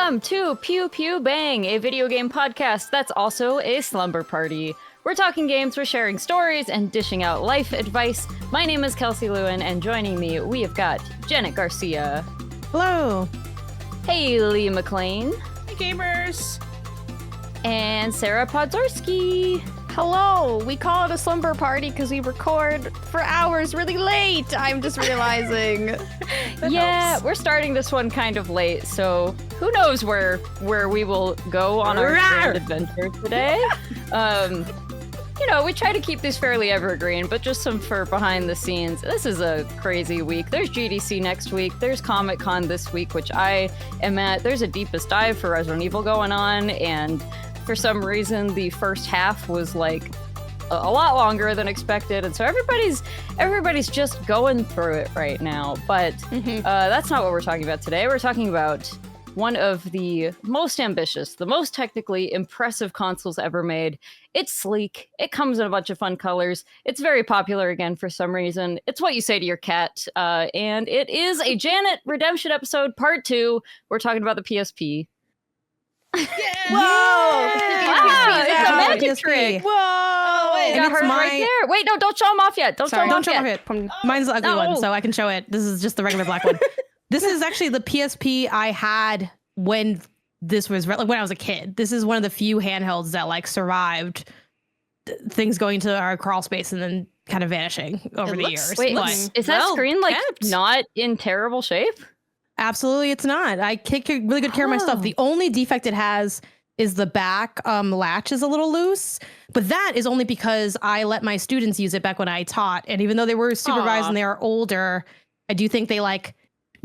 Welcome to Pew Pew Bang, a video game podcast that's also a slumber party. We're talking games, we're sharing stories, and dishing out life advice. My name is Kelsey Lewin, and joining me, we have got Janet Garcia. Hello. Haley Maclean. Hey, gamers. And Sarah Podzorski. Hello. We call it a slumber party because we record for hours really late. I'm just realizing. Yeah, we're starting this one kind of late, so who knows where we will go on our grand adventure today. We try to keep these fairly evergreen, but just some for behind the scenes. This is a crazy week. There's GDC next week. There's Comic-Con this week, which I am at. There's a Deepest Dive for Resident Evil going on, and for some reason, the first half was like a lot longer than expected, and so everybody's just going through it right now. But that's not what we're talking about today. We're talking about one of the most ambitious, the most technically impressive consoles ever made. It's sleek. It comes in a bunch of fun colors. It's very popular again for some reason. It's what you say to your cat, and it is a Janet Redemption episode part 2. We're talking about the PSP. Yeah. Whoa! Wow, it's a magic trick. Whoa! You got her right there. Wait, no, don't show them off yet. Don't show them off yet. Mine's the ugly one, so I can show it. This is just the regular black one. This is actually the PSP I had when this was when I was a kid. This is one of the few handhelds that like survived things going to our crawl space and then kind of vanishing over the years. Wait, is that screen like not in terrible shape? Absolutely, it's not. I take really good care of my stuff. The only defect it has is the back latch is a little loose, but that is only because I let my students use it back when I taught. And even though they were supervised and they are older, I do think they like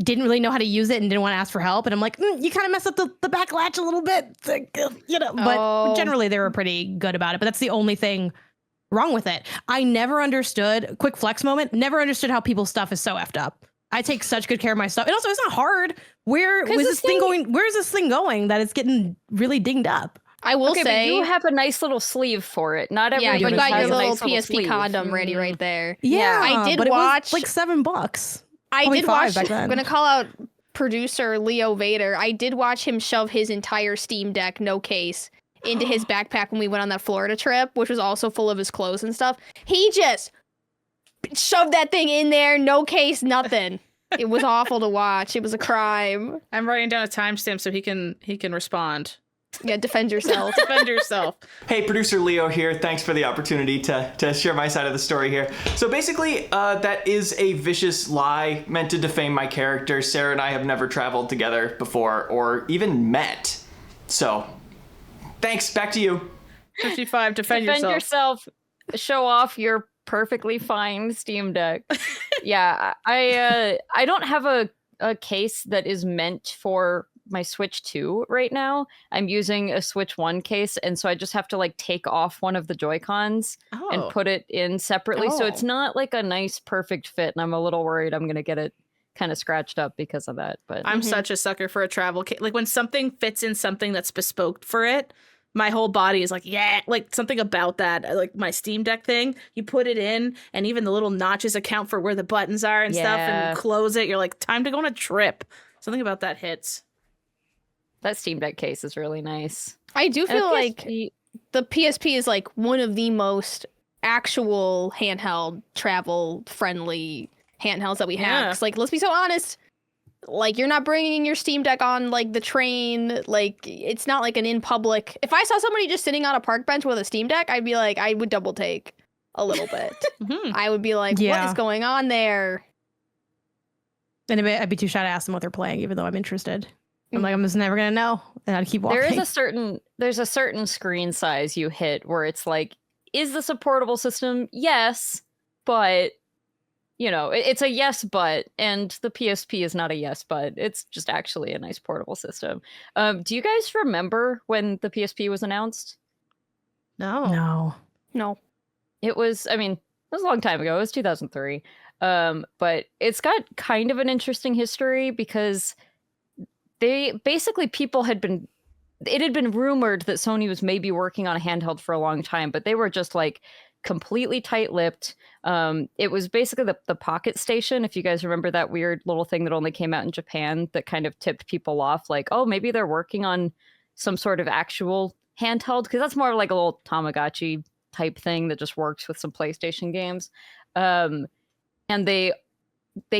didn't really know how to use it and didn't want to ask for help. And I'm like, you kind of messed up the back latch a little bit, But generally they were pretty good about it. But that's the only thing wrong with it. I never understood, quick flex moment, never understood how people's stuff is so effed up. I take such good care of my stuff. And also, it's not hard. Where is this thing going? Where's this thing going that it's getting really dinged up? I will say, but you have a nice little sleeve for it. Not everybody you got has your a little nice PSP sleeve. condom ready right there. Yeah, I did but watch it was like $7. I Probably did watch. back then. I'm gonna call out producer Leo Vader. I did watch him shove his entire Steam Deck, no case, into his backpack when we went on that Florida trip, which was also full of his clothes and stuff. He just shoved that thing in there, no case, nothing. It was awful to watch. It was a crime. I'm writing down a timestamp so he can respond. Yeah, defend yourself. Defend yourself. Hey, producer Leo here. Thanks for the opportunity to share my side of the story here. So basically, that is a vicious lie meant to defame my character. Sarah and I have never traveled together before or even met. So, thanks. Back to you. 55, defend yourself. Show off your perfectly fine Steam Deck. Yeah, I don't have a case that is meant for my Switch 2 right now. I'm using a Switch 1 case, and so I just have to like take off one of the Joy-Cons and put it in separately. So it's not like a nice perfect fit, and I'm a little worried I'm gonna get it kind of scratched up because of that. But I'm such a sucker for a travel case. Like when something fits in something that's bespoke for it, my whole body is like, yeah, like something about that, like my Steam Deck thing, you put it in and even the little notches account for where the buttons are and stuff, and you close it, you're like, time to go on a trip. Something about that hits. That Steam Deck case is really nice. I do feel like the PSP is like one of the most actual handheld travel friendly handhelds that we have. 'Cause, like, let's be so honest, like you're not bringing your Steam Deck on like the train. Like it's not like an in public. If I saw somebody just sitting on a park bench with a Steam Deck, I'd be like, I would double take a little bit. I would be like, what is going on there? And I'd be too shy to ask them what they're playing, even though I'm interested. I'm like, I'm just never gonna know, and I'd keep walking. There's a certain screen size you hit where it's like, is this a portable system? Yes, but it's a yes, but, and the PSP is not a yes, but it's just actually a nice portable system. Do you guys remember when the PSP was announced? No. It was a long time ago. It was 2003. But it's got kind of an interesting history because it had been rumored that Sony was maybe working on a handheld for a long time, but they were just like completely tight-lipped. It was basically the Pocket Station, if you guys remember that weird little thing that only came out in Japan that kind of tipped people off, like, oh, maybe they're working on some sort of actual handheld, because that's more like a little Tamagotchi type thing that just works with some PlayStation games. And they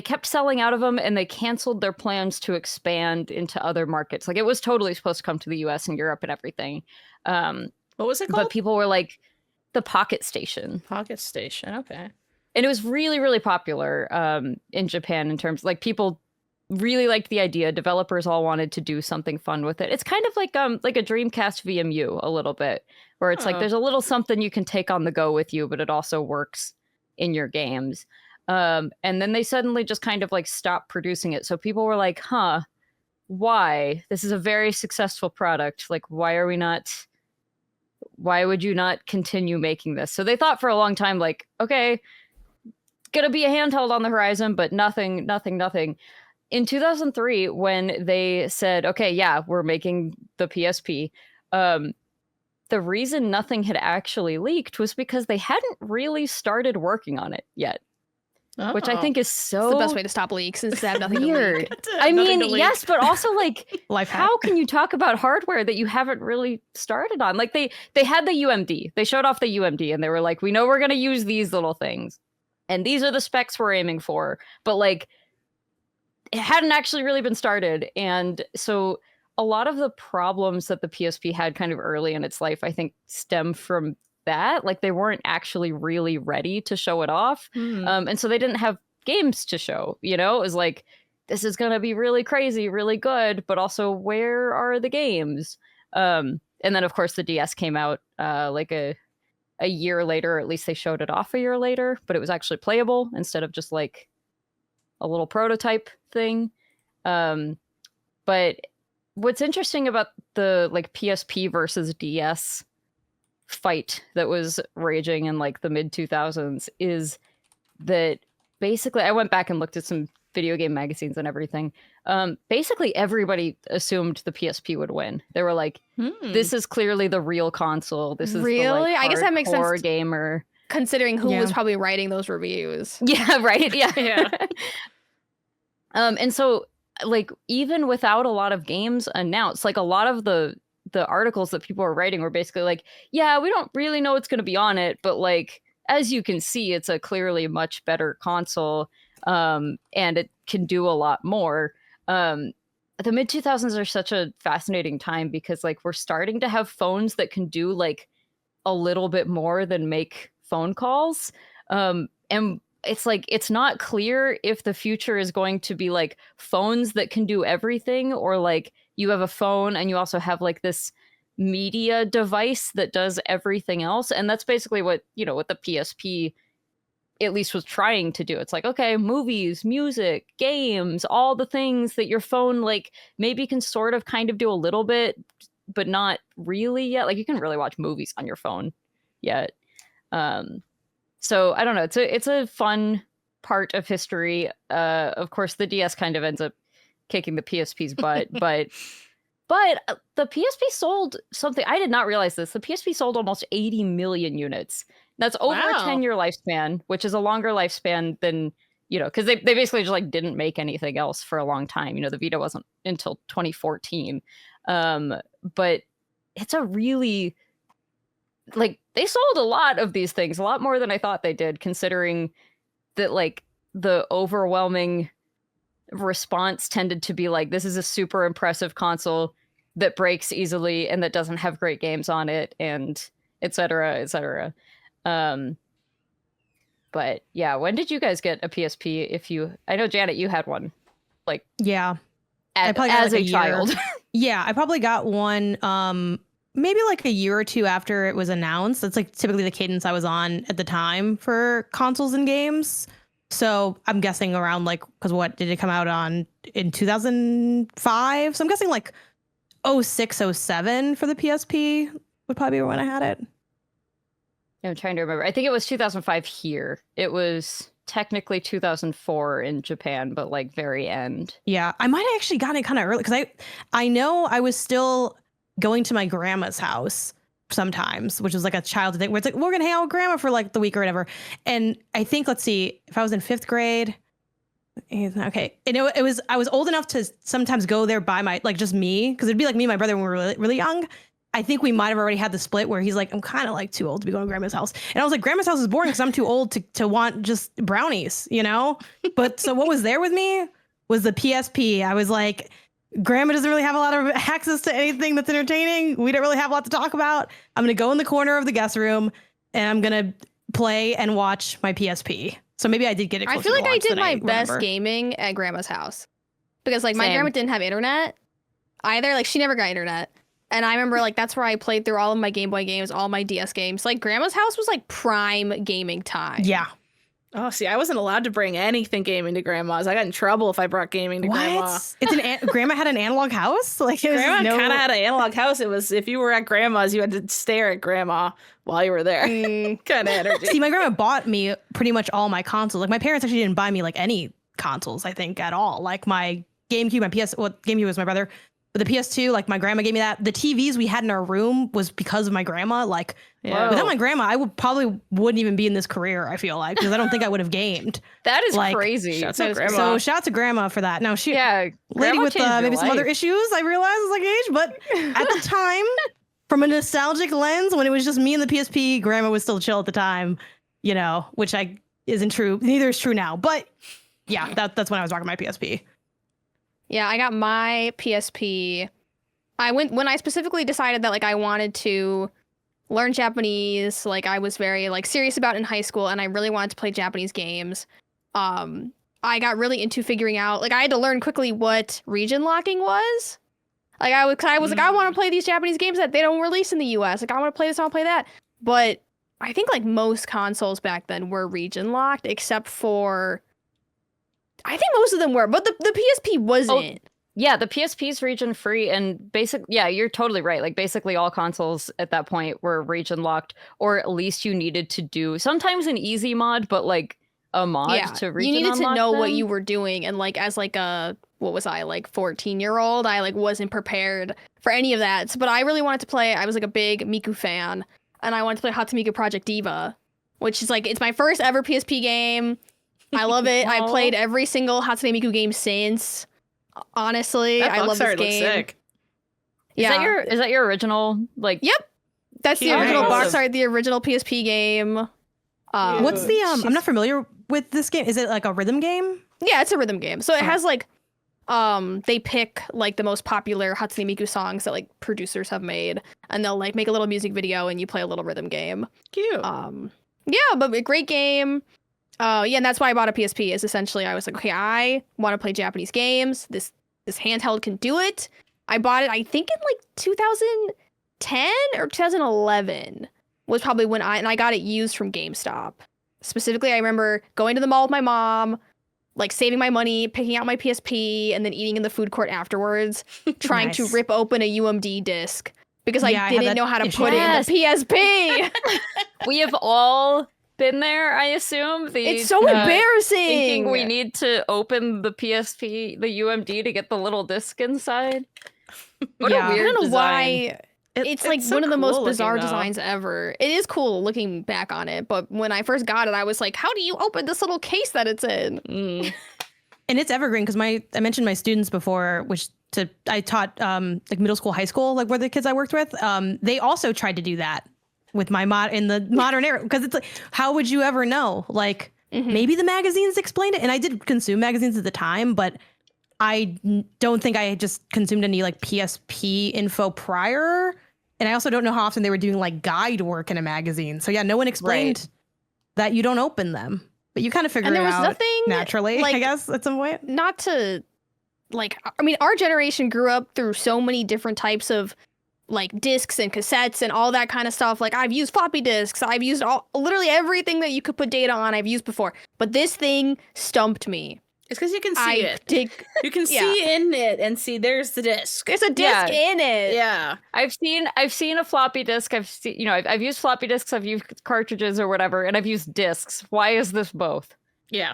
kept selling out of them, and they canceled their plans to expand into other markets. Like, it was totally supposed to come to the US and Europe and everything. What was it called? But people were like, the Pocket Station. Pocket Station, okay. And it was really, really popular in Japan in terms, like, people really liked the idea. Developers all wanted to do something fun with it. It's kind of like a Dreamcast VMU a little bit, where it's like there's a little something you can take on the go with you, but it also works in your games. And then they suddenly just kind of like stopped producing it. So people were like, huh, why? This is a very successful product. Like, why would you not continue making this? So they thought for a long time, like, okay, gonna be a handheld on the horizon, but nothing. In 2003, when they said, okay, yeah, we're making the PSP, the reason nothing had actually leaked was because they hadn't really started working on it yet. Which I think is so It's the best way to stop leaks is to have nothing weird. to leak. I mean, yes, but also like, Life hack. how can you talk about hardware that you haven't really started on? Like they had the UMD. They showed off the UMD and they were like, we know we're going to use these little things. And these are the specs we're aiming for. But like, it hadn't actually really been started. And so a lot of the problems that the PSP had kind of early in its life, I think, stem from that. Like they weren't actually really ready to show it off. And so they didn't have games to show, you know? It was like, this is going to be really crazy, really good, but also where are the games? And then of course the DS came out like a year later, or at least they showed it off a year later, but it was actually playable instead of just like a little prototype thing. But what's interesting about the like PSP versus DS fight that was raging in like the mid 2000s is that basically I went back and looked at some video game magazines and everything. Basically everybody assumed the PSP would win. They were like, this is clearly the real console. This is really? the, like, I guess that makes sense. Gamer. Considering who Yeah. was probably writing those reviews. Yeah, right. Yeah. Yeah. And so like even without a lot of games announced, like a lot of the articles that people were writing were basically like, yeah, we don't really know what's going to be on it, but like as you can see, it's a clearly much better console, and it can do a lot more. The mid 2000s are such a fascinating time because like we're starting to have phones that can do like a little bit more than make phone calls, and it's like it's not clear if the future is going to be like phones that can do everything, or like you have a phone and you also have like this media device that does everything else. And that's basically what, you know, what the PSP at least was trying to do. It's like, okay, movies, music, games, all the things that your phone like maybe can sort of kind of do a little bit, but not really yet. Like you can really watch movies on your phone yet. So I don't know. It's a fun part of history. Of course, the DS kind of ends up kicking the PSP's butt, but the PSP sold something. I did not realize this. The PSP sold almost 80 million units. That's over a 10-year lifespan, which is a longer lifespan than, you know, because they basically just like didn't make anything else for a long time. You know, the Vita wasn't until 2014. But it's a really, like, they sold a lot of these things, a lot more than I thought they did, considering that like the overwhelming response tended to be like, this is a super impressive console that breaks easily and that doesn't have great games on it, and et cetera, et cetera. But yeah, when did you guys get a PSP? I know Janet, you had one, like, Yeah. I probably got as like a a child. Yeah, I probably got one maybe like a year or two after it was announced. That's like typically the cadence I was on at the time for consoles and games. So I'm guessing around like, because what did it come out on in 2005? So I'm guessing like 06, 07 for the PSP would probably be when I had it. I'm trying to remember. I think it was 2005 here. It was technically 2004 in Japan, but like very end. Yeah, I might have actually gotten it kind of early because I know I was still going to my grandma's house sometimes, which was like a childhood thing where it's like, we're going to hang out with grandma for like the week or whatever. And I think, let's see, if I was in 5th grade, okay. And I was old enough to sometimes go there by like just me. Cause it'd be like me and my brother when we were really, really young. I think we might've already had the split where he's like, I'm kind of like too old to be going to grandma's house. And I was like, grandma's house is boring because I'm too old to want just brownies, you know? But so what was there with me was the PSP. I was like, grandma doesn't really have a lot of access to anything that's entertaining. We don't really have a lot to talk about. I'm going to go in the corner of the guest room and I'm going to play and watch my PSP. So maybe I did get it. I feel like I did my best gaming at grandma's house because like my grandma didn't have internet either. Like she never got internet. And I remember like that's where I played through all of my Game Boy games, all my DS games. Like grandma's house was like prime gaming time. Yeah. Oh, see, I wasn't allowed to bring anything gaming to grandma's. I got in trouble if I brought gaming to grandma. It's grandma had an analog house? Like grandma kind of had an analog house. It was if you were at grandma's, you had to stare at grandma while you were there. Kind of energy. See, my grandma bought me pretty much all my consoles. Like my parents actually didn't buy me like any consoles, I think, at all. Like my GameCube, GameCube was my brother. But the PS2, like my grandma gave me that. The TVs we had in our room was because of my grandma. Like without my grandma, I wouldn't even be in this career, I feel like, because I don't think I would have gamed. That is like, crazy. So shout out to grandma for that. Now she lady with maybe some other issues, I realize as like age, but at the time, from a nostalgic lens, when it was just me and the PSP, grandma was still chill at the time, you know, which isn't true. Neither is true now. But yeah, that's when I was rocking my PSP. Yeah, I got my PSP. When I specifically decided that like I wanted to learn Japanese, like I was very like serious about it in high school and I really wanted to play Japanese games. I got really into figuring out, like I had to learn quickly what region locking was. Like I was like, I want to play these Japanese games that they don't release in the US. Like I want to play this, I want to play that. But I think like most consoles back then were region locked except for I think most of them were, but the PSP wasn't. Yeah, the PSP's region free and you're totally right. Like basically all consoles at that point were region locked, or at least you needed to do sometimes an easy mod, but like a mod to region you needed to know them. what you were doing. And like as like a, what was I, like 14-year-old, I like wasn't prepared for any of that. But I really wanted to play, I was like a big Miku fan, and I wanted to play Hatsumika Project Diva, which is like, it's my first ever PSP game. I love it. I played every single Hatsune Miku game since. Honestly, I love this game. Looks sick. Yeah. Is that your original? Like, yep. That's the original box art, the original PSP game. What's the I'm not familiar with this game. Is it like a rhythm game? Yeah, it's a rhythm game. So it has like they pick like the most popular Hatsune Miku songs that like producers have made, and they'll like make a little music video and you play a little rhythm game. Cute. Yeah, but a great game. And that's why I bought a PSP, is essentially I was like, okay, I want to play Japanese games. This handheld can do it. I bought it, I think in like 2010 or 2011 was probably when I got it used from GameStop. Specifically, I remember going to the mall with my mom, like saving my money, picking out my PSP, and then eating in the food court afterwards, trying to rip open a UMD disc because I didn't know how to put it in the PSP. We have all been there, I assume. It's so embarrassing. Thinking we need to open the PSP, the UMD, to get the little disc inside. What a weird I don't know design. why. It's like so one of the most cool bizarre looking, though. designs ever. It is cool looking back on it, but when I first got it, I was like, how do you open this little case that it's in? And it's evergreen because I mentioned my students before, I taught like middle school, high school, like where the kids I worked with. They also tried to do that with my in the modern era, because it's like, how would you ever know? Like maybe the magazines explained it, and I did consume magazines at the time, but I don't think I just consumed any like PSP info prior, and I also don't know how often they were doing like guide work in a magazine. So yeah, no one explained that you don't open them, but you kind of figure it out naturally, like, I guess at some point. Not to like, I mean, our generation grew up through so many different types of like discs and cassettes and all that kind of stuff. Like I've used floppy disks. I've used literally everything that you could put data on. I've used before, but this thing stumped me. It's because you can see it. You can see in it and see there's the disc. There's a disc in it. Yeah. I've seen a floppy disk. I've used floppy disks. I've used cartridges or whatever, and I've used discs. Why is this both? Yeah.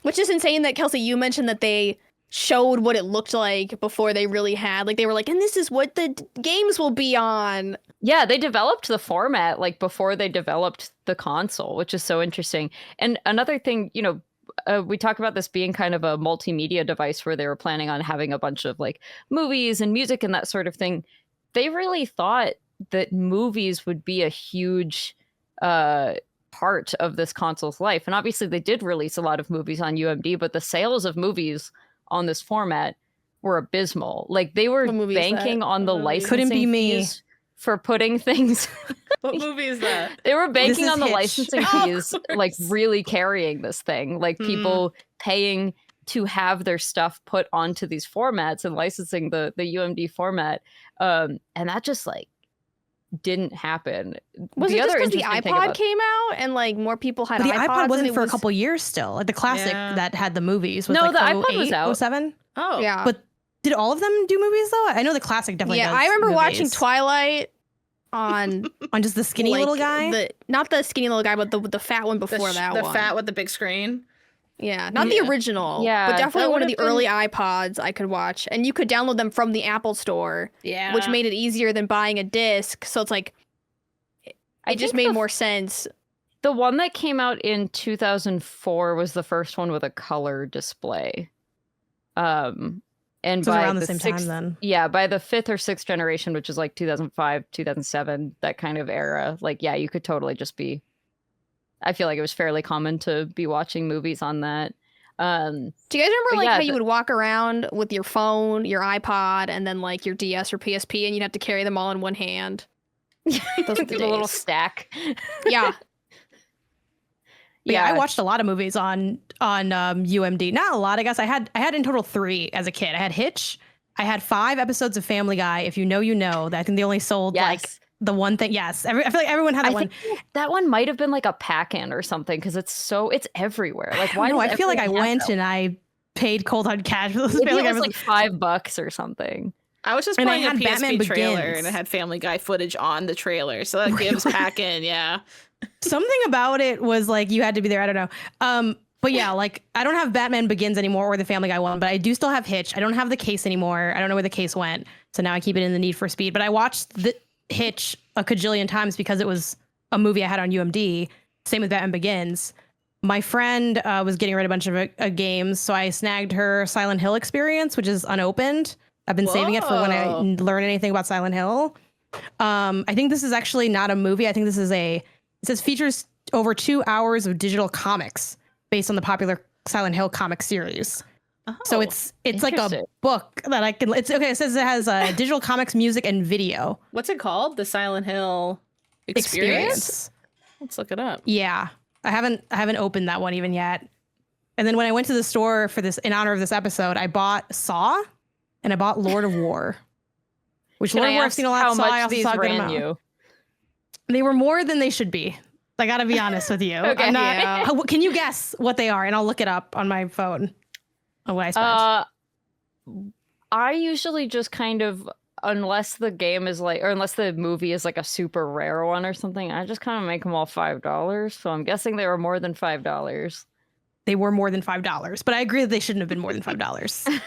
Which is insane that, Kelsey, you mentioned that they showed what it looked like before they really had. Like, they were like, and this is what the games will be on. Yeah, they developed the format like before they developed the console, which is so interesting. And another thing, we talk about this being kind of a multimedia device where they were planning on having a bunch of like movies and music and that sort of thing. They really thought that movies would be a huge part of this console's life. And obviously they did release a lot of movies on UMD, but the sales of movies on this format were abysmal. Like they were banking on the licensing fees for putting things. What movie is that? They were banking on the Hitch. licensing fees, like really carrying this thing, like people paying to have their stuff put onto these formats and licensing the UMD format. And that just like didn't happen. Was it just because the iPod came out and like more people had But the iPods? iPod wasn't for a couple years still. Like the classic that had the movies was No, like the iPod was out. 07? Oh. Yeah. But did all of them do movies though? I know the classic definitely does I remember watching movies. Twilight on On just the skinny little guy? Not the skinny little guy, but the fat one before that one. The fat with the big screen. Yeah, not the original. Yeah, but definitely that one of would've the early iPods I could watch. And you could download them from the Apple Store. Yeah. Which made it easier than buying a disc. So it's like, it just made more sense. The one that came out in 2004 was the first one with a color display. And So it was by around the same sixth, time then. Yeah, by the 5th or 6th generation, which is like 2005, 2007, that kind of era, like, yeah, you could totally just be... I feel like it was fairly common to be watching movies on that. Do you guys remember how you would walk around with your phone, your iPod, and then like your DS or PSP, and you'd have to carry them all in one hand? Those were the little days. stack. Yeah. Yeah, I watched a lot of movies on UMD. Not a lot, I guess. I had in total 3 as a kid. I had Hitch. I had 5 episodes of Family Guy. If you know, you know. That I think they only sold like the one thing. Yes, I feel like everyone had that one. That one might have been like a pack-in or something because it's everywhere. Like, why? No, I feel like I went and I paid cold hard cash for those. Maybe it was like $5 or something. I was just And I playing a had PSP Batman trailer Begins. and it had Family Guy footage on the trailer, so that gives pack in, yeah. Something about it was like you had to be there. I don't know. But yeah, like I don't have Batman Begins anymore or the Family Guy one, but I do still have Hitch. I don't have the case anymore. I don't know where the case went, so now I keep it in the Need for Speed. But I watched the Hitch a cajillion times because it was a movie I had on UMD. Same with Batman Begins. My friend was getting rid of a bunch of games, so I snagged her Silent Hill experience, which is unopened. I've been saving it for when I learn anything about Silent Hill. I think this is actually not a movie. I think this is it says features over 2 hours of digital comics based on the popular Silent Hill comic series. Oh, so it's like a book that I can. It's okay. It says it has digital comics, music, and video. What's it called? The Silent Hill experience? Let's look it up. Yeah, I haven't opened that one even yet. And then when I went to the store for this in honor of this episode, I bought Saw and I bought Lord of War. Which Lord of War I've seen a lot. How Saw, I much also these saw a good ran amount. you? They were more than they should be. I gotta be honest with you. Okay. I'm not, can you guess what they are? And I'll look it up on my phone. What I spent. I usually just kind of, unless the game is like, or unless the movie is like a super rare one or something, I just kind of make them all $5. So I'm guessing they were more than $5. They were more than $5, but I agree that they shouldn't have been more than $5.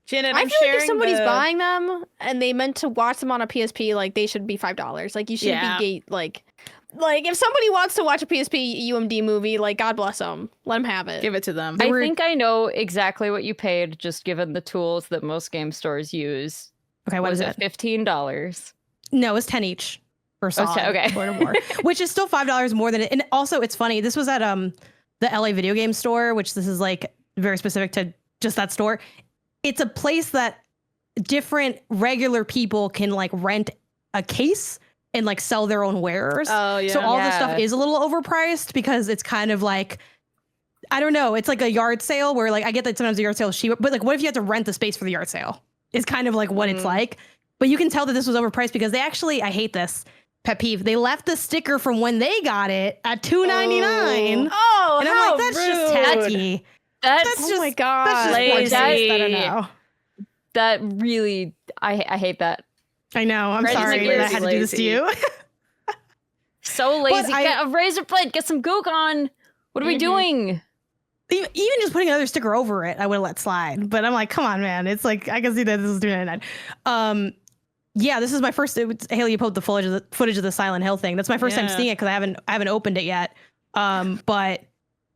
Janet, I I'm feel like if sharing somebody's buying them and they meant to watch them on a PSP, like they should be $5. Like you should be like if somebody wants to watch a PSP UMD movie, like God bless them, let them have it. Give it to them. I think I know exactly what you paid, just given the tools that most game stores use. Okay, what is it? $15. No, it's 10 each for Saw. Okay. Lord of War, which is still $5 more than it. And also, it's funny. This was at the LA video game store, which this is like very specific to just that store. It's a place that different regular people can like rent a case and like sell their own wares. Oh, yeah. So all this stuff is a little overpriced because it's kind of like, I don't know. It's like a yard sale where like, I get that sometimes the yard sale is cheaper, but like what if you had to rent the space for the yard sale? Is kind of like what it's like. But you can tell that this was overpriced because they actually, I hate this pet peeve. They left the sticker from when they got it at $2.99. Oh, and I'm like, that's just tacky. That's just, oh my God. That's just poor taste. I don't know. That really, I hate that. I know. I'm Freddy's sorry like that I had to do this to you. So lazy. Get a razor blade. Get some gook on. What are we doing? even just putting another sticker over it, I would have let slide. But I'm like, come on, man. It's like, I can see that this is $3.99. Yeah, this is my first. Haley, you posted the footage of the Silent Hill thing. That's my first time seeing it because I haven't opened it yet. But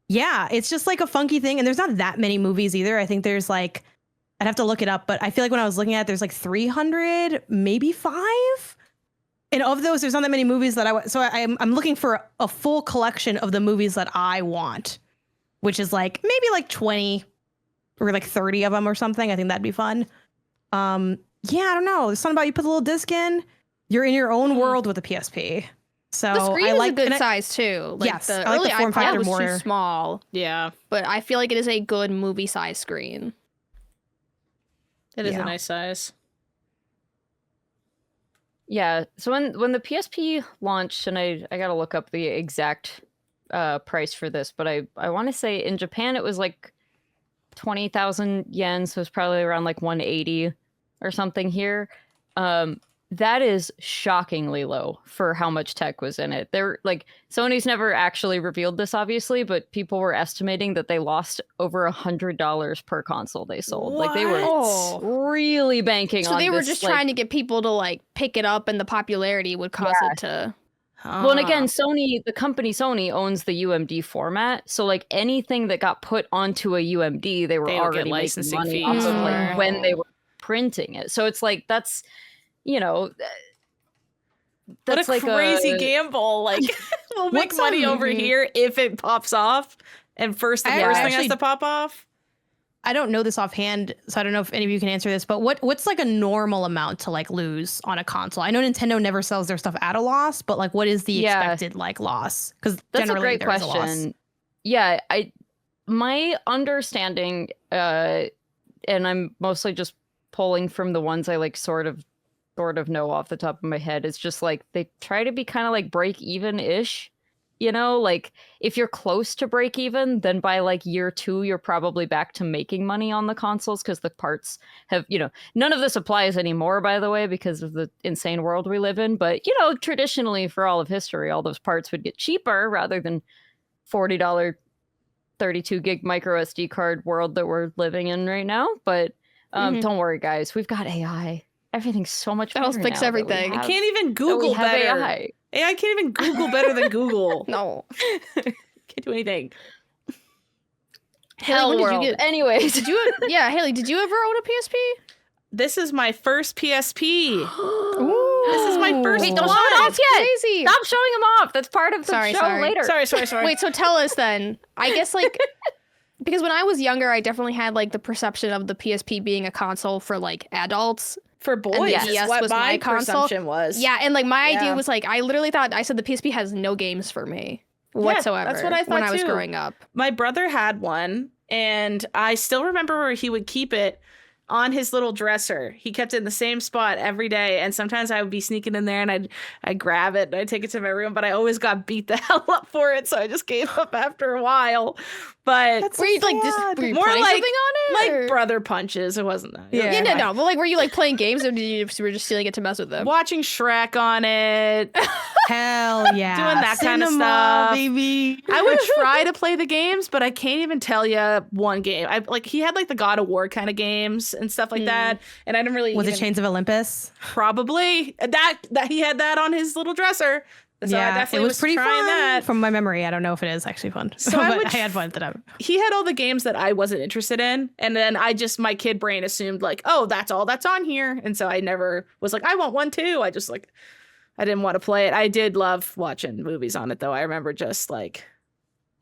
yeah, it's just like a funky thing, and there's not that many movies either. I think there's like, I'd have to look it up, but I feel like when I was looking at it, there's like 300, maybe 5. And of those, there's not that many movies that I'm looking for a full collection of the movies that I want, which is like maybe like 20 or like 30 of them or something. I think that'd be fun. Yeah, I don't know. There's something about you put the little disc in, you're in your own world with the PSP. So The screen I is like a good size too. Like yes, the I like early the form iPad factor was more. too small, Yeah, but I feel like it is a good movie size screen. it is Yeah. a nice size. Yeah. So when the PSP launched, and I got to look up the exact price for this, but I want to say in Japan it was like 20,000 yen, so it's probably around like 180 or something here. That is shockingly low for how much tech was in it. They're like, Sony's never actually revealed this, obviously, but people were estimating that they lost over $100 per console they sold. Like they were Oh. really banking on. So they were this, just like, trying to get people to like pick it up, and the popularity would cause it to. Well, and again, Sony, the company Sony owns the UMD format. So like anything that got put onto a UMD, they were They would get already making licensing money fees off of like for. when they were printing it. So it's like that's, you know, that's what a like crazy gamble! Like we'll make What's money over here if it pops off, and the first thing has actually- to pop off. I don't know this offhand, so I don't know if any of you can answer this, but what's like a normal amount to like lose on a console? I know Nintendo never sells their stuff at a loss, but like what is the expected like loss? Because That's a great question. Yeah, my understanding, and I'm mostly just pulling from the ones I like sort of know off the top of my head. It's just like they try to be kind of like break even-ish. You know, like if you're close to break even, then by like year 2, you're probably back to making money on the consoles because the parts have, you know, none of this applies anymore, by the way, because of the insane world we live in. But, you know, traditionally for all of history, all those parts would get cheaper rather than $40 32 gig micro SD card world that we're living in right now. But don't worry, guys, we've got AI. Everything's so much better. That'll fix now that everything. we I have- can't even that we Google have better. AI. AI can't even Google better than Google. No. Can't do anything. Hell Haley, when world. did you get? Anyways, Did you? Yeah, Haley, did you ever own a PSP? This is my first PSP. Ooh. This is my first Wait, don't one. show it off yet. Crazy. Stop showing them off. That's part of the Sorry, show sorry. later. Sorry. Wait, so tell us then. I guess like because when I was younger, I definitely had like the perception of the PSP being a console for like adults. For boys, the is DS what was my my console. presumption was. Yeah, and like my Yeah. idea was like I literally thought I said the PSP has no games for me whatsoever. that's what I thought when I was too. growing up. My brother had one, and I still remember where he would keep it on his little dresser. He kept it in the same spot every day, and sometimes I would be sneaking in there and I'd grab it and I'd take it to my room, but I always got beat the hell up for it, so I just gave up after a while. But That's Were you like just sad. were you more playing like something on it? or- like brother punches. It wasn't that. It was Yeah, fine. no. But like, were you like playing games, or did you were just stealing it to mess with them? Watching Shrek on it. Hell yeah. Doing that kind of Cinema, stuff. baby. I would try to play the games, but I can't even tell you one game. I like he had like the God of War kind of games and stuff like that, and I didn't really Was it even- Chains of Olympus? probably that he had that on his little dresser. So I definitely it was pretty trying fun. that. From my memory, I don't know if it is actually fun. So I but would I had fun at the time. He had all the games that I wasn't interested in, and then my kid brain assumed like, oh, that's all that's on here, and so I never was like, I want one too. I just like, I didn't want to play it. I did love watching movies on it though. I remember just Shrek.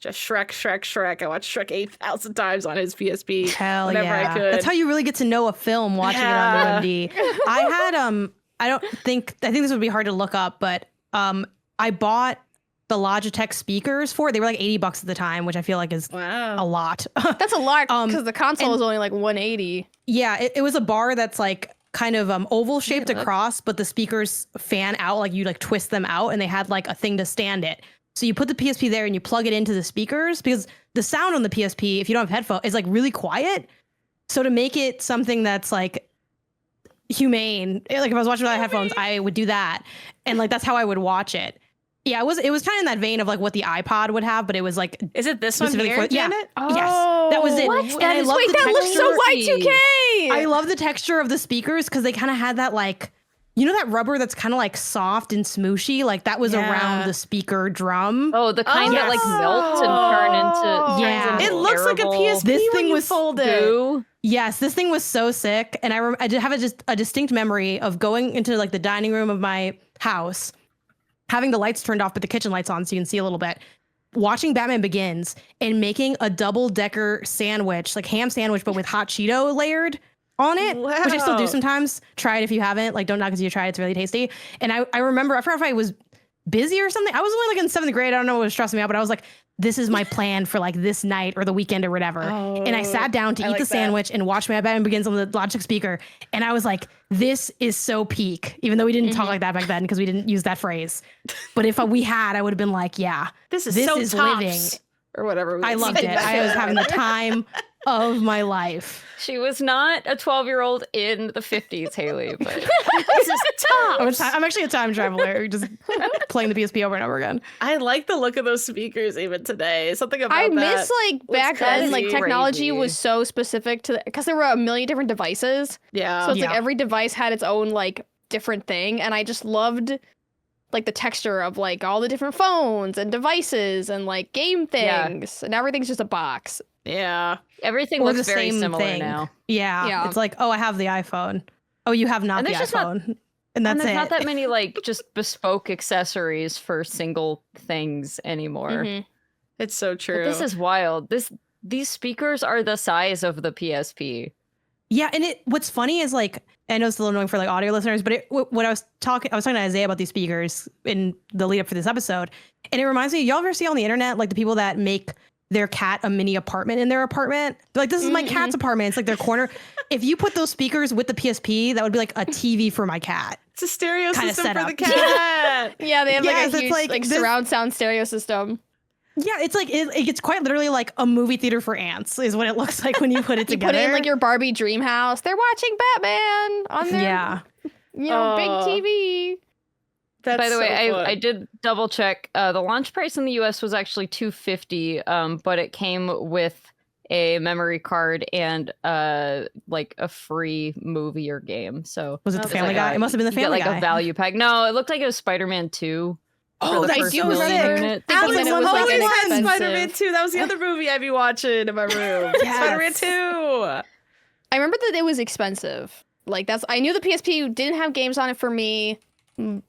I watched Shrek 8,000 times on his PSP. Hell whenever yeah. I could. That's how you really get to know a film watching it on UMD. I had I think this would be hard to look up, but I bought the Logitech speakers for it. They were like $80 at the time, which I feel like is Wow. a lot. That's a lot because the console and- is only like 180. Yeah, it was a bar that's like kind of oval shaped across, but the speakers fan out, like you like twist them out, and they had like a thing to stand it. So you put the PSP there and you plug it into the speakers, because the sound on the PSP, if you don't have headphones, is like really quiet. So to make it something that's like humane, like if I was watching without headphones, I would do that. And like that's how I would watch it. Yeah, it was kind of in that vein of like what the iPod would have, but it was like Is it this one specifically here, for Janet? Yes, that was it. What? And That I is, love wait, the that looks so texture. Y2K. I love the texture of the speakers because they kind of had that like, you know, that rubber that's kind of like soft and smooshy, like that was around the speaker drum. Oh, the kind that like melts and turns into It looks like a PSP This when thing you was fold it. goo. Yes, this thing was so sick, and I did have a distinct memory of going into like the dining room of my house, having the lights turned off but the kitchen lights on so you can see a little bit, watching Batman Begins and making a double-decker sandwich, like ham sandwich, but with hot Cheeto layered on it, which I still do sometimes. Try it if you haven't. Like, don't knock until you try it. It's really tasty. And I remember, I forgot if I was busy or something. I was only like in 7th grade. I don't know what was stressing me out, but I was like, this is my plan for like this night or the weekend or whatever. And I sat down to eat the sandwich and watch my Batman Begins on the Logitech speaker. And I was like, this is so peak, even though we didn't talk like that back then because we didn't use that phrase. But if we had, I would have been like, yeah, This is so tops, living. or whatever. I loved it. I was having the time of my life. She was not a 12-year-old in the 50s, Haley, but This is tops. I'm actually a time traveler, just playing the PSP over and over again. I like the look of those speakers even today. Something about I that. miss like back then, like crazy. technology was so specific to because there were a million different devices. Yeah. So it's like Yeah. every device had its own like different thing, and I just loved like the texture of like all the different phones and devices and like game things, and everything's just a box. Yeah. everything Or looks the very same similar thing. now. Yeah. Yeah. It's like, oh, I have the iPhone. Oh, you have not And the there's just not- iPhone. And And that's there's it. not that many like just bespoke accessories for single things anymore. Mhm. It's so But true. this is wild. These speakers are the size of the PSP. Yeah, and what's funny is like, I know it's a little annoying for like audio listeners, but when I was talking to Isaiah about these speakers in the lead up for this episode, and it reminds me, y'all ever see on the internet like the people that make their cat a mini apartment in their apartment? They're like, this is my cat's apartment. It's like their corner. If you put those speakers with the PSP, that would be like a TV for my cat. It's a stereo Kinda system for setup. the cat. Yeah, they have Yes, like a it's huge like like this- surround sound stereo system. Yeah, it's like it's quite literally like a movie theater for ants is what it looks like when you put it You together. put it in like your Barbie dream house. They're watching Batman on their big TV. That's By the way, so fun. I did double check. The launch price in the US was actually $250, but it came with a memory card and like a free movie or game. So Was it the Okay. Family Guy? It must have been the you get Family like Guy. a value pack. No, it looked like it was Spider-Man 2. Oh, the that's first so million sick. units. Because Alex then it was, like, always had inexpensive. Spider-Man 2. That was the other movie I'd be watching in my room. Yes. Spider-Man 2. I remember that it was expensive. Like I knew the PSP didn't have games on it for me,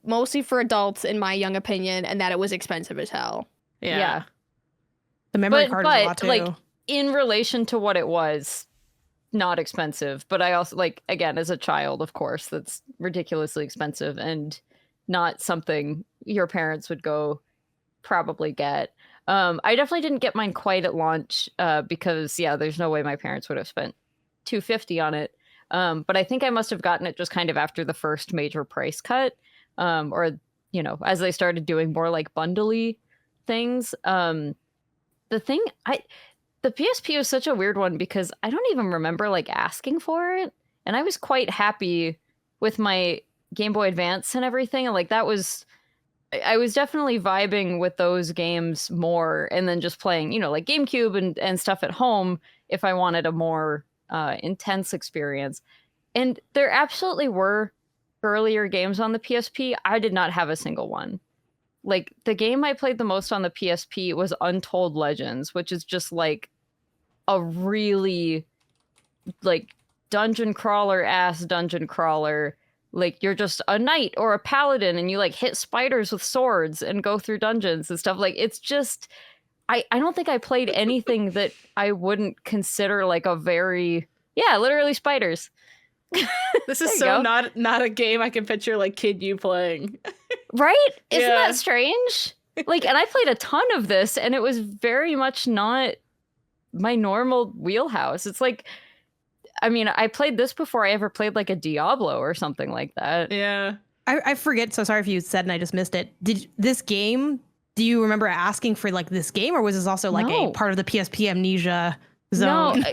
mostly for adults in my young opinion, and that it was expensive as hell. Yeah. The memory But- card is a lot too. like, in relation to what it was, not expensive. But I also, like, again, as a child, of course, that's ridiculously expensive and not something your parents would go probably get. I definitely didn't get mine quite at launch because, yeah, there's no way my parents would have spent $250 on it. But I think I must have gotten it just kind of after the first major price cut, or, you know, as they started doing more like bundly things. The PSP was such a weird one because I don't even remember like asking for it, and I was quite happy with my Game Boy Advance and everything, and like I was definitely vibing with those games more, and then just playing, you know, like GameCube and stuff at home if I wanted a more intense experience. And there absolutely were earlier games on the PSP. I did not have a single one. Like, the game I played the most on the PSP was Untold Legends, which is just like a really like dungeon crawler. Like, you're just a knight or a paladin and you like hit spiders with swords and go through dungeons and stuff. Like, it's just I don't think I played anything that I wouldn't consider like a very, yeah, literally spiders. This There is you so go. not a game I can picture like kid you playing. Right? Isn't Yeah. that strange? Like, and I played a ton of this and it was very much not my normal wheelhouse. It's like, I mean, I played this before I ever played like a Diablo or something like that. Yeah. I forget. So sorry if you said and I just missed it. Did this game? Do you remember asking for like this game, or was this also like No. a part of the PSP amnesia zone? No,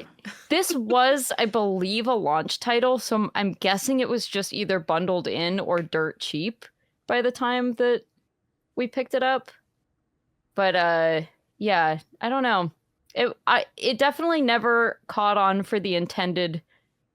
this was, I believe, a launch title, so I'm guessing it was just either bundled in or dirt cheap by the time that we picked it up. But yeah, I don't know. It definitely never caught on for the intended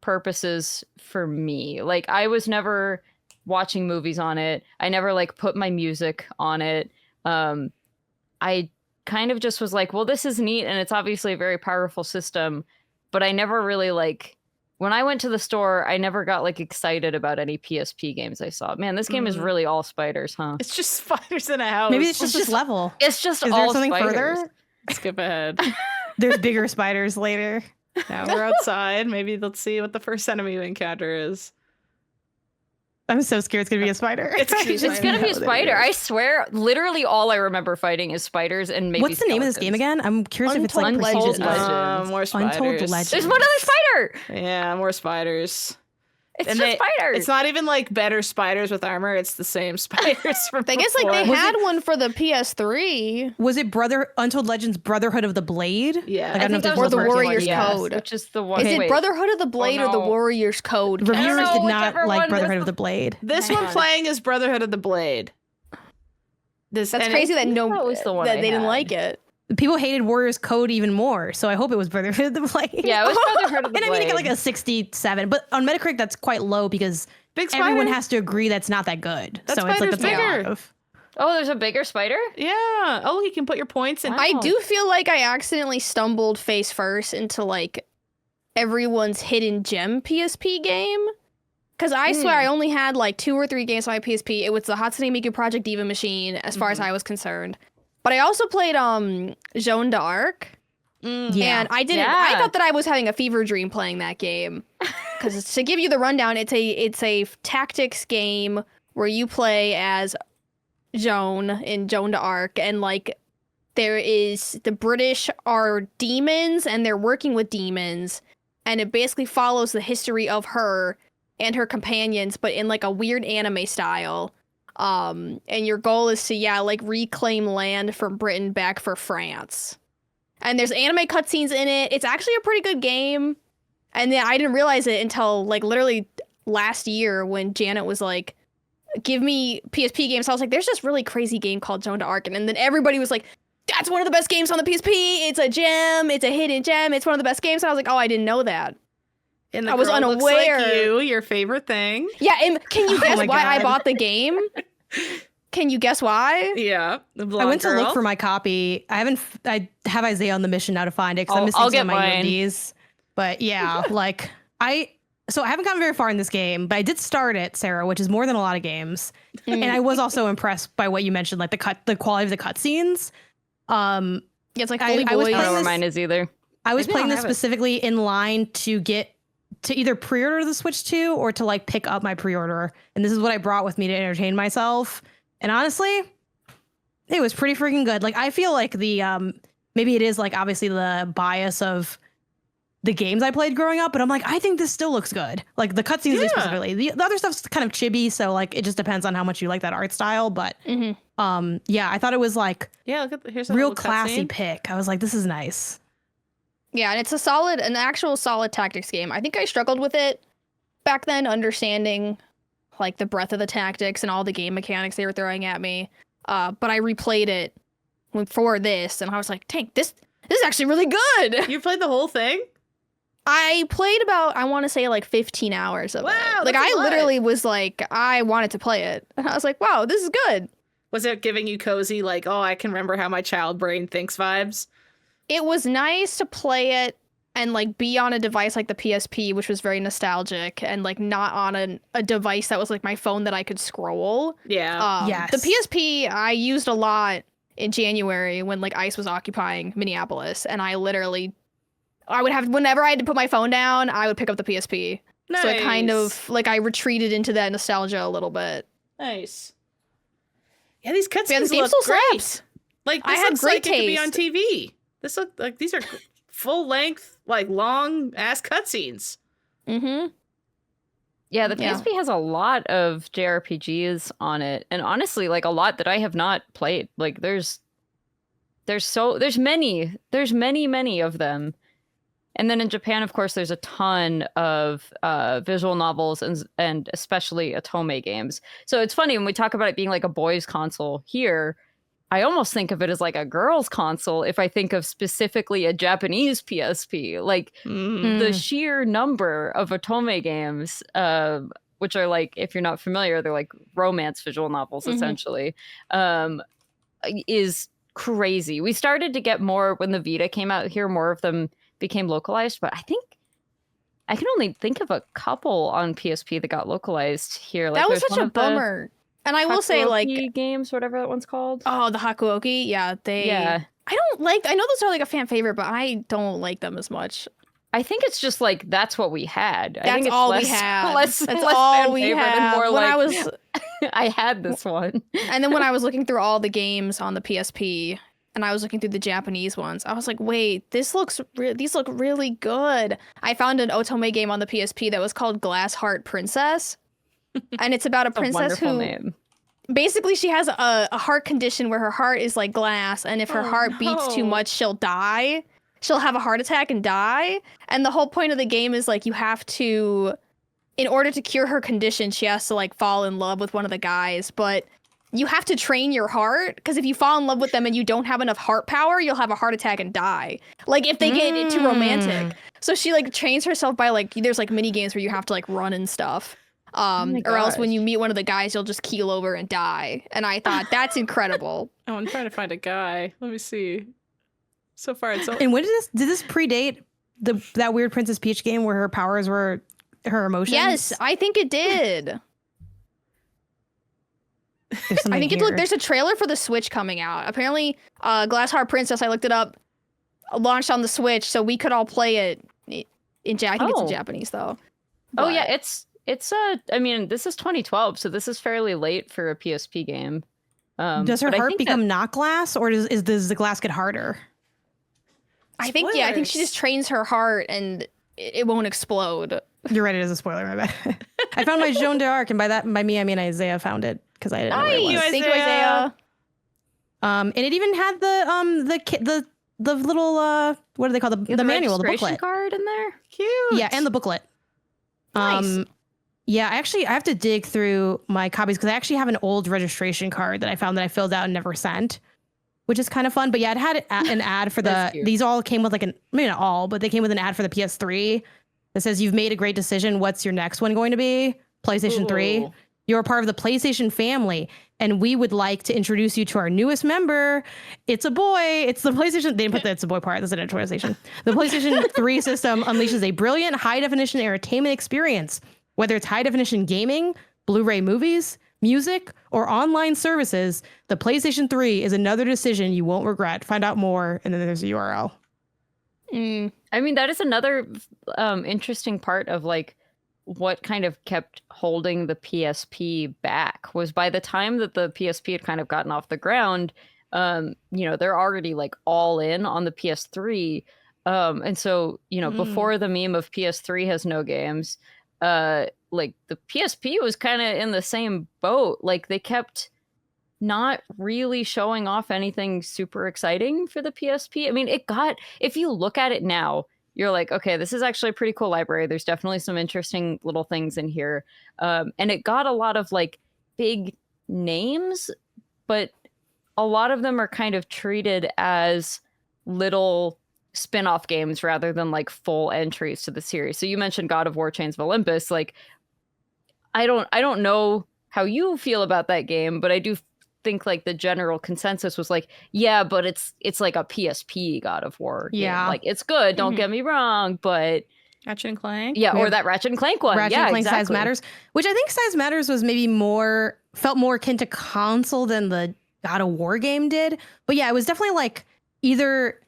purposes for me. Like, I was never watching movies on it. I never like put my music on it. I kind of just was like, well, this is neat, and it's obviously a very powerful system, but I never really like, when I went to the store, I never got like excited about any PSP games I saw. Man, this game is really all spiders, huh? It's just spiders in a house. Maybe it's just this level. It's just Is all there something spiders. further? Skip ahead. There's bigger spiders later. Now we're outside. Maybe let's see what the first enemy we encounter is. I'm so scared it's gonna be a spider. It's gonna be It's gonna be a spider. I swear, literally all I remember fighting is spiders and maybe What's the name of this skeletons. game again? I'm curious if it's like Untold prestigious. Legends. More spiders. Untold Legends. There's one other spider! Yeah, more spiders. It's And just spiders! It's not even like better spiders with armor. It's the same spiders from I guess like they before. had one for the PS3. Was it Untold Legends Brotherhood of the Blade? Yeah. Like, I don't know if that there's Or was the one version Warrior's like- Code. Which is the one. Is it wait. Brotherhood of the Blade or the no. Warrior's Code? don't Reviewers know, did not whichever like one Brotherhood is of the Blade. This one playing is Brotherhood of the Blade. That's and crazy that that was the one that I they didn't had. like it. People hated Warrior's Code even more, so I hope it was Brotherhood of the Blade. Yeah, it was Brotherhood of the And I mean, it got Blade. like a 67, but on Metacritic that's quite low because Big spider. everyone has to agree that's not that good. That so it's like spider's that's a lot bigger. of. Oh, there's a bigger spider? Yeah. Oh, you can put your points in. Wow. I do feel like I accidentally stumbled face first into like everyone's hidden gem PSP game. Because I swear I only had like 2 or 3 games on my PSP. It was the Hatsune Miku Project Diva machine, as far as I was concerned. But I also played Joan d'Arc. Yeah. And I didn't. Yeah. I thought that I was having a fever dream playing that game. Because to give you the rundown, it's a tactics game where you play as Joan in Joan d'Arc, and like the British are demons, and they're working with demons, and it basically follows the history of her and her companions, but in like a weird anime style. And your goal is to like reclaim land from Britain back for France. And there's anime cutscenes in it. It's actually a pretty good game. And then I didn't realize it until like literally last year when Janet was like, give me PSP games. I was like, there's this really crazy game called Joan d'Arc. And then everybody was like, that's one of the best games on the PSP. It's a gem. It's a hidden gem. It's one of the best games. And I was like, oh, I didn't know that. And the I was girl looks unaware. like you, your favorite thing. Yeah, and can you guess my why I God. bought the game? Can you guess why? Yeah. The I blonde went to girl. look for my copy. I have Isaiah on the mission now to find it because I'm I'll missing some get of my mine. UMDs. But yeah, like I haven't gotten very far in this game, but I did start it, Sarah, which is more than a lot of games. And I was also impressed by what you mentioned, like the quality of the cutscenes. Yeah, it's like I- fully I was I don't know playing where this- mine is either. I was Maybe playing I'll this have it. specifically in line to get to either pre-order the Switch 2 or to like pick up my pre-order. And this is what I brought with me to entertain myself. And honestly, it was pretty freaking good. Like I feel like the maybe it is like obviously the bias of the games I played growing up, but I'm like, I think this still looks good. Like the cutscenes Yeah. specifically. The other stuff's kind of chibi, so like it just depends on how much you like that art style. But yeah, I thought it was like Yeah, look at here's a real little classy cutscene. pick. I was like, this is nice. Yeah, and it's an actual solid tactics game. I think I struggled with it back then, understanding like the breadth of the tactics and all the game mechanics they were throwing at me. But I replayed it for this, and I was like, dang, this is actually really good. You played the whole thing? I played about, I want to say like 15 hours of Wow, it. Like that's a I lot. literally was like, I wanted to play it. And I was like, wow, this is good. Was it giving you cozy, like, oh, I can remember how my child brain thinks vibes? It was nice to play it and like be on a device like the PSP, which was very nostalgic, and like not on a device that was like my phone that I could scroll. Yeah. Yes. The PSP I used a lot in January when like ICE was occupying Minneapolis, and I would have, whenever I had to put my phone down, I would pick up the PSP. So it kind of like I retreated into that nostalgia a little bit. Nice. Yeah, these cutscenes Yeah, this game look still great. slaps. Like I this had looks great like it could be on taste. TV. This look like these are full length, like long ass cutscenes. Mm-hmm. Yeah, the Yeah. PSP has a lot of JRPGs on it, and honestly, like a lot that I have not played. Like there's many of them. And then in Japan, of course, there's a ton of visual novels and especially otome games. So it's funny when we talk about it being like a boys' console here, I almost think of it as like a girls' console if I think of specifically a Japanese PSP. Like the sheer number of otome games, which are like, if you're not familiar, they're like romance visual novels, essentially, is crazy. We started to get more when the Vita came out here, more of them became localized, but I think I can only think of a couple on PSP that got localized here. Like, that was such a bummer. And I will say, like, games, whatever that one's called. Oh, the Hakuoki. Yeah, I don't like. I know those are like a fan favorite, but I don't like them as much. I think it's just like that's what we had. That's I think it's all less, we had. Less, that's less all fan we favorite and had. more When like I was, I had this one. And then when I was looking through all the games on the PSP, and I was looking through the Japanese ones, I was like, wait, these look really good. I found an otome game on the PSP that was called Glass Heart Princess, and it's about a princess who. Name. Basically, she has a heart condition where her heart is like glass, and if her heart beats too much, she'll die. She'll have a heart attack and die. And the whole point of the game is like you have to, in order to cure her condition, she has to like fall in love with one of the guys. But you have to train your heart, because if you fall in love with them and you don't have enough heart power, you'll have a heart attack and die. Like if they get too romantic. So she like trains herself by like, there's like mini games where you have to like run and stuff. Or else when you meet one of the guys, you'll just keel over and die. And I thought, that's incredible. Oh, I'm trying to find a guy. Let me see. So far, it's... And when did this predate that weird Princess Peach game where her powers were her emotions? Yes, I think it did. I think there's a trailer for the Switch coming out. Apparently, Glass Heart Princess, I looked it up, launched on the Switch, so we could all play it I think it's in Japanese, though. But... Oh, yeah, it's I mean, this is 2012, so this is fairly late for a PSP game. Does her heart become not glass, or does the glass get harder? I think she just trains her heart and it won't explode. You're right, it is a spoiler, my bad. I found my Joan d'Arc, and by me I mean Isaiah found it because I didn't know where it was. Thank you, Isaiah. And it even had the little what do they call the manual, the booklet card in there. Cute. Yeah, and the booklet. Nice. Yeah, I have to dig through my copies because I actually have an old registration card that I found that I filled out and never sent, which is kind of fun. But yeah, it had an ad for these all came with like maybe not all, but they came with an ad for the PS3 that says, "You've made a great decision. What's your next one going to be? PlayStation 3. You're a part of the PlayStation family, and we would like to introduce you to our newest member. It's a boy. It's the PlayStation." They didn't put the "it's a boy" part. That's an introduction. The PlayStation 3 system unleashes a brilliant high-definition entertainment experience. Whether it's high-definition gaming, Blu-ray movies, music, or online services, the PlayStation 3 is another decision you won't regret. Find out more, and then there's a URL. I mean, that is another interesting part of like what kind of kept holding the PSP back was by the time that the PSP had kind of gotten off the ground, they're already like all in on the PS3. And so, before the meme of PS3 has no games, like the PSP was kind of in the same boat. Like they kept not really showing off anything super exciting for the PSP. I mean, if you look at it now, you're like, okay, this is actually a pretty cool library. There's definitely some interesting little things in here. And it got a lot of like big names, but a lot of them are kind of treated as little spin-off games rather than like full entries to the series. So you mentioned God of War Chains of Olympus. Like I don't know how you feel about that game, but I do think like the general consensus was like, yeah, but it's like a PSP God of War game. Yeah. Like it's good, don't get me wrong, but Ratchet and Clank? Yeah, or that Ratchet and Clank one. Ratchet and Clank exactly. Size Matters, which I think Size Matters was maybe felt more akin to console than the God of War game did. But yeah, it was definitely like either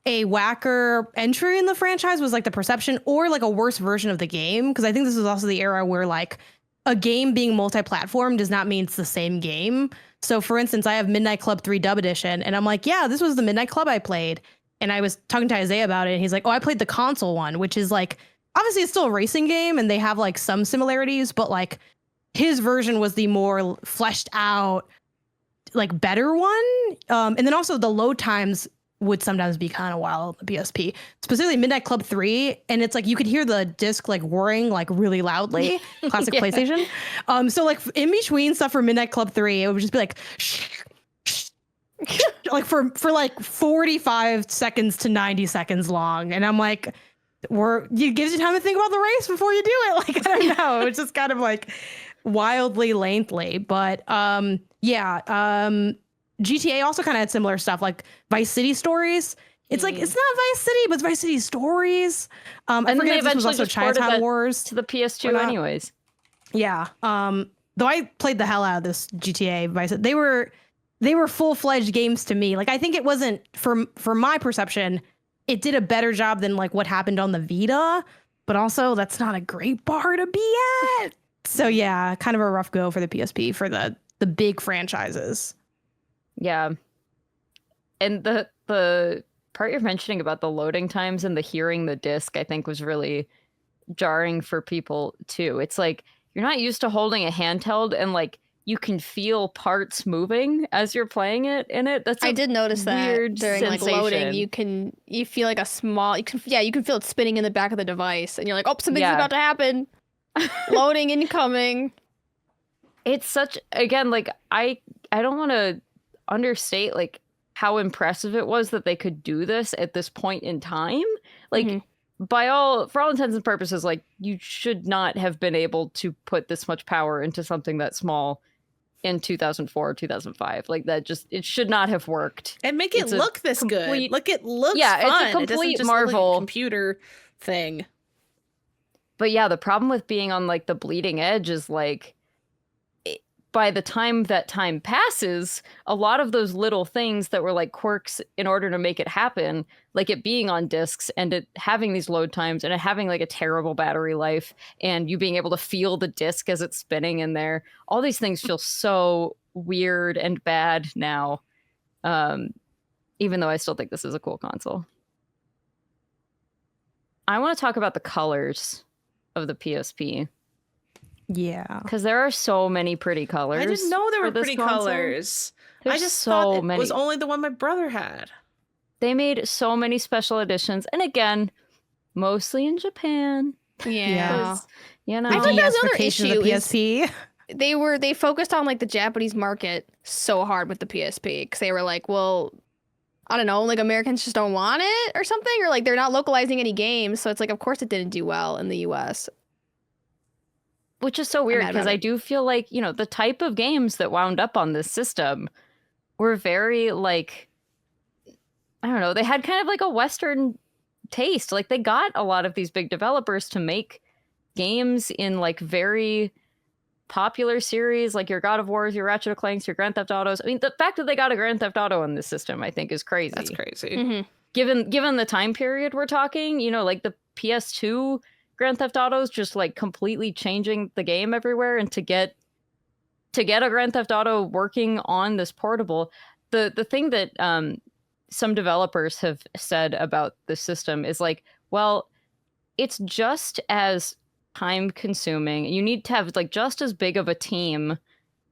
a whacker entry in the franchise was like the perception, or like a worse version of the game. Because I think this was also the era where like a game being multi-platform does not mean it's the same game. So for instance, I have Midnight Club 3 Dub Edition, and I'm like, yeah, this was the Midnight Club I played. And I was talking to Isaiah about it, and he's like, oh, I played the console one, which is like, obviously it's still a racing game and they have like some similarities, but like his version was the more fleshed out, like better one. And then also the load times would sometimes be kind of wild on the PSP, specifically Midnight Club 3. And it's like you could hear the disc like whirring like really loudly, classic PlayStation. So like in between stuff for Midnight Club 3, it would just be like like for like 45 seconds to 90 seconds long. And I'm like, it gives you time to think about the race before you do it. Like, I don't know. It's just kind of like wildly lengthy. But GTA also kind of had similar stuff, like Vice City Stories. It's like, it's not Vice City, but it's Vice City Stories. I And then forget they if this was eventually also just ported Chinatown that Wars. to the PS2 anyways. Yeah. Though I played the hell out of this GTA Vice City. They were full-fledged games to me. Like, I think it wasn't, for my perception, it did a better job than like what happened on the Vita, but also that's not a great bar to be at. So yeah, kind of a rough go for the PSP for the big franchises. Yeah. And the part you're mentioning about the loading times and the hearing the disc, I think was really jarring for people too. It's like you're not used to holding a handheld and like you can feel parts moving as you're playing it in it. I did notice that weird during like sensation. loading, you feel like you can feel it spinning in the back of the device, and you're like, oh, something's about to happen. Loading incoming. It's such, again, like I don't want to understate like how impressive it was that they could do this at this point in time. Like for all intents and purposes, like you should not have been able to put this much power into something that small in 2004 or 2005. Like that it should not have worked. And make it look this good. Like it looks fun. It's a complete marvel. Look like a computer thing. But yeah, the problem with being on like the bleeding edge is like by the time that time passes, a lot of those little things that were like quirks in order to make it happen, like it being on discs and it having these load times and it having like a terrible battery life and you being able to feel the disc as it's spinning in there, all these things feel so weird and bad now. Even though I still think this is a cool console. I want to talk about the colors of the PSP. Yeah. Because there are so many pretty colors. I didn't know there were for this pretty console. colors. There's I just so thought it many. was only the one my brother had. They made so many special editions. And again, mostly in Japan. Yeah. You know, I think that was another Deessification issue of the is- PSP. They focused on like the Japanese market so hard with the PSP because they were like, well, I don't know, like Americans just don't want it or something, or like they're not localizing any games, so it's like of course it didn't do well in the US. which is so weird mad because about I it. do feel like, you know, the type of games that wound up on this system were very like, I don't know, they had kind of like a Western taste. Like they got a lot of these big developers to make games in like very popular series, like your God of Wars, your Ratchet & Clanks, your Grand Theft Autos. I mean, the fact that they got a Grand Theft Auto in this system, I think, is crazy. That's crazy. Mm-hmm. Given the time period we're talking, you know, like the PS2 Grand Theft Autos just like completely changing the game everywhere, and to get a Grand Theft Auto working on this portable, the thing that some developers have said about the system is like, well, it's just as time consuming. You need to have like just as big of a team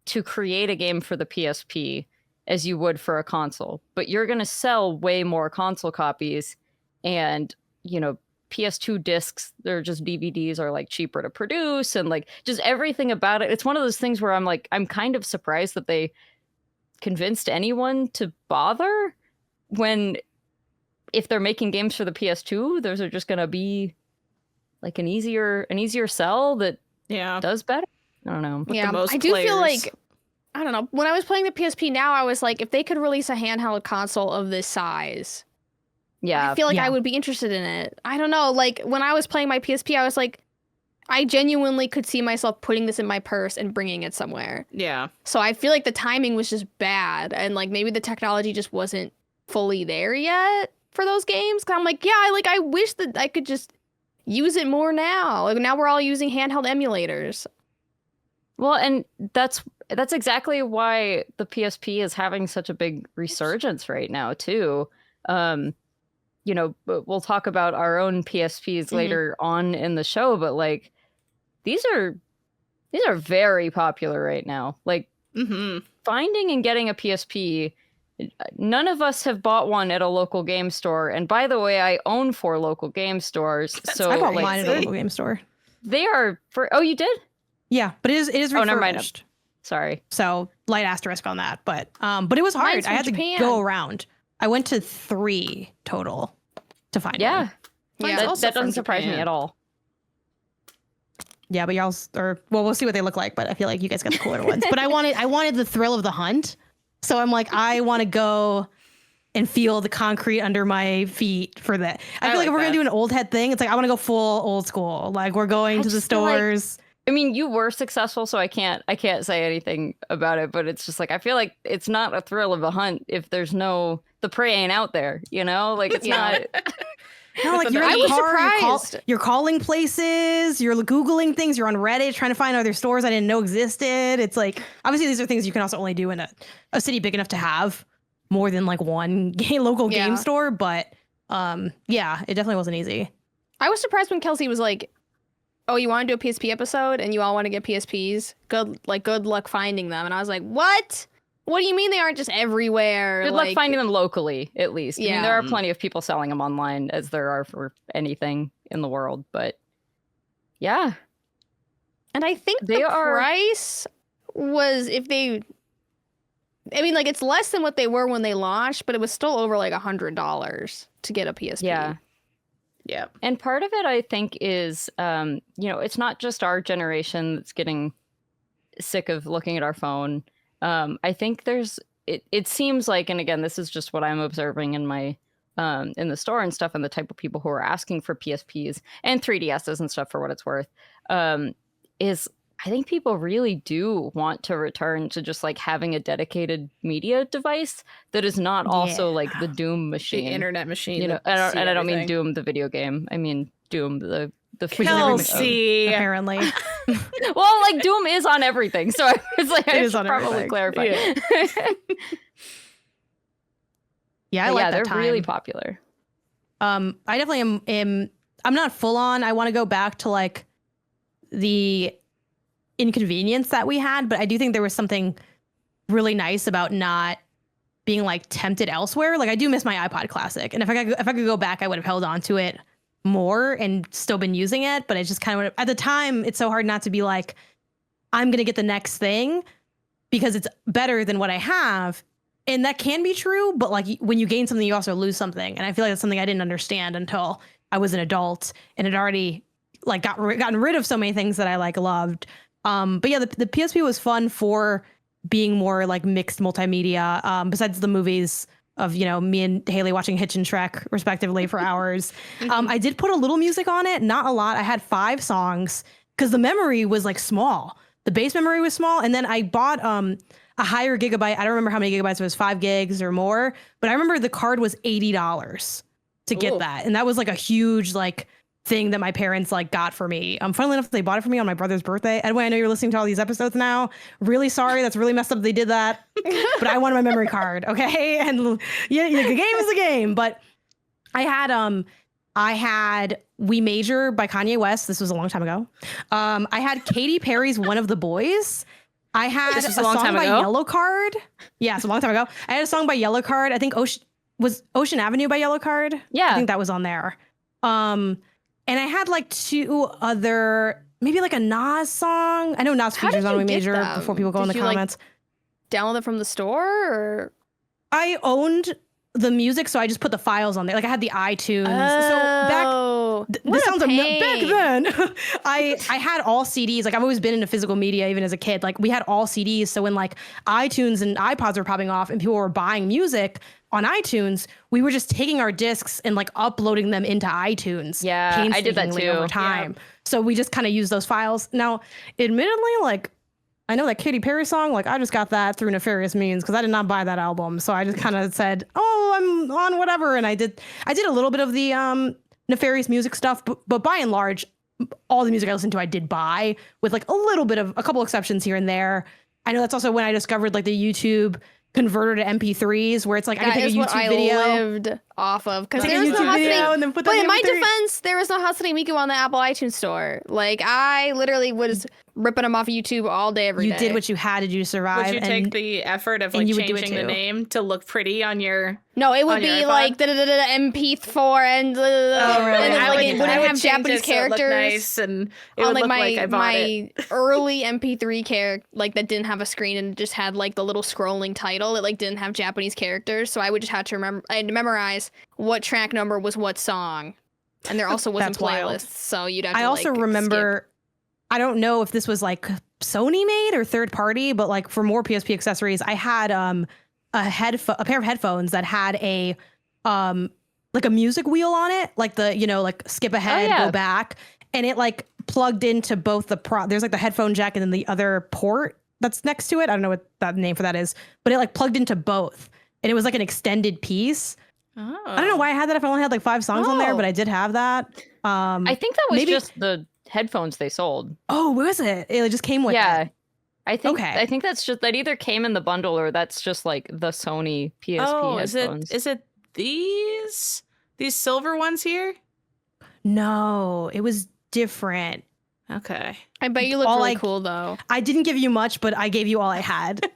to create a game for the PSP as you would for a console, but you're going to sell way more console copies, and you know, PS2 discs, they're just DVDs, are like cheaper to produce, and like just everything about it. It's one of those things where I'm like, I'm kind of surprised that they convinced anyone to bother, when if they're making games for the PS2, those are just going to be like an easier sell that does better. I don't know. With Yeah, the most I do feel players. like, I don't know, when I was playing the PSP now, I was like, if they could release a handheld console of this size, Yeah. I feel like Yeah. I would be interested in it. I don't know, like when I was playing my PSP, I was like, I genuinely could see myself putting this in my purse and bringing it somewhere. Yeah. So I feel like the timing was just bad, and like maybe the technology just wasn't fully there yet for those games. 'Cause I'm like, yeah, I wish that I could just use it more now. Like now we're all using handheld emulators. Well, and that's exactly why the PSP is having such a big resurgence right now too. You know, but we'll talk about our own PSPs later on in the show, but like these are very popular right now. Like Mm-hmm. finding and getting a PSP none of us have bought one at a local game store. And by the way, I own 4 local game stores. So I bought like, mine at a local game store. They are for. Oh, you did? Yeah, but it is refurbished. Oh, never mind. Sorry. So light asterisk on that, but it was hard. Mine's I had from to Japan. go around. I went to 3 total to find one. Mine's That, also that doesn't from surprise me Japan. at all. Yeah, but y'all's are well, we'll see what they look like, but I feel like you guys got the cooler ones. But I wanted the thrill of the hunt. So I'm like, I want to go and feel the concrete under my feet for that. I feel like if we're gonna do an old head thing, it's like I want to go full old school. Like we're going to the just feel like- stores. I mean, you were successful, so I can't say anything about it. But it's just like I feel like it's not a thrill of a hunt if there's the prey ain't out there. You know, like it's not. No, like you're I in the was car, surprised. you're calling places, you're Googling things, you're on Reddit trying to find other stores I didn't know existed. It's like, obviously these are things you can also only do in a city big enough to have more than like one local game store. But yeah, it definitely wasn't easy. I was surprised when Kelsey was like, "Oh, you want to do a PSP episode and you all want to get PSPs? Good luck finding them." And I was like, "What? What do you mean they aren't just everywhere?" Good luck finding them locally, at least. I mean, Yeah. there are plenty of people selling them online, as there are for anything in the world. But yeah, And I think They the are- price was I mean, like it's less than what they were when they launched, but it was still over like $100 to get a PSP. yeah. Yeah. And part of it, I think, is, it's not just our generation that's getting sick of looking at our phone. I think it seems like, and again, this is just what I'm observing in my, in the store and stuff, and the type of people who are asking for PSPs and 3DSs and stuff for what it's worth, is I think people really do want to return to just like having a dedicated media device that is not also like the Doom The machine. internet machine. You know, that and I don't mean everything. Doom the video game. I mean Doom the Which is Kelsey. Apparently. well, like Doom is on everything, so it's like I It is should on probably everything. clarify. Yeah. Yeah, I But like yeah, that they're time. really popular. I definitely am I'm not full on. I want to go back to like the inconvenience that we had, but I do think there was something really nice about not being like tempted elsewhere. Like I do miss my iPod Classic, and if I could go back, I would have held on to it more and still been using it. But I just kind of at the time, it's so hard not to be like, I'm gonna get the next thing because it's better than what I have. And that can be true, but like when you gain something, you also lose something. And I feel like that's something I didn't understand until I was an adult and had already like gotten rid of so many things that I like loved. But yeah, the PSP was fun for being more like mixed multimedia. Besides the movies of, me and Haley watching Hitch and Shrek respectively for hours. I did put a little music on it, not a lot. I had 5 songs because the memory was like small. The base memory was small. And then I bought a higher gigabyte. I don't remember how many gigabytes it was, 5 gigs or more. But I remember the card was $80 to get Ooh. that. And that was like a huge like thing that my parents like got for me. Funnily enough, they bought it for me on my brother's birthday. Edwin, I know you're listening to all these episodes now. Really sorry. That's really messed up they did that. But I wanted my memory card. Okay. And yeah, the game is a game. But I had We Major by Kanye West. This was a long time ago. I had Katy Perry's One of the Boys. I had This a was a long song time by ago? Yellow Card. Yeah, it's a long time ago. I had a song by Yellow Card. I think Ocean Avenue by Yellow Card. Yeah. I think that was on there. And I had like 2 other, maybe like a Nas song. I know Nas How features did on you We get Major them? before people go in Did the you, like, comments. Download it from the store or I owned the music, so I just put the files on there. Like I had the iTunes. So back what this a sounds back pain. then. I had all CDs. Like I've always been into physical media, even as a kid. Like we had all CDs. So when like iTunes and iPods were popping off and people were buying music on iTunes, we were just taking our discs and like uploading them into iTunes. Yeah, I did that painstakingly too. over time. So we just kind of used those files. Now, admittedly, like I know that Katy Perry song, like I just got that through nefarious means because I did not buy that album. So I just kind of said, "Oh, I'm on whatever," and I did a little bit of the nefarious music stuff, but by and large, all the music I listened to I did buy, with like a couple exceptions here and there. I know that's also when I discovered like the YouTube converter to MP3s, where it's like I That can take is a what YouTube I video. lived off of because Take a there was no YouTube video Hatsune. and then put But that in my MP3. defense, there was no Hatsune Miku on the Apple iTunes store. Like I literally was ripping them off of YouTube all day, every day. You did what you had to do to survive. Would you take the effort of like you would do it changing the too. name to look pretty on your? No, it would on your be iPod? like MP4 and Oh, really? and then, I like, would, it wouldn't I would have change Japanese it so it looked characters. nice and it On would like look like I bought my it. early MP3 character, like that didn't have a screen and just had like the little scrolling title. It like didn't have Japanese characters, so I would just have to remember. I had to memorize what track number was what song, and there also wasn't That's wild. playlists, so you'd have to. I also like, remember, I don't know if this was like Sony made or third party, but like for more PSP accessories, I had a pair of headphones that had a like a music wheel on it, like the, you know, like skip ahead, yeah. go back, and it like plugged into both there's like the headphone jack and then the other port that's next to it. I don't know what that name for that is, but it like plugged into both, and it was like an extended piece. Oh. I don't know why I had that if I only had like 5 songs on there, Oh. but I did have that. I think that was maybe- just the headphones they sold. Oh, was it? It just came with Yeah. it. I Okay. think that's just that either came in the bundle or that's just like the Sony PSP Oh, headphones. is it these silver ones here? No, it was different. Okay. I bet you look all really I- cool though. I didn't give you much, but I gave you all I had.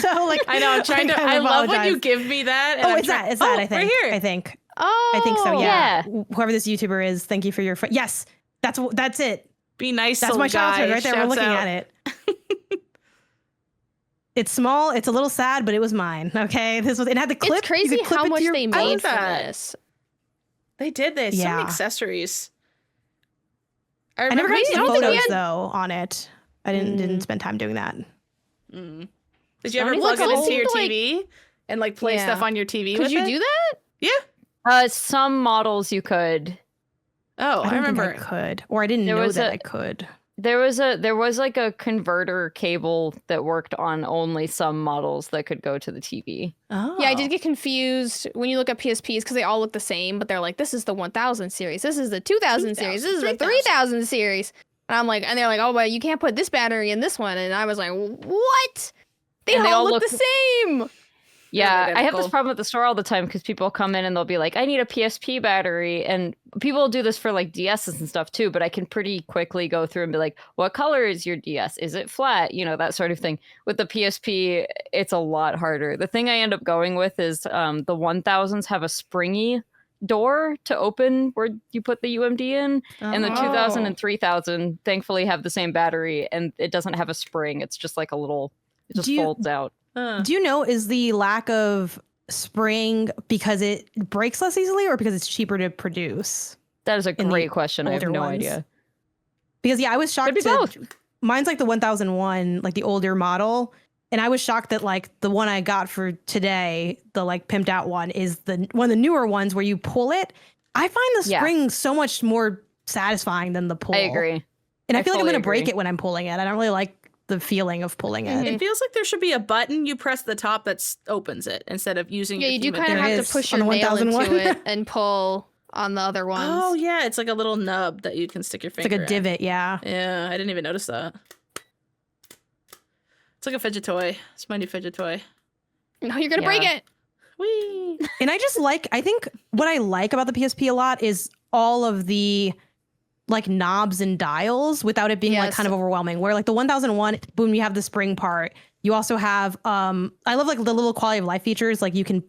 So like I know. I'm trying to. I love when you apologize. give me that. And Oh, I'm it's trying- that. It's that. Oh, I think. right here. I think. Oh, I think so. Yeah. Yeah. Whoever this YouTuber is, thank you for your. Yes, that's it. Be nice. That's little my childhood guy. right there. We're Shouts looking out. at it. It's small. It's a little sad, but it was mine. Okay, it had the clip. It's crazy You could clip how it to much your- they I made love for that. this. They did this. So Yeah. many accessories. I never got I any don't think we photos had- though on it. I didn't spend time doing that. Mm. Did you ever Sony's plug like it a into your whole, like- TV and like play Yeah. stuff on your TV? Could with you it? do that? Yeah. Some models you could. Oh, I don't remember. think I could, or I didn't There know was that a- I could. There was like a converter cable that worked on only some models that could go to the TV. Oh. Yeah, I did get confused when you look at PSPs because they all look the same, but they're like, this is the 1000 series, this is the 2000 series, this is the 3000 series. And I'm like, and they're like, oh, but you can't put this battery in this one. And I was like, what? They And all look the same. Yeah, They're I have this identical. problem at the store all the time because people come in and they'll be like, I need a PSP battery. And people do this for like DSs and stuff too, but I can pretty quickly go through and be like, what color is your DS? Is it flat? You know, that sort of thing. With the PSP, it's a lot harder. The thing I end up going with is the 1000s have a springy door to open where you put the UMD in. And the 2000 and 3000 thankfully have the same battery and it doesn't have a spring. It's just like a little, it just Do you- folds out. Do you know, is the lack of spring because it breaks less easily or because it's cheaper to produce? That is a in the great question. I have older no ones? idea. Because yeah, I was shocked. Could be both. Mine's like the 1001, like the older model. And I was shocked that like the one I got for today, the like pimped out one, is the one of the newer ones where you pull it. I find the Yeah. spring so much more satisfying than the pull. I agree. And I I feel like I'm fully going to break agree. it when I'm pulling it. I don't really like the feeling of pulling it. It feels like there should be a button you press the top that opens it instead of using. Yeah, your you do human kind of There have is to push on your the nail 1001. into it and pull on the other ones. Oh yeah, it's like a little nub that you can stick your It's finger. like a in. divot, yeah. Yeah, I didn't even notice that. It's like a fidget toy. It's my new fidget toy. No, you're gonna break Yeah. it. Whee! And I think what I like about the PSP a lot is all of the like knobs and dials without it being like Yes. kind of overwhelming. Where like the 1001, boom, you have the spring part. You also have I love like the little quality of life features. Like you can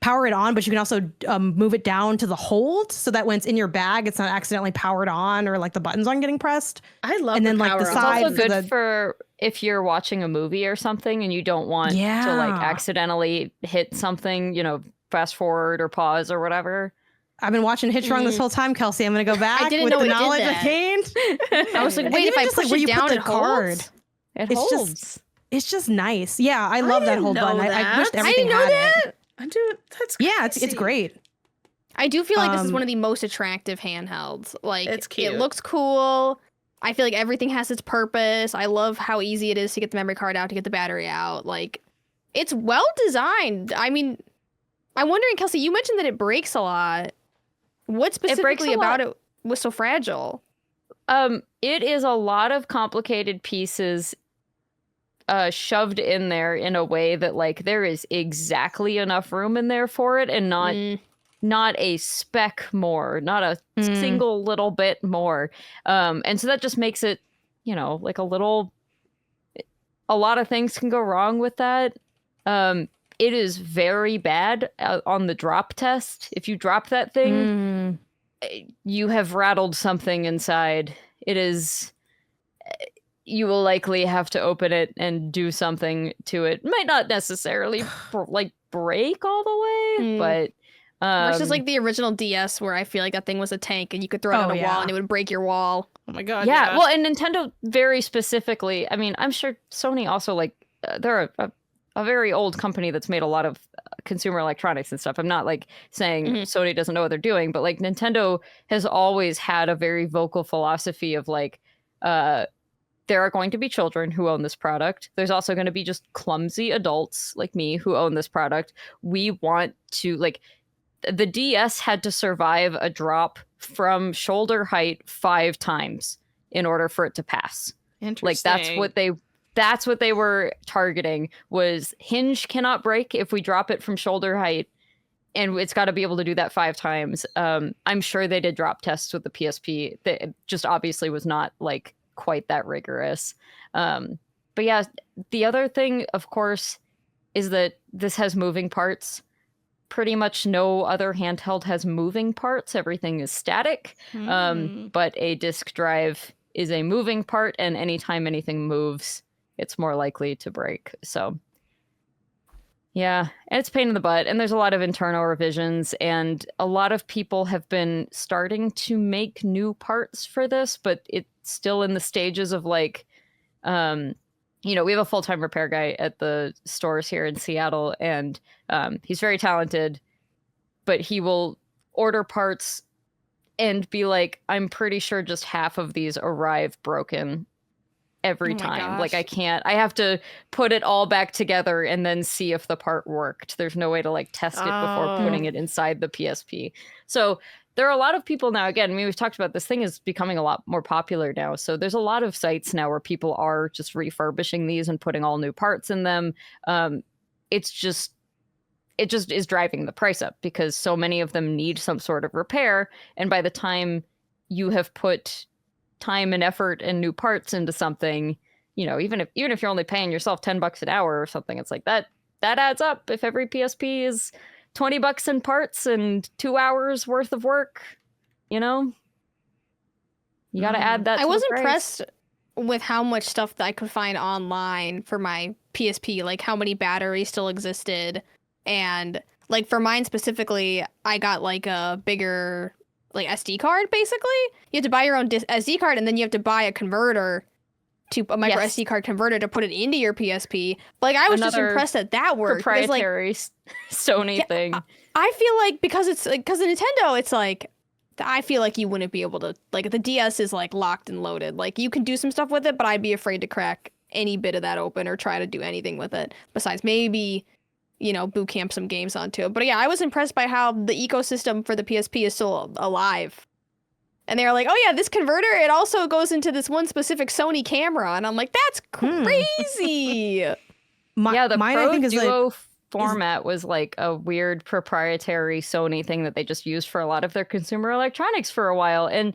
power it on, but you can also move it down to the hold so that when it's in your bag, it's not accidentally powered on or like the buttons aren't getting pressed. I love And the then, like, power the on It's side also for good the- for if you're watching a movie or something and you don't want to like Yeah. accidentally hit something, you know, fast forward or pause or whatever. I've been watching Hitchhung this whole time, Kelsey. I'm gonna go back didn't with know the it did knowledge I that. gained. I was like, And wait, if even I just, push like, where it you put down, the it card. holds. It It's just- holds. It's just nice. Yeah, I love that didn't whole know button. I wished that. I everything didn't know had it. I do. That's Yeah, it's crazy. great. I do feel like this is Um, one of the most attractive handhelds. Like, It's cute. it looks cool. I feel like everything has its purpose. I love how easy it is to get the memory card out, to get the battery out. Like, it's well designed. I mean, I'm wondering, Kelsey, you mentioned that it breaks a lot. What breaks specifically a about lot. it was so fragile? It is a lot of complicated pieces shoved in there in a way that like there is exactly enough room in there for it and not a speck more, not a single little bit more. And so that just makes it like a lot of things can go wrong with that. It is very bad on the drop test. If you drop that thing, you have rattled something inside. It is, you will likely have to open it and do something to it. Might not necessarily break all the way, but versus like the original DS where I feel like that thing was a tank and you could throw it on a wall and it would break your wall. Oh my god. Yeah. Well, and Nintendo very specifically, I mean, I'm sure Sony also they're a very old company that's made a lot of consumer electronics and stuff. I'm not like saying Sony doesn't know what they're doing, but like Nintendo has always had a very vocal philosophy of like, there are going to be children who own this product. There's also going to be just clumsy adults like me who own this product. We want to the DS had to survive a drop from shoulder height 5 times in order for it to pass. Interesting. Like that's what they were targeting was hinge cannot break if we drop it from shoulder height, and it's got to be able to do that 5 times. I'm sure they did drop tests with the PSP. That just obviously was not like quite that rigorous. But yeah, the other thing, of course, is that this has moving parts. Pretty much no other handheld has moving parts. Everything is static. But a disk drive is a moving part, and anytime anything moves, it's more likely to break. So yeah, and it's a pain in the butt. And there's a lot of internal revisions, and a lot of people have been starting to make new parts for this, but it's still in the stages of like, we have a full-time repair guy at the stores here in Seattle, and he's very talented, but he will order parts and be like, I'm pretty sure just half of these arrive broken every time. Like I have to put it all back together and then see if the part worked. There's no way to like test it before putting it inside the PSP. So there are a lot of people now, again, I mean, we've talked about this thing is becoming a lot more popular now. So there's a lot of sites now where people are just refurbishing these and putting all new parts in them. It just is driving the price up because so many of them need some sort of repair. And by the time you have put time and effort and new parts into something, even if you're only paying yourself $10 an hour or something, it's like that adds up. If every PSP is $20 in parts and 2 hours worth of work, you got to add that. I was impressed with how much stuff that I could find online for my PSP, like how many batteries still existed. And like for mine specifically, I got like a bigger like SD card, basically. You have to buy your own SD card, and then you have to buy a converter to a micro SD card converter to put it into your PSP. Like I was just impressed that worked. Proprietary Sony thing. I feel like because of Nintendo, it's like I feel like you wouldn't be able to, like the DS is like locked and loaded. Like you can do some stuff with it, but I'd be afraid to crack any bit of that open or try to do anything with it besides maybe boot camp some games onto it. But yeah, I was impressed by how the ecosystem for the PSP is still alive. And they're like, oh yeah, this converter, it also goes into this one specific Sony camera. And I'm like, that's crazy. The Pro Duo format was like a weird proprietary Sony thing that they just used for a lot of their consumer electronics for a while. And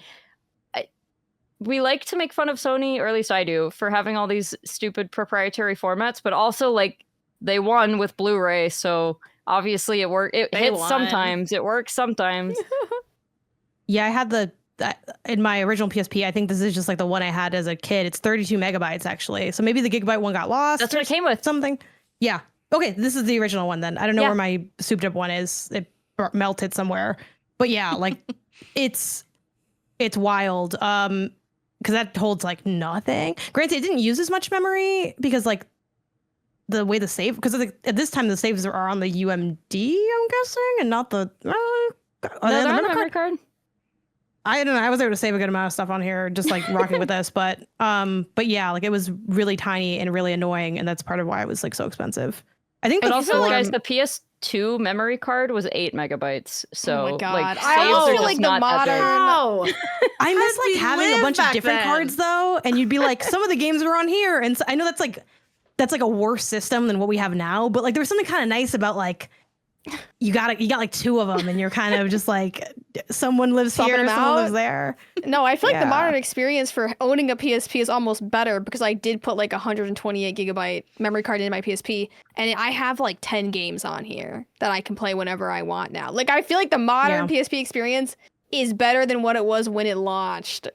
we like to make fun of Sony, or at least I do, for having all these stupid proprietary formats, but also like they won with Blu-ray, so obviously it worked. It hits sometimes. It works sometimes. Yeah, I had in my original PSP. I think this is just like the one I had as a kid. It's 32 megabytes actually. So maybe the gigabyte one got lost. That's what it came with. Something. Yeah. Okay, this is the original one then. I don't know where my souped up one is. It melted somewhere. But yeah, like it's wild. Because that holds like nothing. Granted, it didn't use as much memory because like the way the save, because at this time the saves are on the UMD, I'm guessing, and not the memory card. I don't know. I was able to save a good amount of stuff on here, just like rocking with this, but yeah, like it was really tiny and really annoying, and that's part of why it was like so expensive. I think. But also, guys, the PS2 memory card was 8 megabytes. So, oh my God. like, I also feel like the modern. I miss like having a bunch of different cards though, and you'd be like, some of the games were on here, and so, I know that's like a worse system than what we have now, but like there was something kind of nice about like you got like two of them, and you're kind of just like, someone lives Swapping here, them someone out? lives there. No, I feel like the Yeah. modern experience for owning a PSP is almost better because I did put like 128 gigabyte memory card in my PSP, and I have like 10 games on here that I can play whenever I want now. Like, I feel like the modern PSP experience is better than what it was when it launched.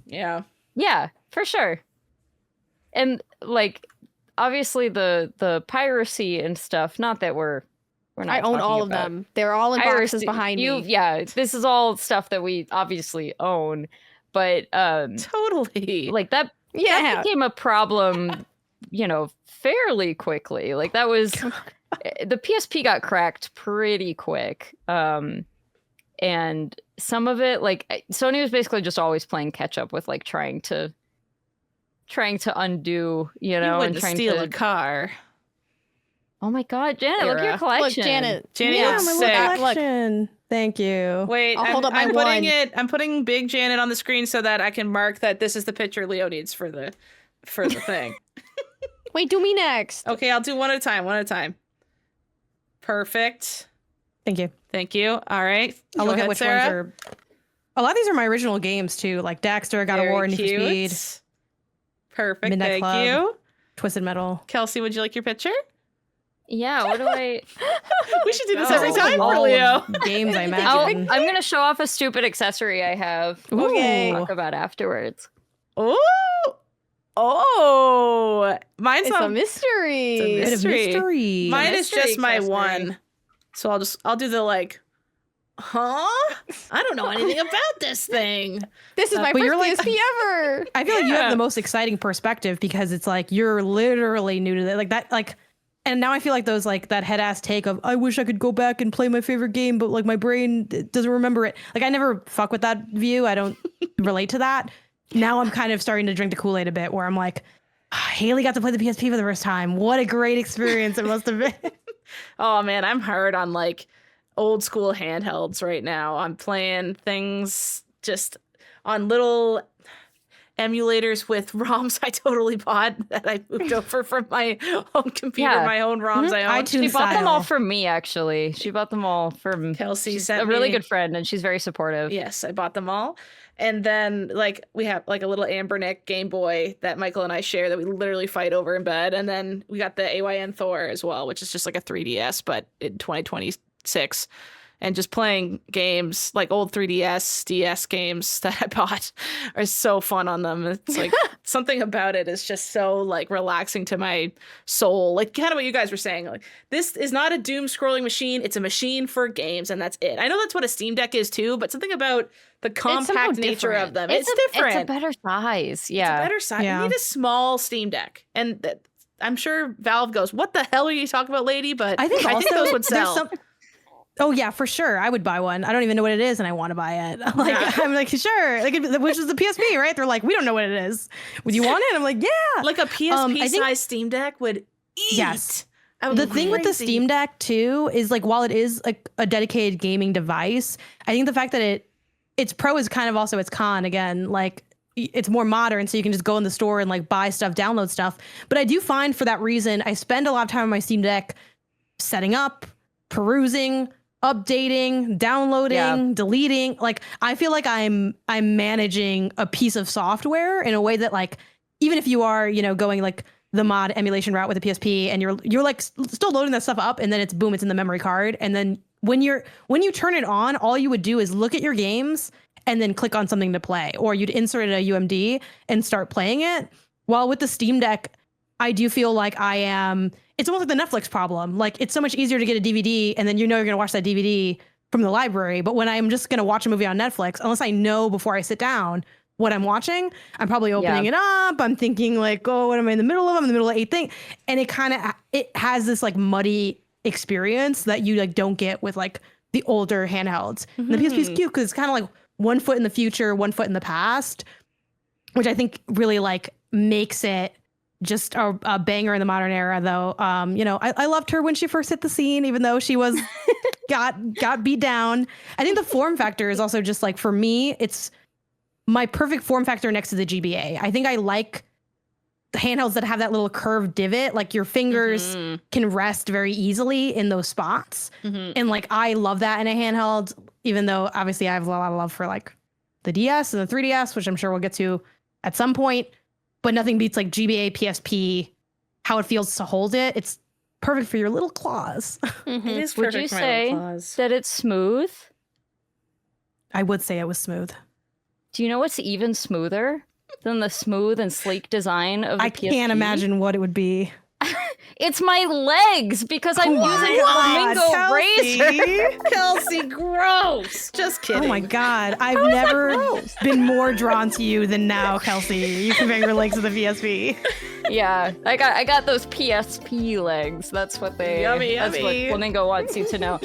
Yeah. Yeah, for sure. And like, obviously the piracy and stuff. Not that we're not. I own talking all of about them. They're all in boxes piracy. behind me. Yeah, this is all stuff that we obviously own, but Totally. like that became a problem, fairly quickly. Like that was the PSP got cracked pretty quick. And some of it, like Sony was basically just always playing catch up with like trying to undo, you and wouldn't trying steal to a car. Oh my God, Janet, look at your Look, collection. Look, Janet. Janet Yeah, looks my sick. little collection. Thank you. Wait, I'll hold up my I'm one. I'm putting big Janet on the screen so that I can mark that this is the picture Leo needs for the thing. Wait, do me next. Okay, I'll do one at a time. Perfect. Thank you. Thank you. All right. I'll Go look ahead, at which Sarah. ones are. A lot of these are my original games too, like Daxter, God of Very War, Need for cute. Speed, Perfect. Midnight Thank Club. you. Twisted Metal. Kelsey, would you like your picture? Yeah, what do I? We should do this Oh. every time All for of Leo. games, I I'm imagine. gonna show off a stupid accessory I have. Okay. Talk about afterwards. Oh, mine's It's a not. mystery. It's a Bit of mystery. Mine is mystery just my accessory. one. So I'll do the like, huh? I don't know anything about this thing. This is my but first you're like- PSP ever. I feel like you Yeah. have the most exciting perspective because it's like you're literally new to that. Like that, like, and now I feel like those like that head ass take of I wish I could go back and play my favorite game, but like my brain doesn't remember it. Like I never fuck with that view. I don't relate to that. Now I'm kind of starting to drink the Kool-Aid a bit, where I'm like, Haley got to play the PSP for the first time. What a great experience it must have been. Oh man, I'm hard on like old school handhelds right now. I'm playing things just on little emulators with ROMs I totally bought that I moved over from my own computer, Yeah. my own ROMs I own. iTunes She bought them all style. from me, actually. She bought them all from Kelsey she's sent a really me- good friend, and she's very supportive. Yes, I bought them all. And then like we have like a little Ambernick Game Boy that Michael and I share that we literally fight over in bed. And then we got the AYN Thor as well, which is just like a 3DS, but in 2026. And just playing games like old 3DS, DS games that I bought are so fun on them. It's like something about it is just so like relaxing to my soul. Like kind of what you guys were saying. Like this is not a doom scrolling machine. It's a machine for games, and that's it. I know that's what a Steam Deck is too, but something about the somehow compact nature different. of them. It's different. It's a better size. Yeah. It's a better size. Yeah. You need a small Steam Deck, and I'm sure Valve goes, "What the hell are you talking about, lady?" But I think also those would there's sell. Oh yeah, for sure. I would buy one. I don't even know what it is, and I want to buy it. Like I'm like sure, like which is the PSP, right? They're like, we don't know what it is. Would you want it? I'm like, yeah. Like a PSP I think- size Steam Deck would eat. Yes. I would The go thing with the crazy. Steam Deck too is like while it is like a dedicated gaming device, I think the fact that its pro is kind of also its con again. Like it's more modern, so you can just go in the store and like buy stuff, download stuff. But I do find for that reason, I spend a lot of time on my Steam Deck setting up, perusing, updating, downloading, deleting. Like I feel like I'm managing a piece of software in a way that like even if you are, going like the mod emulation route with the PSP and you're like still loading that stuff up and then it's boom, it's in the memory card. And then when you turn it on, all you would do is look at your games and then click on something to play, or you'd insert a UMD and start playing it. While with the Steam Deck, I do feel like it's almost like the Netflix problem. Like it's so much easier to get a DVD and then you're going to watch that DVD from the library. But when I'm just going to watch a movie on Netflix, unless I know before I sit down what I'm watching, I'm probably opening it up. I'm thinking like, oh, what am I in the middle of? I'm in the middle of 8 thing. And it has this like muddy experience that you like don't get with like the older handhelds. And the PSP is cute because it's kind of like one foot in the future, one foot in the past, which I think really like makes it just a banger in the modern era, though. I loved her when she first hit the scene, even though she was got beat down. I think the form factor is also just like for me, it's my perfect form factor next to the GBA. I think I like handhelds that have that little curved divot, like your fingers can rest very easily in those spots. And like, I love that in a handheld, even though obviously I have a lot of love for like the DS and the 3DS, which I'm sure we'll get to at some point, but nothing beats like GBA, PSP, how it feels to hold it. It's perfect for your little claws. It is Would perfect you for my say little claws. that it's smooth? I would say it was smooth. Do you know what's even smoother than the smooth and sleek design of the I PSP? can't imagine what it would be. It's my legs because I'm using a Flamingo razor. Kelsey, gross. Just kidding. Oh my God. I've never been more drawn to you than now, Kelsey. You comparing your legs to the PSP. Yeah, I got those PSP legs. That's what they. Yummy, that's yummy. what Flamingo wants you to know.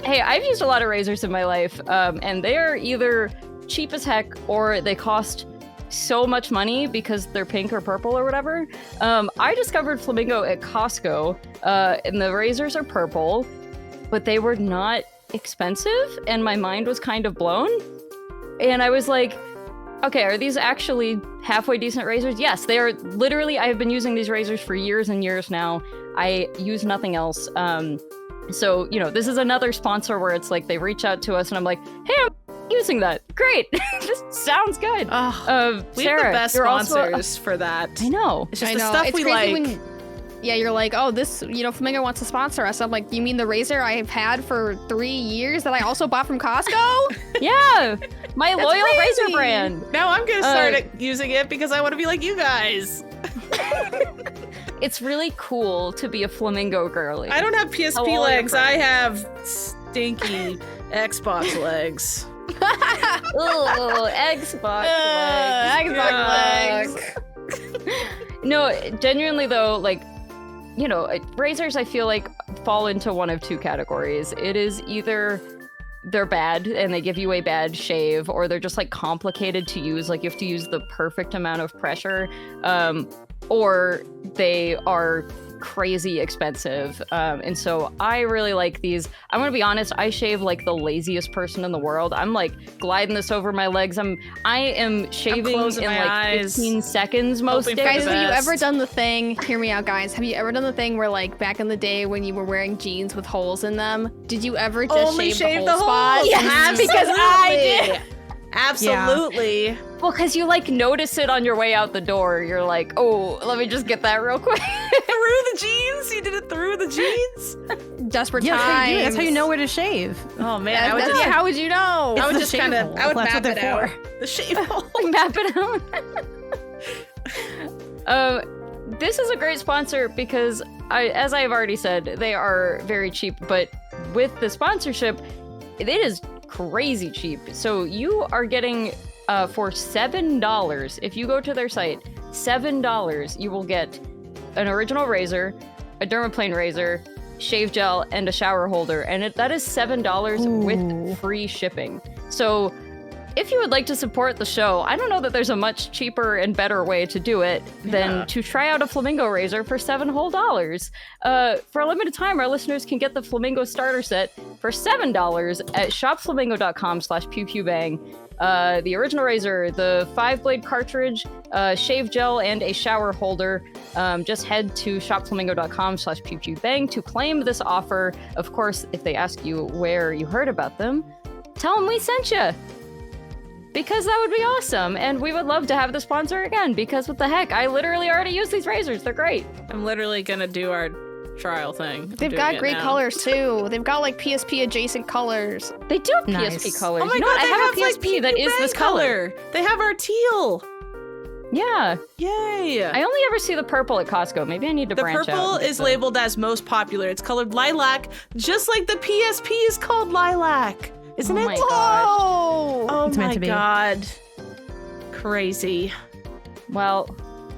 Hey, I've used a lot of razors in my life, and they are either cheap as heck or they cost so much money because they're pink or purple or whatever. I discovered Flamingo at Costco, and the razors are purple, but they were not expensive, and my mind was kind of blown. And I was like, okay, are these actually halfway decent razors? Yes, they are. Literally, I have been using these razors for years and years now. I use nothing else. So, you know, this is another sponsor where it's like they reach out to us and I'm like, hey, I'm using that. Great. This sounds good. We have Sarah, the best you're also sponsors for that. I know. It's just I the know. stuff It's we crazy like. when- yeah, you're like, oh, this, Flamingo wants to sponsor us. I'm like, you mean the razor I've had for 3 years that I also bought from Costco? Yeah. My loyal razor crazy. brand. Now I'm gonna start using it because I want to be like you guys. It's really cool to be a Flamingo girly. I don't have How PSP all your legs. I friends. have stinky Xbox legs. Ooh, Xbox legs. No, genuinely though, like, razors I feel like fall into one of two categories. It is either they're bad and they give you a bad shave, or they're just like complicated to use, like you have to use the perfect amount of pressure, or they are crazy expensive. And so I really like these. I'm gonna be honest, I shave like the laziest person in the world. I'm like gliding this over my legs. I am shaving in closing like my eyes. 15 seconds most Hoping for days. Guys, the have you best. ever done the thing? Hear me out, guys. Have you ever done the thing where, like, back in the day when you were wearing jeans with holes in them, did you ever just Only shave the whole spot? hole. Yes, because I did. Absolutely. Well, because you like notice it on your way out the door. You're like, oh, let me just get that real quick. Through the jeans? You did it through the jeans? Desperate Yeah, that's how you do it. times. That's how you know where to shave. Oh man, I would Yeah, how would you know? I would the just shave kind of, hole. I would That's map what it they're out. for. The shave hole. Map it out. This is a great sponsor because, as I've already said, they are very cheap. But with the sponsorship, it is crazy cheap. So you are getting for $7. If you go to their site, $7, you will get an original razor, a dermaplane razor, shave gel, and a shower holder, and that is $7 with free shipping. So if you would like to support the show, I don't know that there's a much cheaper and better way to do it than to try out a Flamingo razor for $7 whole. For a limited time, our listeners can get the Flamingo Starter Set for $7 at shopflamingo.com/pewpewbang. The original razor, the 5-blade cartridge, shave gel, and a shower holder. Just head to shopflamingo.com/pewpewbang to claim this offer. Of course, if they ask you where you heard about them, tell them we sent you. Because that would be awesome, and we would love to have the sponsor again, because what the heck, I literally already use these razors. They're great. I'm literally gonna do our trial thing. I'm They've doing got it great now. colors too. They've got like PSP adjacent colors. They do have Nice. PSP colors. Oh my you know god, what? I they have a like, PSP that is this color. They have our teal. Yeah. Yay. I only ever see the purple at Costco. Maybe I need to The branch out. purple and get is the- labeled as most popular. It's colored lilac, just like the PSP is called lilac. Isn't Oh it? my gosh. Oh It's meant my to be. god. Crazy. Well,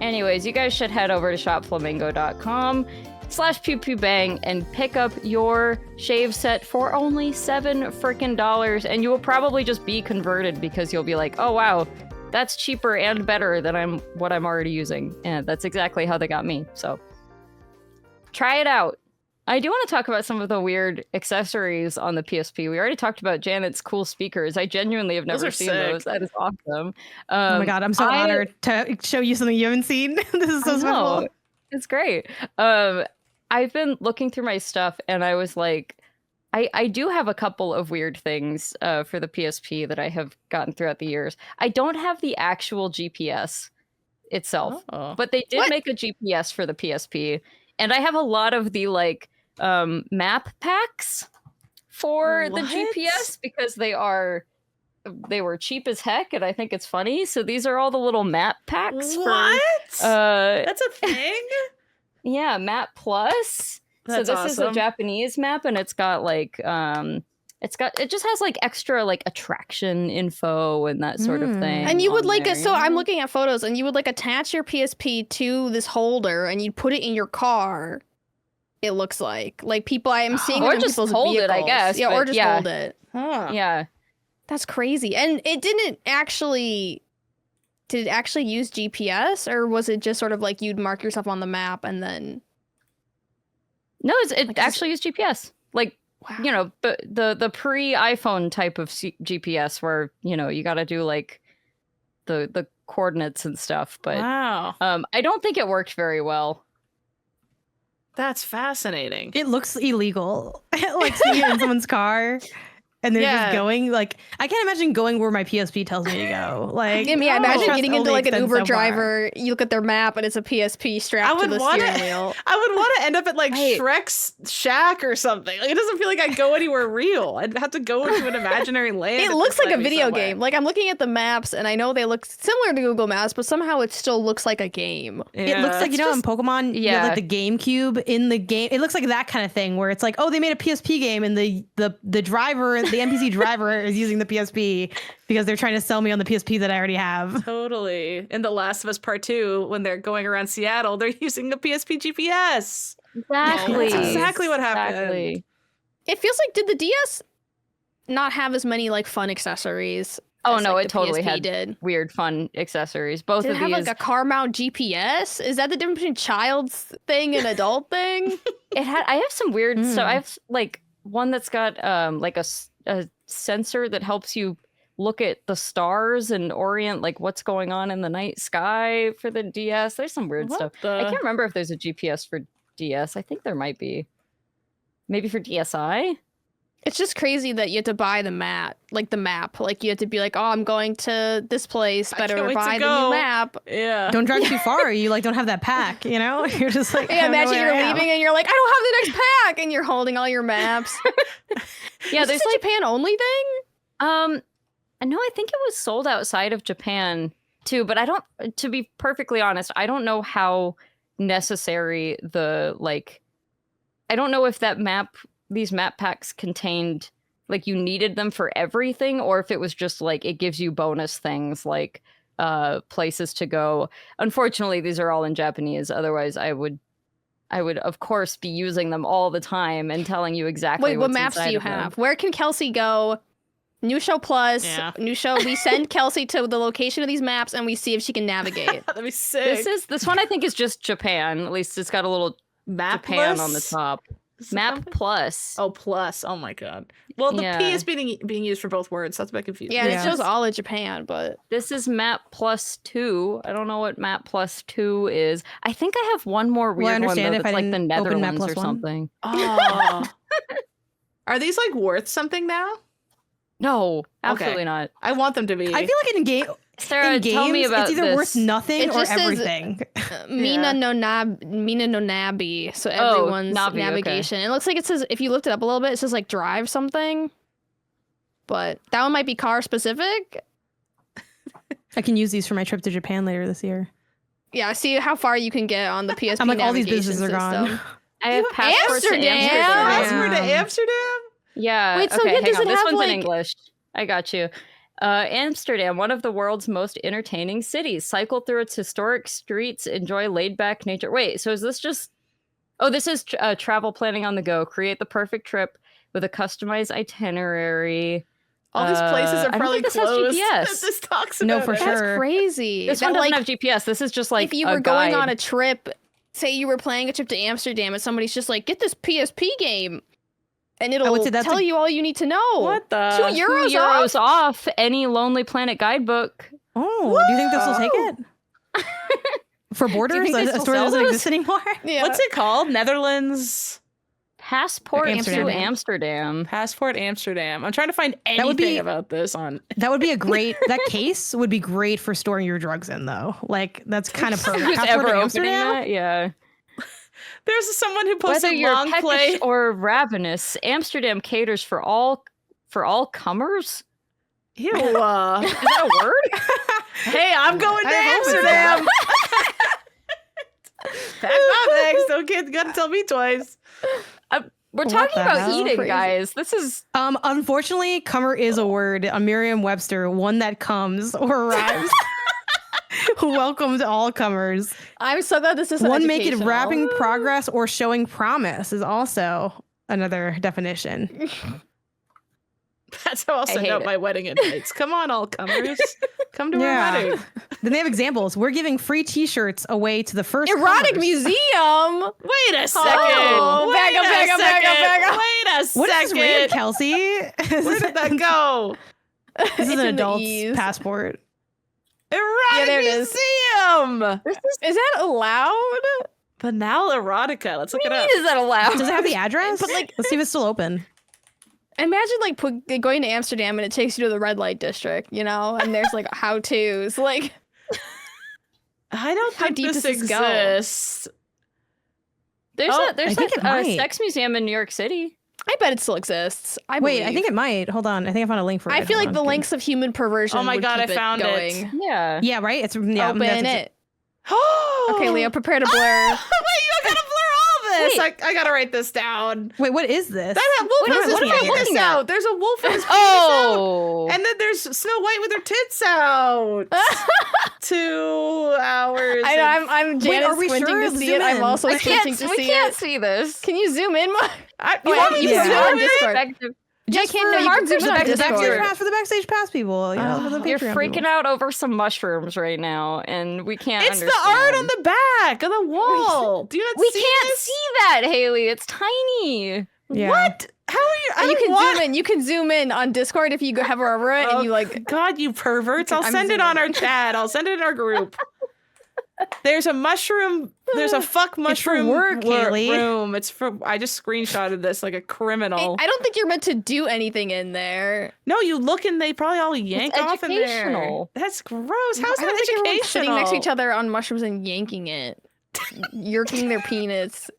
anyways, you guys should head over to shopflamingo.com/pewpewbang and pick up your shave set for only $7 frickin' dollars, and you will probably just be converted because you'll be like, oh wow, that's cheaper and better than what I'm already using. And that's exactly how they got me. So try it out. I do want to talk about some of the weird accessories on the PSP. We already talked about Janet's cool speakers. I genuinely have never seen those. That is awesome. Oh my god, I'm so honored to show you something you haven't seen. This is so special. It's great. I've been looking through my stuff, and I was like, I do have a couple of weird things for the PSP that I have gotten throughout the years. I don't have the actual GPS itself, but they did make a GPS for the PSP, and I have a lot of the like map packs for the GPS because they were cheap as heck, and I think it's funny. So these are all the little map packs. That's a thing? Yeah, Map Plus. That's so this is a awesome. Japanese map, and it's got like it just has like extra like attraction info and that sort of thing. And you would like there, so I'm looking at photos, and you would like attach your PSP to this holder, and you'd put it in your car. It looks like people I am seeing or in just people's hold vehicles. it, I guess. Yeah, or but just hold it. Huh. Yeah. That's crazy. And it didn't actually. Did it actually use GPS, or was it just sort of like you'd mark yourself on the map and then? No, it actually used GPS. Like, you know, the pre-iPhone type of GPS where, you know, you got to do like the coordinates and stuff. But Wow. I don't think it worked very well. That's fascinating. It looks illegal. Like seeing it in someone's car and they're just going. Like, I can't imagine going where my PSP tells me to go. Like, Yeah, imagine trust getting into only like an extends Uber so far. driver. You look at their map and it's a PSP strapped to the steering wheel. I would want to end up at like Shrek's shack or something. Like, it doesn't feel like I'd go anywhere real. I'd have to go into an imaginary land. It looks like a video game. Like, I'm looking at the maps and I know they look similar to Google Maps, but somehow it still looks like a game. It looks like, you know, in Pokemon, you have, like the GameCube in the game. It looks like that kind of thing where it's like, oh, they made a PSP game and the driver, the NPC driver is using the PSP because they're trying to sell me on the PSP that I already have. Totally. In The Last of Us Part 2, when they're going around Seattle, they're using a PSP GPS. Exactly. That's exactly what happened. It feels like, did the DS not have as many like fun accessories? Oh as, no, like, it the totally PSP had did? weird fun accessories. Both Did of it have these like a car mount GPS? Is that the difference between child's thing and adult thing? I have some weird stuff. I have like one that's got like a sensor that helps you look at the stars and orient like what's going on in the night sky for the DS. There's some weird stuff. I can't remember if there's a GPS for DS. I think there might be. Maybe for DSi? It's just crazy that you have to buy the map. Like you have to be like, oh, I'm going to this place. Better buy the new map. Yeah. Don't drive too far. You like don't have that pack, you know? You're just like, Yeah, imagine you're leaving and you're like, I don't have the next pack, and you're holding all your maps. Yeah, Is there's this a like Japan only thing? no, I think it was sold outside of Japan too, but to be perfectly honest, I don't know how necessary I don't know if these map packs contained like you needed them for everything, or if it was just like it gives you bonus things like places to go. Unfortunately, these are all in Japanese. Otherwise, I would of course be using them all the time and telling you exactly. Wait, what's what maps do inside you of them. have? Where can Kelsey go? New Show Plus. Yeah. New Show. We send Kelsey to the location of these maps and we see if she can navigate. That'd be sick. This one I think is just Japan. At least it's got a little Japan on the top. Map Plus. Oh, Plus. Oh my god. Well, the P is being used for both words. So that's a bit confusing. Yeah, it shows all of Japan, but This is Map Plus 2. I don't know what Map Plus 2 is. I think I have one more weird one though, understand if that's I like the didn't open Map Netherlands Plus or 1. something. Oh. Are these like worth something now? No, absolutely not. I want them to be. I feel like in game Sarah, in games, tell me about it's either this. worth nothing It or just says- everything. Mina no Nabi. So everyone's Nabi, navigation. It looks like it says, if you lift it up a little bit, it says like drive something. But that one might be car specific. I can use these for my trip to Japan later this year. Yeah, see how far you can get on the PSP. I'm like, all these navigation businesses are gone. system. I have passports to Amsterdam! Passport to Amsterdam? Yeah. Wait, so okay, yeah, hang does on. it This have, one's like- in English. I got you. Amsterdam, one of the world's most entertaining cities. Cycle through its historic streets, enjoy laid-back nature. Wait, so is this just... Oh, this is travel planning on the go. Create the perfect trip with a customized itinerary. All these places I are don't probably think this has closed. GPS. This talks No, about for it. sure. That's crazy. This That, one doesn't like, have GPS. This is just like if you a were going guide. on a trip say you were playing a trip to Amsterdam and somebody's just like, get this PSP game. And I it'll would say that's tell you all you need to know. What the? €2 €2 off? off any Lonely Planet guidebook. Oh, do you think this will take it? For Borders? think they A still store that sell doesn't those? exist anymore? Yeah. What's it called? Netherlands Passport Amsterdam. to Amsterdam. Passport Amsterdam. I'm trying to find anything would be- about this on. That would be that case would be great for storing your drugs in, though. Like, that's kind of perfect. Who's Passport ever to opening Amsterdam? that? Yeah. There's someone who Whether posted you're long peckish play. or ravenous, Amsterdam caters for all comers. Ew. Is that a word? Hey, I'm going to I hope it's Amsterdam. Pack my bags. Don't get gotta tell me twice. We're What talking the about hell? eating, Crazy. guys. This is Unfortunately, cummer is a word, a Merriam-Webster, one that comes or arrives. Welcome to all comers. I'm so glad this is One make it rapid progress or showing promise is also another definition. That's how I'll send hate out it. my wedding invites. Come on, all comers. Come to Yeah. our wedding. Then they have examples. We're giving free t-shirts away to the first Erotic comers. museum. Wait a second. Oh, back Wait up, a back up, back up, second. back up. Wait a What is second. this rated, Kelsey? Where did that go? This is It's an in the adult's E's. passport. Erotic there it is. museum. Is that allowed? Banal erotica. Let's look it up. is that allowed? Does it have the address? But, like- Let's see if it's still open. Imagine like going to Amsterdam and it takes you to the red light district, you know, and there's like how-tos. Like, I don't How think deep this does this go? exists. There's Oh, a there's I think like it a might. sex museum in New York City. I bet it still exists. I Wait, I believe. think it might. Hold on. I think I found a link for it. I feel Hold like the on. links of human perversion. Oh my would God, keep I found it. going. Yeah. Yeah, right? It's Open that's- it. Oh, Okay, Leo, prepare to blur. Wait, you gotta blur all this. I gotta write this down. Wait, what is this? That wolf What is is what this am I you're this looking at? out? There's a wolf with his penis Oh. out. And then there's Snow White with her tits out. 2 hours. I know, I'm Wait, Janice are we squinting sure? to Zoom see it. I'm in. also we squinting to we see can't it. see this. Can you zoom in more? You Wait, want me you to yeah. zoom in zoom on in? Discord. Perspective. Just I can't- for no, you our can zoom in on perspective, Discord. for the backstage pass people. You know, for the You're Patreon freaking people. out over some mushrooms right now, and we can't. It's the understand. art on the back of the wall. Do you not We see can't this? see that, Haley. It's tiny. Yeah. What? How are you? I You don't can want- zoom in. You can zoom in on Discord if you hover over it and you like. God, you perverts! I'll I'm send it zooming. on our chat. I'll send it in our group. There's a mushroom. There's a fuck mushroom work, Haley. room. It's for. I just screenshotted this like a criminal. I don't think you're meant to do anything in there. No, you look and they probably all yank It's off in there. educational. That's gross. How's I don't that think everyone's educational? sitting next to each other on mushrooms and yanking it, yerking their penis,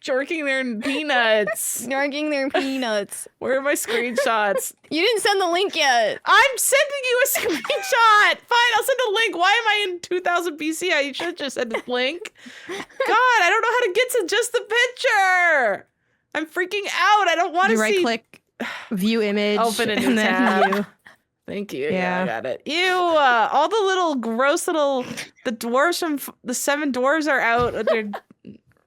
Jerking their peanuts. yerking their peanuts. Where are my screenshots? You didn't send the link yet. I'm sending you a screenshot. Fine, I'll send a link. Why am I in 2000 BC? I should just send a link. God, I don't know how to get to just the picture. I'm freaking out. I don't want to You see. right click, view image, Open a new and then tab. view. Thank you. Yeah, Yeah. I got it. Ew. All the little gross little the dwarves from the 7 dwarves are out. They're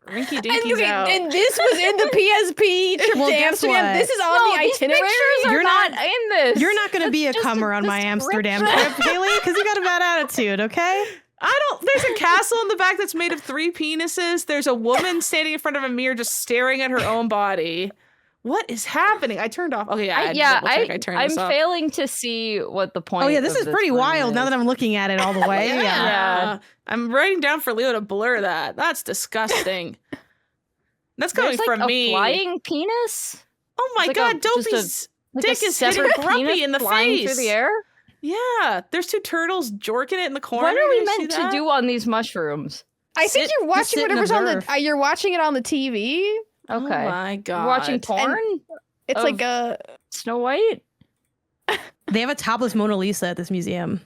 rinky dinkies out. And this was in the PSP trip Well, to guess Amsterdam. what? This is on No, the these itinerary. pictures are You're not not- in this. You're not going to be a just comer on my Amsterdam trip, description. Haley, because you got a bad attitude, okay? There's a castle in the back that's made of 3 penises. There's a woman standing in front of a mirror just staring at her own body. What is happening? I turned off. Okay, I turned I'm this off. failing to see what the point. Oh, yeah, this of is pretty room wild now is. that I'm looking at it all the way. Yeah. Yeah. I'm writing down for Leo to blur that. That's disgusting. That's coming There's like from a me. flying penis. Oh my It's like God, a- Dopey's Like dick a is hitting severed Grumpy penis in the flying face. through the air. Yeah, there's 2 turtles jorking it in the corner. What are we Did you see meant to that? do on these mushrooms? I think Sit- you're watching sit and whatever's on observe. the. You're watching it on the TV. Okay, Oh my God. You're watching porn. It's Of- like a. Snow White. They have a topless Mona Lisa at this museum.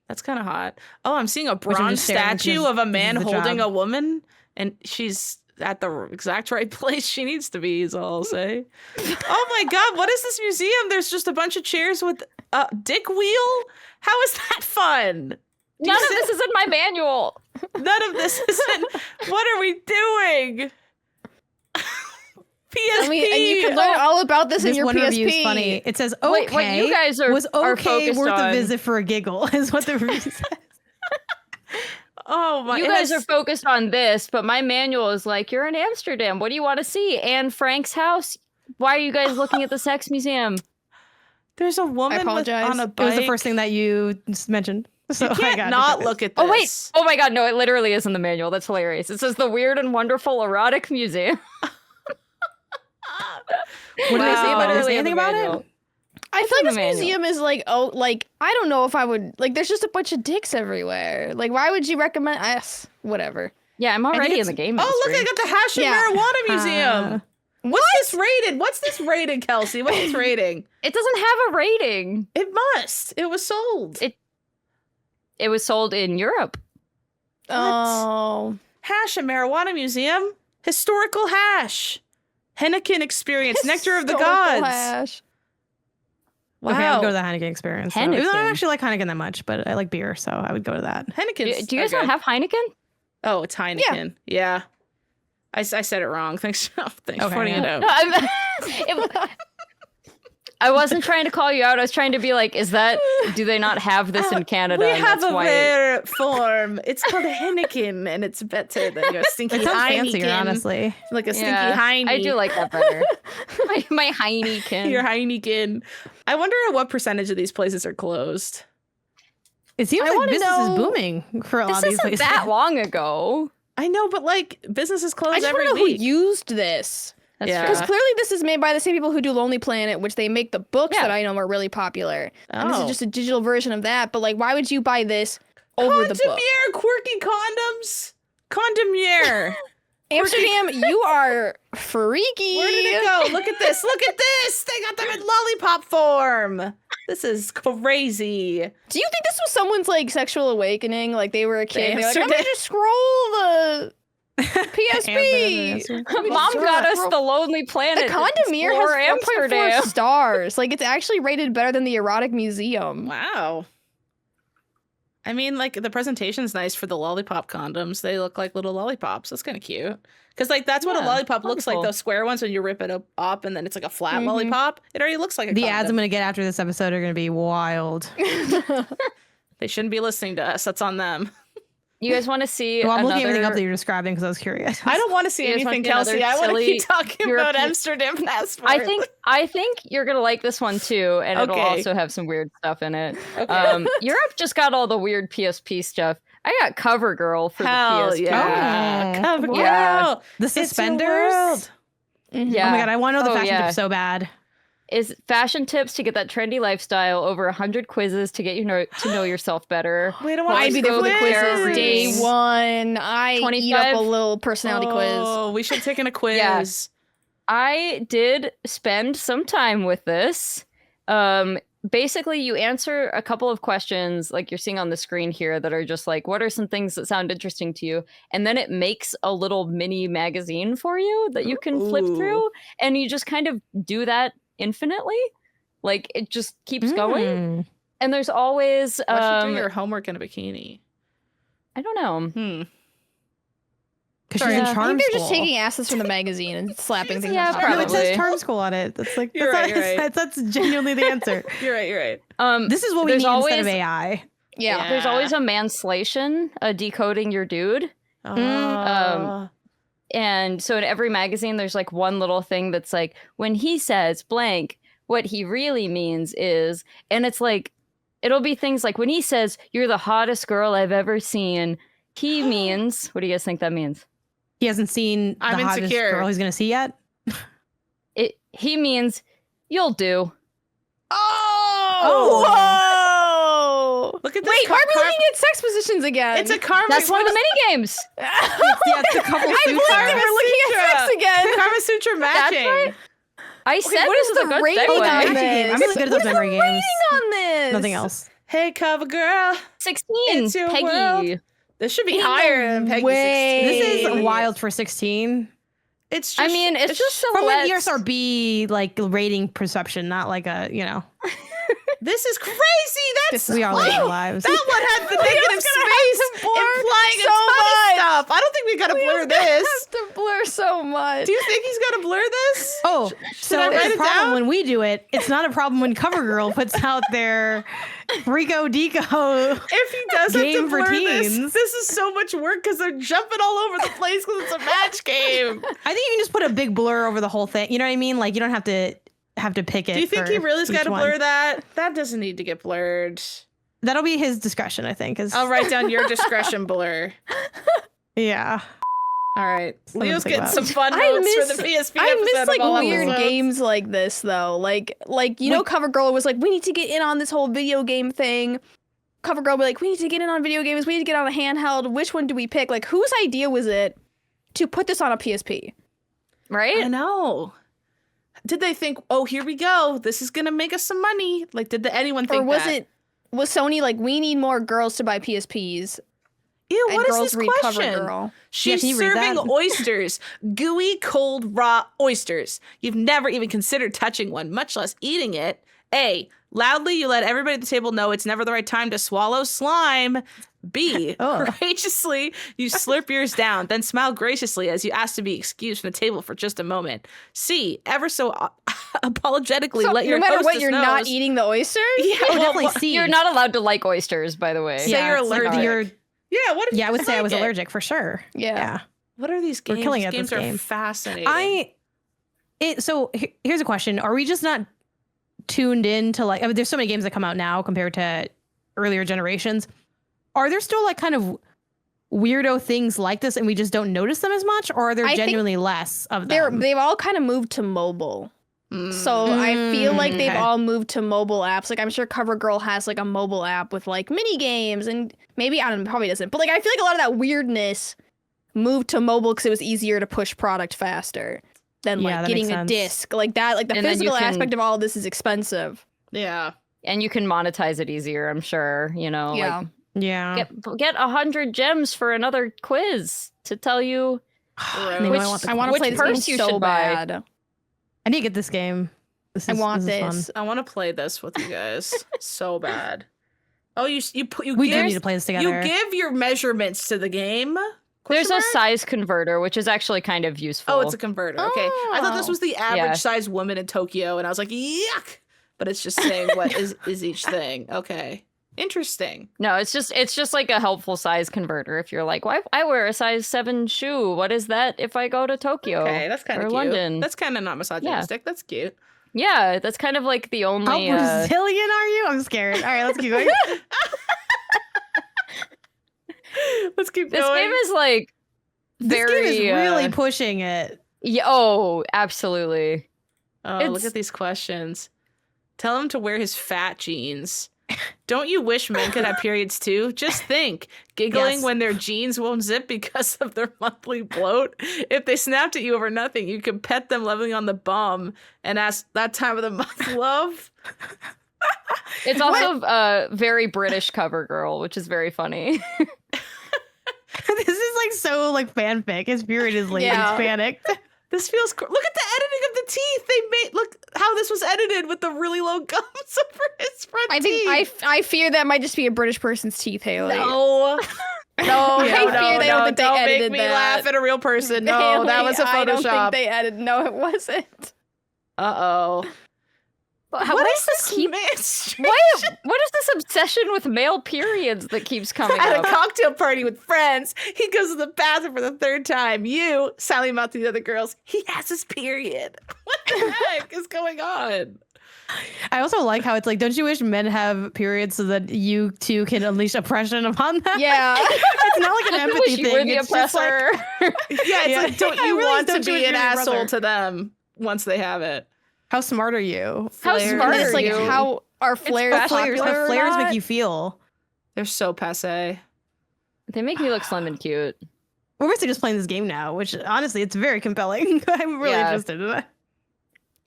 That's kind of hot. Oh, I'm seeing a I'm bronze just staring statue because of a this man is the holding job. a woman, and she's at the exact right place she needs to be, is all I'll say. Oh my God, what is this museum? There's just a bunch of chairs with a dick wheel? How is that fun? None of this is in my manual. None of this isn't. What are we doing? PSP. I mean, and you can learn all about this in This your one PSP. review is funny. It says, okay, Wait, what you guys are was okay focused worth on. a visit for a giggle, is what the review says. Oh my! You guys are focused on this, but my manual is like, you're in Amsterdam. What do you want to see? Anne Frank's house? Why are you guys looking at the sex museum? There's a woman on a bike. It was the first thing that you just mentioned. So You can't not look at this. Oh, wait. Oh, my God. No, it literally is in the manual. That's hilarious. It says the Weird and Wonderful Erotic Museum. What do they say about it? Is Literally there anything in the about manual. it? I feel in like the this manual. museum is like, oh, like, I don't know if I would, like, there's just a bunch of dicks everywhere. Like, why would you recommend us? Whatever. Yeah, I'm already in the game Oh, look! industry. I got the hash and Yeah. marijuana museum. What's this rated? What's this rated, Kelsey? What's this rating? It doesn't have a rating. It must. It was sold. It was sold in Europe. Oh. Hash and marijuana museum. Historical hash. Henneken experience. Nectar of the Historical gods. hash. Wow. Okay, I would go to the Heineken experience. So. Even though I don't Heineken. actually like Heineken that much, but I like beer, so I would go to that. Henneken's Do you guys okay. not have Heineken? Oh, it's Heineken. Yeah. I said it wrong. Thanks for pointing it out. No, I wasn't trying to call you out. I was trying to be like, do they not have this in Canada? We and have that's a why- rare form. It's called Henneken, and it's better than your stinky It sounds Heineken. fancier, honestly. Like a stinky Yeah, Heine. I do like that better. my Heineken. Your Heineken. I wonder what percentage of these places are closed. It seems like wanna business is know- booming for a lot This of these isn't places. that long ago. I know, but like businesses close I just every want to know week. who used this. That's Yeah. true. Because clearly this is made by the same people who do Lonely Planet, which they make the books Yeah. that I know are really popular. And this Oh. is just a digital version of that. But like, why would you buy this over the book? Condomiere, quirky condoms. Condomiere. Amsterdam, you are freaky. Where did it go? Look at this. Look at this. They got them in lollipop form. This is crazy. Do you think this was someone's like sexual awakening? Like they were a kid. And they're like, I'm Amsterdam- gonna just scroll the PSP. Mom got us the Lonely Planet. The Condomiere Explore has 4.4 Amsterdam. stars. Like it's actually rated better than the erotic museum. Wow. I mean, like the presentation's nice for the lollipop condoms. They look like little lollipops. That's kind of cute. Because like that's what a Yeah, lollipop looks like. wonderful. Those square ones when you rip it up and then it's like a flat Mhm. lollipop. It already looks like a The condom. ads I'm going to get after this episode are going to be wild. They shouldn't be listening to us. That's on them. You guys want to see Well, I'm another... looking everything up that you're describing because I was curious. I don't want to see You guys want anything, to see Kelsey. another I want to silly keep talking about European- Amsterdam passport. I think you're gonna like this one too, and it'll Okay. also have some weird stuff in it. Okay. Europe just got all the weird PSP stuff. I got CoverGirl for Hell the PSP. yeah. Oh. Cover Yeah. girl. The It's your suspenders? world. Yeah. Oh my god, I want to know the Oh, fashion yeah. tips so bad. Is fashion tips to get that trendy lifestyle, over 100 quizzes to get to know yourself better. Wait, I want I'd be there for the Horoscope quizzes. Day quiz. one. I eat up 25? a little personality quiz. Oh, we should take in a quiz. Yeah. I did spend some time with this. Basically, you answer a couple of questions like you're seeing on the screen here that are just like, what are some things that sound interesting to you? And then it makes a little mini magazine for you that you can flip Ooh. through. And you just kind of do that infinitely. Like it just keeps going. Mm. And there's always, Why should do your homework in a bikini? I don't know. Because she's Yeah. in I charm I think they're school. just taking assets from the magazine and slapping things Yeah, on top No, of it it. says Probably. charm school on it. That's like You're that's, right, you're right. that's genuinely the answer. You're right. This is what we There's need instead always- of AI. Yeah. There's always a manslation, decoding your dude. And so in every magazine, there's like one little thing that's like, when he says blank, what he really means is, and it's like, it'll be things like when he says, you're the hottest girl I've ever seen, he means, what do you guys think that means? He hasn't seen I'm the hottest insecure. girl he's going to see yet. He means, you'll do. Oh! Whoa! Look at this. Wait, why are we looking at sex positions again? It's a karma. That's one of the mini games. Yeah, it's a couple I suits. believe that we're looking at sex again. Karma Sutra matching. right. I said what this is was a the good rating segue. on Action this? game. I'm really good at those memory games. Rating on this. Nothing else. Hey, cover girl. 16. It's your Peggy. world. This should be higher than Peggy way. 16. This is wild for 16. It's just, I mean, it's just From an silhouettes. ESRB like rating perception, not like a, This is crazy. That's We all live our lives. that one had the negative space implying a ton of stuff. I don't think we gotta blur this. To blur so much. Do you think he's gonna blur this? Oh, so I write it's it a problem down? when we do it. It's not a problem when CoverGirl puts out their Rico Deco. If he does have Game to for blur teens. this is so much work because they're jumping all over the place because it's a match game. I think you can just put a big blur over the whole thing. You know what I mean? Like you don't have to pick it. Do you think for he really's got each to one. blur that? That doesn't need to get blurred. That'll be his discretion, I think. I'll write down your discretion blur. Yeah. All right. Something to Leo's think getting about. some fun I notes miss- for the PSP I episode miss like of all weird episodes. games like this though. Like you know, CoverGirl was like, we need to get in on this whole video game thing. CoverGirl be like, we need to get in on video games. We need to get on a handheld. Which one do we pick? Like, whose idea was it to put this on a PSP? Right? I know. Did they think, oh, here we go. This is going to make us some money? Like, did anyone think Or was that? was Sony like, we need more girls to buy PSPs Ew, and what is girls this read question? CoverGirl? She's can you read serving that? oysters, gooey, cold, raw oysters. You've never even considered touching one, much less eating it. A, loudly you let everybody at the table know it's never the right time to swallow slime. B, Oh. courageously you slurp yours down, then smile graciously as you ask to be excused from the table for just a moment. C, ever so apologetically So let your no matter what, hostess you're knows. not eating the oysters? Yeah, Oh, well, definitely what- C. You're not allowed to like oysters, by the way. Say you're it's like allergic. you're- Yeah, what if yeah, I you would say I like was it? allergic for sure. Yeah. What are these games? We're killing These it at games this are game. fascinating. So here's a question: are we just not tuned in to like? I mean, there's so many games that come out now compared to earlier generations. Are there still like kind of weirdo things like this, and we just don't notice them as much, or are there I think genuinely less of them? They've all kind of moved to mobile. So I feel like they've okay. all moved to mobile apps. Like I'm sure CoverGirl has like a mobile app with like mini games, and maybe I don't know, probably doesn't. But like I feel like a lot of that weirdness moved to mobile because it was easier to push product faster than Yeah, like that getting makes a sense. disc. Like that, like the And then you physical can- aspect of all of this is expensive. yeah. And you can monetize it easier, I'm sure. You know, Yeah. yeah. get 100 gems for another quiz to tell you. Maybe Which- I want, I want to Which play this purse game you so should buy? bad. I need to get this game. I want is fun. this. I want to play this with you guys so bad. Oh, you We do give, need to play this together. you give your measurements to the game. There's Question a mark? size converter, which is actually kind of useful. Oh, it's a converter. Okay, I thought this Oh. was the average Yeah. size woman in Tokyo, and I was like, yuck. But it's just saying what is each thing. Okay, interesting. No, it's just like a helpful size converter. If you're like, well, I wear a size 7 shoe. What is that if I go to Tokyo Okay, that's kind or of cute. London? That's kind of not misogynistic. That's cute. Yeah, that's kind of like the How only. Brazilian are you? I'm scared. All right, let's keep going. Let's keep This going. game is like This very game is really pushing it. yeah, oh, absolutely. Oh, look It's- at these questions. Tell him to wear his fat jeans. Don't you wish men could have periods too? Just think, giggling Yes. when their jeans won't zip because of their monthly bloat. If they snapped at you over nothing, you could pet them lovingly on the bum and ask that time of the month, love. It's also very British cover girl, which is very funny. This is like so like fanfic. His period is late. Yeah. He's panicked. This feels cool. Look at the editing of the teeth. They made look how this was edited with the really low gums over his front I teeth. think I fear that might just be a British person's teeth, Haley. No. No, I fear they don't think they don't make edited me that. laugh at a real person. No, that Haley, was a I don't Photoshop. think they edited. No, it wasn't. Uh-oh. What is this keep? menstruation? What is this obsession with male periods that keeps coming At a up? cocktail party with friends, he goes to the bathroom for the third time. You, silently mouth to the other girls, he has his period. What the heck is going on? I also like how it's like, don't you wish men have periods so that you too can unleash oppression upon them? Yeah. It's not like an I wish empathy you were thing. the It's just like, oppressor. Yeah, it's Yeah. like, don't I you really want don't to you wish be an you were your asshole brother. to them once they have it? how smart are you? How Flares. smart It's are like you? how are flares How flares, popular how or flares not? make you feel? They're so passe. They make me look slim and cute. We're basically just playing this game now, which honestly, it's very compelling. I'm really Yeah. interested in it.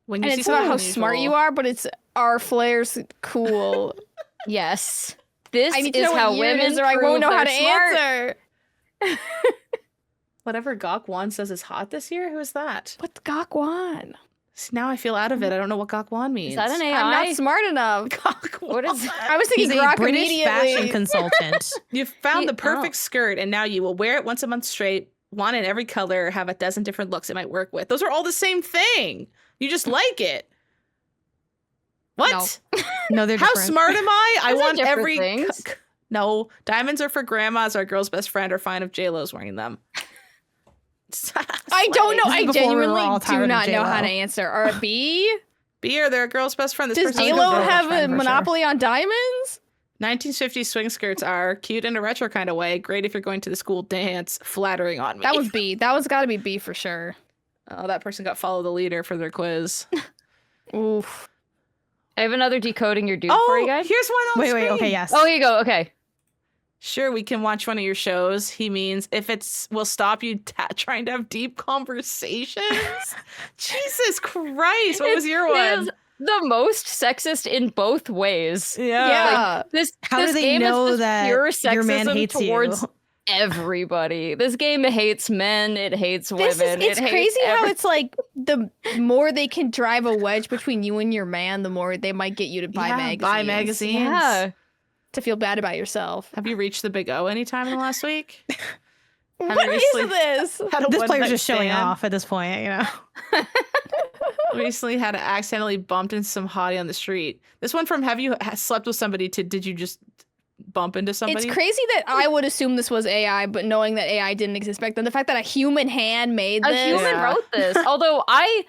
When And see it's not something how smart unusual- you are, but it's are flares cool. Yes. This I need to is know how what year it women is or I prove won't know how to they're smart. answer. Whatever Gok Wan says is hot this year. Who is that? What's Gok Wan? See, now I feel out of it. I don't know what Gokwan means. Is that an AI? I'm not smart enough. What is I was thinking He's a Grok British immediately. fashion consultant. You've found the perfect skirt, and now you will wear it once a month straight, want it in every color, have a dozen different looks it might work with. Those are all the same thing. You just like it. What? No, they're How different. smart am I? I Those are want different every... things. No, diamonds are for grandmas. Our girl's best friend are fine if J-Lo's wearing them. I don't know. This is I before we were genuinely all tired do of not know how J-Lo. to answer. Or B, B, or they're a girl's best friend. This does person's J-Lo J-Lo girl's have friend a for monopoly on diamonds? 1950s swing skirts are cute in a retro kind of way. Great if you're going to the school dance. Flattering on me. That was B. That was got to be B for sure. Oh, that person got follow the leader for their quiz. Oof. I have another decoding your dude for you guys. Here's one on Wait, screen. okay, yes. Oh, here you go. Okay. Sure, we can watch one of your shows. He means if it's will stop you trying to have deep conversations. Jesus Christ, what was your It one? is the most sexist in both ways. Yeah. This How this do they game is know just that pure your man sexism hates towards you? everybody. This game hates men. It hates women. It's it hates crazy how every- it's like the more they can drive a wedge between you and your man, the more they might get you to buy magazines. Buy magazines. Yeah. To feel bad about yourself. Have you reached the big O anytime in the last week? What is this? Had a This one player's night just showing stand? off at this point, you know. Recently had accidentally bumped into some hottie on the street. This one from have you slept with somebody to did you just bump into somebody? It's crazy that I would assume this was AI, but knowing that AI didn't exist back then, the fact that a human hand made A this. human Yeah. wrote this. Although I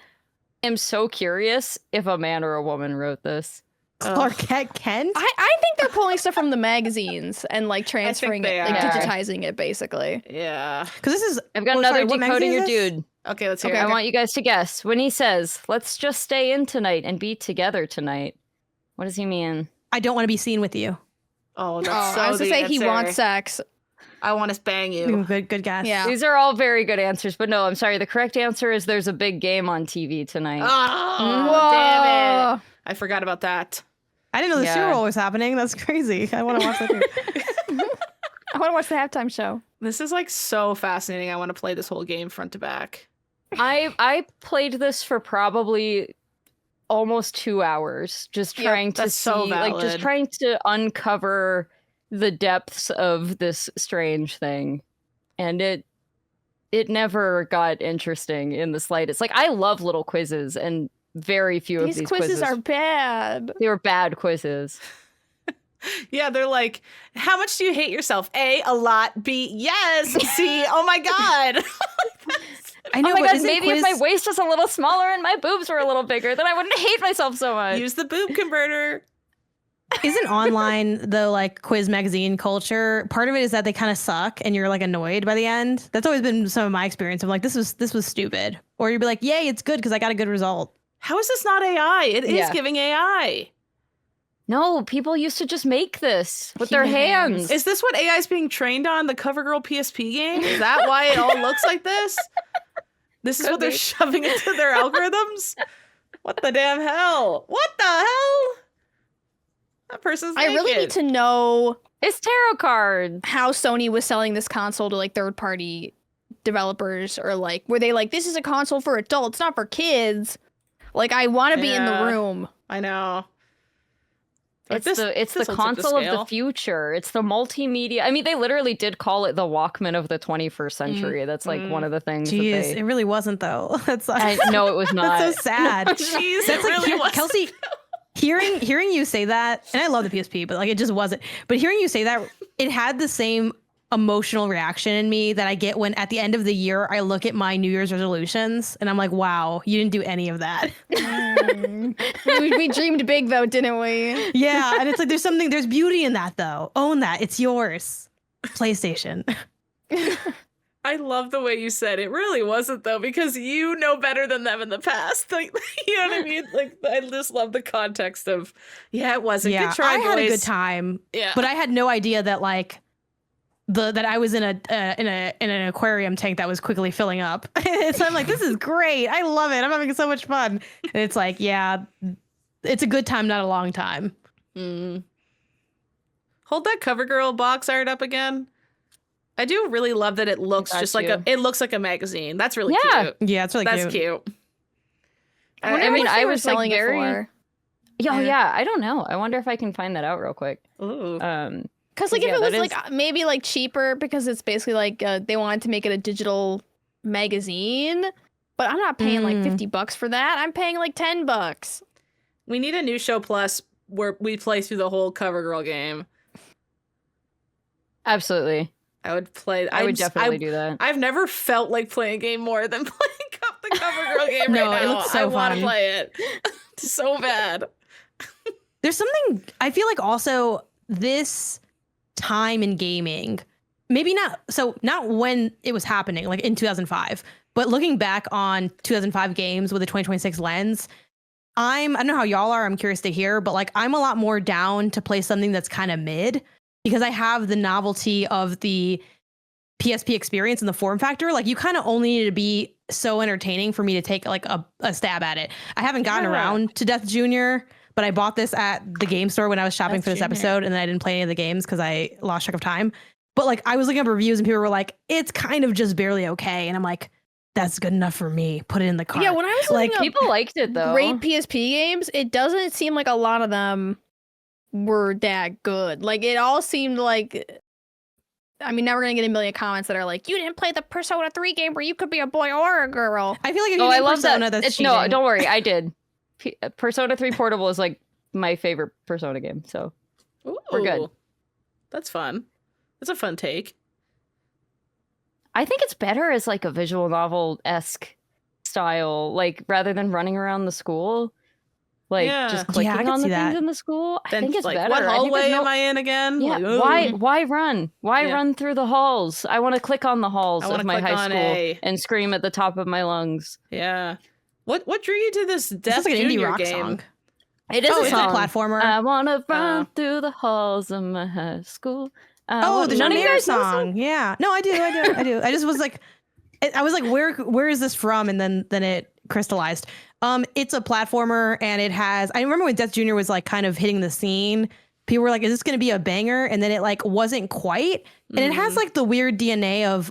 am so curious if a man or a woman wrote this. Clark Kent. I think they're pulling stuff from the magazines and like transferring they it, like are. digitizing it basically. Yeah. Because this is. I've got Oh, another sorry, what decoding magazine your is this? dude. Okay, let's hear Okay, it. I want you guys to guess. When he says, let's just stay in tonight and be together tonight, what does he mean? I don't want to be seen with you. Oh, Oh, that's so I was gonna say deep, he Sarah. wants sex. I want to bang you. Good guess. Yeah. These are all very good answers, but no, I'm sorry. The correct answer is there's a big game on TV tonight. Oh, damn it. I forgot about that. I didn't know the Yeah. Super Bowl was happening. That's crazy. I want to watch that too. I want to watch the halftime show. This is like so fascinating. I want to play this whole game front to back. I played this for probably almost 2 hours, just Yep, trying to that's so see, like, just valid. trying to uncover the depths of this strange thing, and it never got interesting in the slightest. Like, I love little quizzes, and very few of These these quizzes are bad. they were bad quizzes. Yeah, they're like, how much do you hate yourself? A lot. B, yes. C, oh my God. I know. Oh my but god, isn't maybe if my waist was a little smaller and my boobs were a little bigger, then I wouldn't hate myself so much. Use the boob converter. Isn't online the like quiz magazine culture? Part of it is that they kind of suck, and you're like annoyed by the end. That's always been some of my experience. I'm like, this was stupid, or you'd be like, yay, it's good because I got a good result. How is this not AI? It is Yeah. giving AI. No, people used to just make this with Human their hands. hands. Is this what AI is being trained on? The CoverGirl PSP game? Is that why it all looks like this? This is Could what they're be. shoving into their algorithms? What the damn hell? What the hell? That person's I really naked. need to know It's tarot cards. how Sony was selling this console to like third party developers, or like were they like, this is a console for adults, not for kids. Like, I want to be in the Yeah. room. I know. Like, It's the this holds up to console of the scale. future. It's the multimedia. I mean, they literally did call it the Walkman of the 21st century. That's like one of the things. Jeez, that it really wasn't though. That's like, I no, it was not. that's so sad. Jeez, That's it really like was. Kelsey. Hearing you say that, and I love the PSP, but like it just wasn't. But hearing you say that, it had the same emotional reaction in me that I get when at the end of the year I look at my New Year's resolutions and I'm like, wow, you didn't do any of that. we dreamed big though, didn't we? Yeah, and it's like there's beauty in that though. Own that. It's yours. PlayStation. I love the way you said it. Really wasn't though, because you know better than them in the past. Like, you know what I mean? Like, I just love the context of, yeah, it wasn't. Yeah, Good try, I had a boys. good time, Yeah, but I had no idea that like that I was in an aquarium tank that was quickly filling up. So I'm like, this is great. I love it. I'm having so much fun. And it's like, yeah, it's a good time, not a long time. Hold that CoverGirl box art up again. I do really love that it looks Got just like you. it looks like a magazine. That's really Yeah. cute. Yeah, it's really That's cute. I wonder I mean, what they I were was like selling it very. for. Oh yeah, I don't know. I wonder if I can find that out real quick. Ooh. Because like Yeah, if it that was is- like maybe like cheaper because it's basically like they wanted to make it a digital magazine, but I'm not paying like $50 for that. I'm paying like $10. We need a new show plus where we play through the whole CoverGirl game. Absolutely, I would play. I would definitely do that. I've never felt like playing a game more than playing the CoverGirl game No, right it now. looks so I want to fun. play it so bad. There's something I feel like also this time in gaming, maybe not when it was happening, like in 2005, but looking back on 2005 games with a 2026 lens, I don't know how y'all are. I'm curious to hear, but like I'm a lot more down to play something that's kind of mid because I have the novelty of the PSP experience and the form factor. Like you kind of only need to be so entertaining for me to take like a stab at it. I haven't gotten around to Death Jr., but I bought this at the game store when I was shopping for this episode, and then I didn't play any of the games because I lost track of time. But like I was looking up reviews and people were like, it's kind of just barely okay. And I'm like, that's good enough for me. Put it in the cart. Yeah, when I was like looking up People liked it though. great PSP games, it doesn't seem like a lot of them were that good. Like it all seemed like, I mean, now we're gonna get a million comments that are like, you didn't play the Persona 3 game where you could be a boy or a girl. I feel like if you Oh, I name love Persona, that. that's No, cheating. don't worry, I did. Persona 3 Portable is like my favorite Persona game, so Ooh, we're good. That's fun. That's a fun take. I think it's better as like a visual novel-esque style, like rather than running around the school, like Yeah. just Yeah, I clicking can on the see things that. in the school. I Then think it's like, better. what I think hallway there's no- am I in again? Yeah, Like, ooh. why run? Why Yeah. run through the halls? I want to click on the halls I wanna of my click high on school A. and scream at the top of my lungs. Yeah. What drew you to this This Death is like an indie Junior rock game? song. It is Oh, a it's a song. platformer. I want to run through the halls of my high school. The none of you Nair guys know this song. Yeah. No, I do. I just was like, I was like, where is this from? And then it crystallized. It's a platformer, and it has. I remember when Death Jr. was like kind of hitting the scene. People were like, "Is this going to be a banger?" And then it like wasn't quite. And it has like the weird DNA of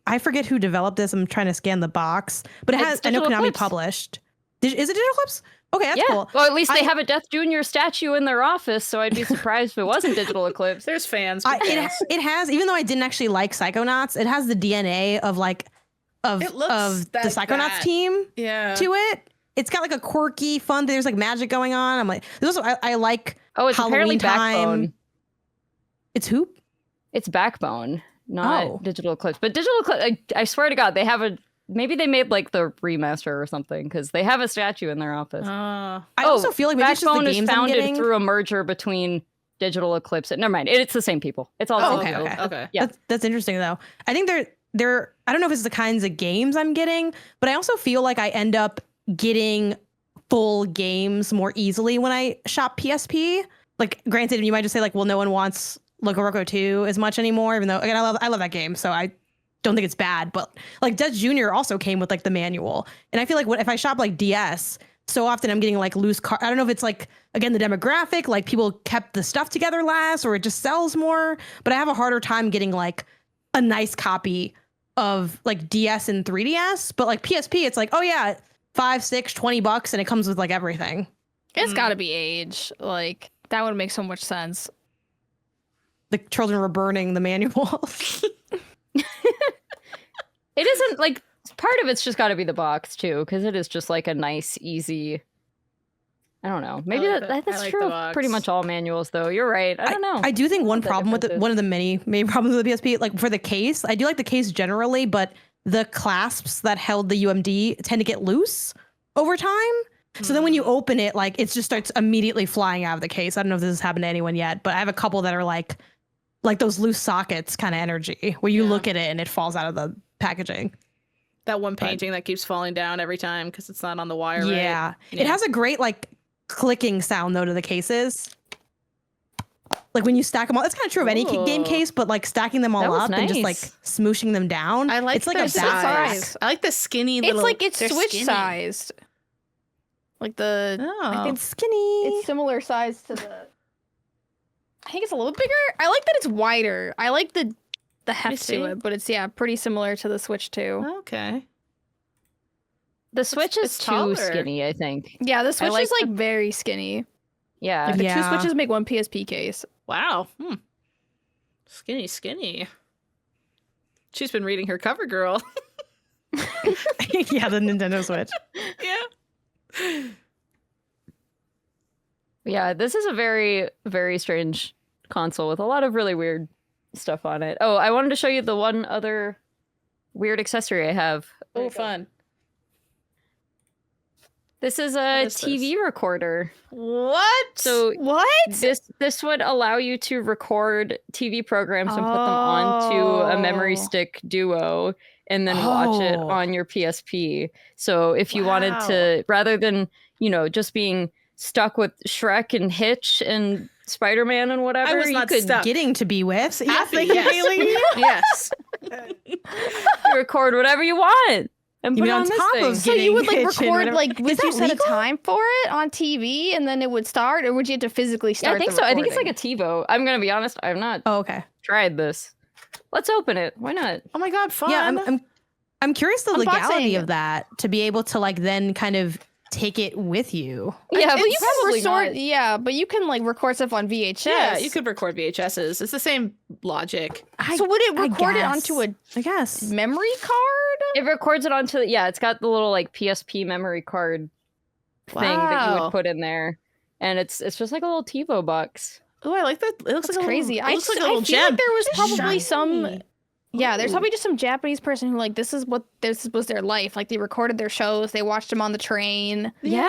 I forget who developed this. I'm trying to scan the box, but it It's has. I know Digital Konami Eclipse. published. Is it Digital Eclipse? Okay, that's Yeah. cool. Well, at least they I- have a Death Junior statue in their office, so I'd be surprised if it wasn't Digital Eclipse. There's fans. It has, even though I didn't actually like Psychonauts, it has the DNA of like of It looks the like Psychonauts that. team Yeah. to it. It's got like a quirky, fun. There's like magic going on. I'm like, there's also I like Oh, it's apparently Halloween time. Backbone. It's who? It's Backbone, not Oh. Digital Eclipse. But Digital Eclipse, I swear to God, they have a. Maybe they made like the remaster or something because they have a statue in their office. I also feel like maybe it's just the Backbone is games I'm founded getting. through a merger between Digital Eclipse. Never mind, it's the same people. It's all the Oh, same okay, people. okay. Okay. Yeah. That's interesting though. I think they're I don't know if it's the kinds of games I'm getting, but I also feel like I end up getting full games more easily when I shop PSP. Like, granted, you might just say like, well, no one wants Loco Roco 2 as much anymore, even though again I love that game, so I don't think it's bad. But like Death Jr. also came with like the manual, and I feel like if I shop like DS, so often I'm getting like loose I don't know if it's like, again, the demographic, like people kept the stuff together last, or it just sells more. But I have a harder time getting like a nice copy of like DS and 3DS. But like PSP, it's like, oh yeah, $5, $6, $20, and it comes with like everything. It's got to be age. Like that would make so much sense. The children were burning the manual. It isn't like part of it's just got to be the box too, because it is just like a nice, easy. I don't know. Maybe like that's I like true the of box. pretty much all manuals, though. You're right. I don't know. I do think one what the problem with difference is. one of the many problems with the PSP, like for the case, I do like the case generally, but the clasps that held the UMD tend to get loose over time. So then when you open it, like it just starts immediately flying out of the case. I don't know if this has happened to anyone yet, but I have a couple that are like those loose sockets kind of energy where you look at it and it falls out of the packaging. That one painting that keeps falling down every time because it's not on the wire. right? Yeah. It has a great like clicking sound though to the cases. Like when you stack them all, it's kind of true of any game Ooh. case, but like stacking them all That was up and just like nice. smooshing them down. I like it's like their a size. I like the skinny It's little. like it's they're Switch skinny. sized. Like the Oh. It's skinny. it's similar size to the. I think it's a little bigger. I like that it's wider. I like the heft see. to it, but it's pretty similar to the Switch 2. Okay. The Switch is it's too taller. skinny, I think. Yeah, the Switch like is like very skinny. Yeah. Like the two Yeah. Switches make one PSP case. Wow. Skinny. She's been reading her cover girl. Yeah, the Nintendo Switch. Yeah. Yeah, this is a very, very strange console with a lot of really weird stuff on it. Oh, I wanted to show you the one other weird accessory I have. Oh, fun. This is a is TV recorder. What? So What? this would allow you to record TV programs and put them onto a memory stick Duo and then watch it Oh. on your PSP. So if you wanted to, rather than, just being stuck with Shrek and Hitch and Spider-Man and whatever, I was you not could stuck. Getting to be with. Happy, thank you, yes. Haley. Yes. record whatever you want and You put mean it on on this top thing. of So you would like Hitch and record whatever. like would Is you that set legal? a time for it on TV and then it would start, or would you have to physically Yeah, start? I think the so. I think it's like recording? a TiVo. I'm gonna be honest. I've not Oh, okay. tried this. Let's open it. Why not? Oh my God, fun. Yeah, I'm curious the legality Unboxing. of that to be able to like then kind of take it with you. Yeah, Well, but you can probably record. not. Yeah, but you can like record stuff on VHS. Yeah, you could record VHSs. It's the same logic. So would it I record it guess. onto a I guess. memory card? It records it onto it's got the little like PSP memory card thing that you Wow. would put in there, and it's just like a little TiVo box. Oh, I like that. It looks That's like crazy. A little, it looks like a I little feel gem. like there was probably Shiny. some. Yeah, there's Ooh. probably just some Japanese person who like this was their life. Like they recorded their shows, they watched them on the train. Yeah,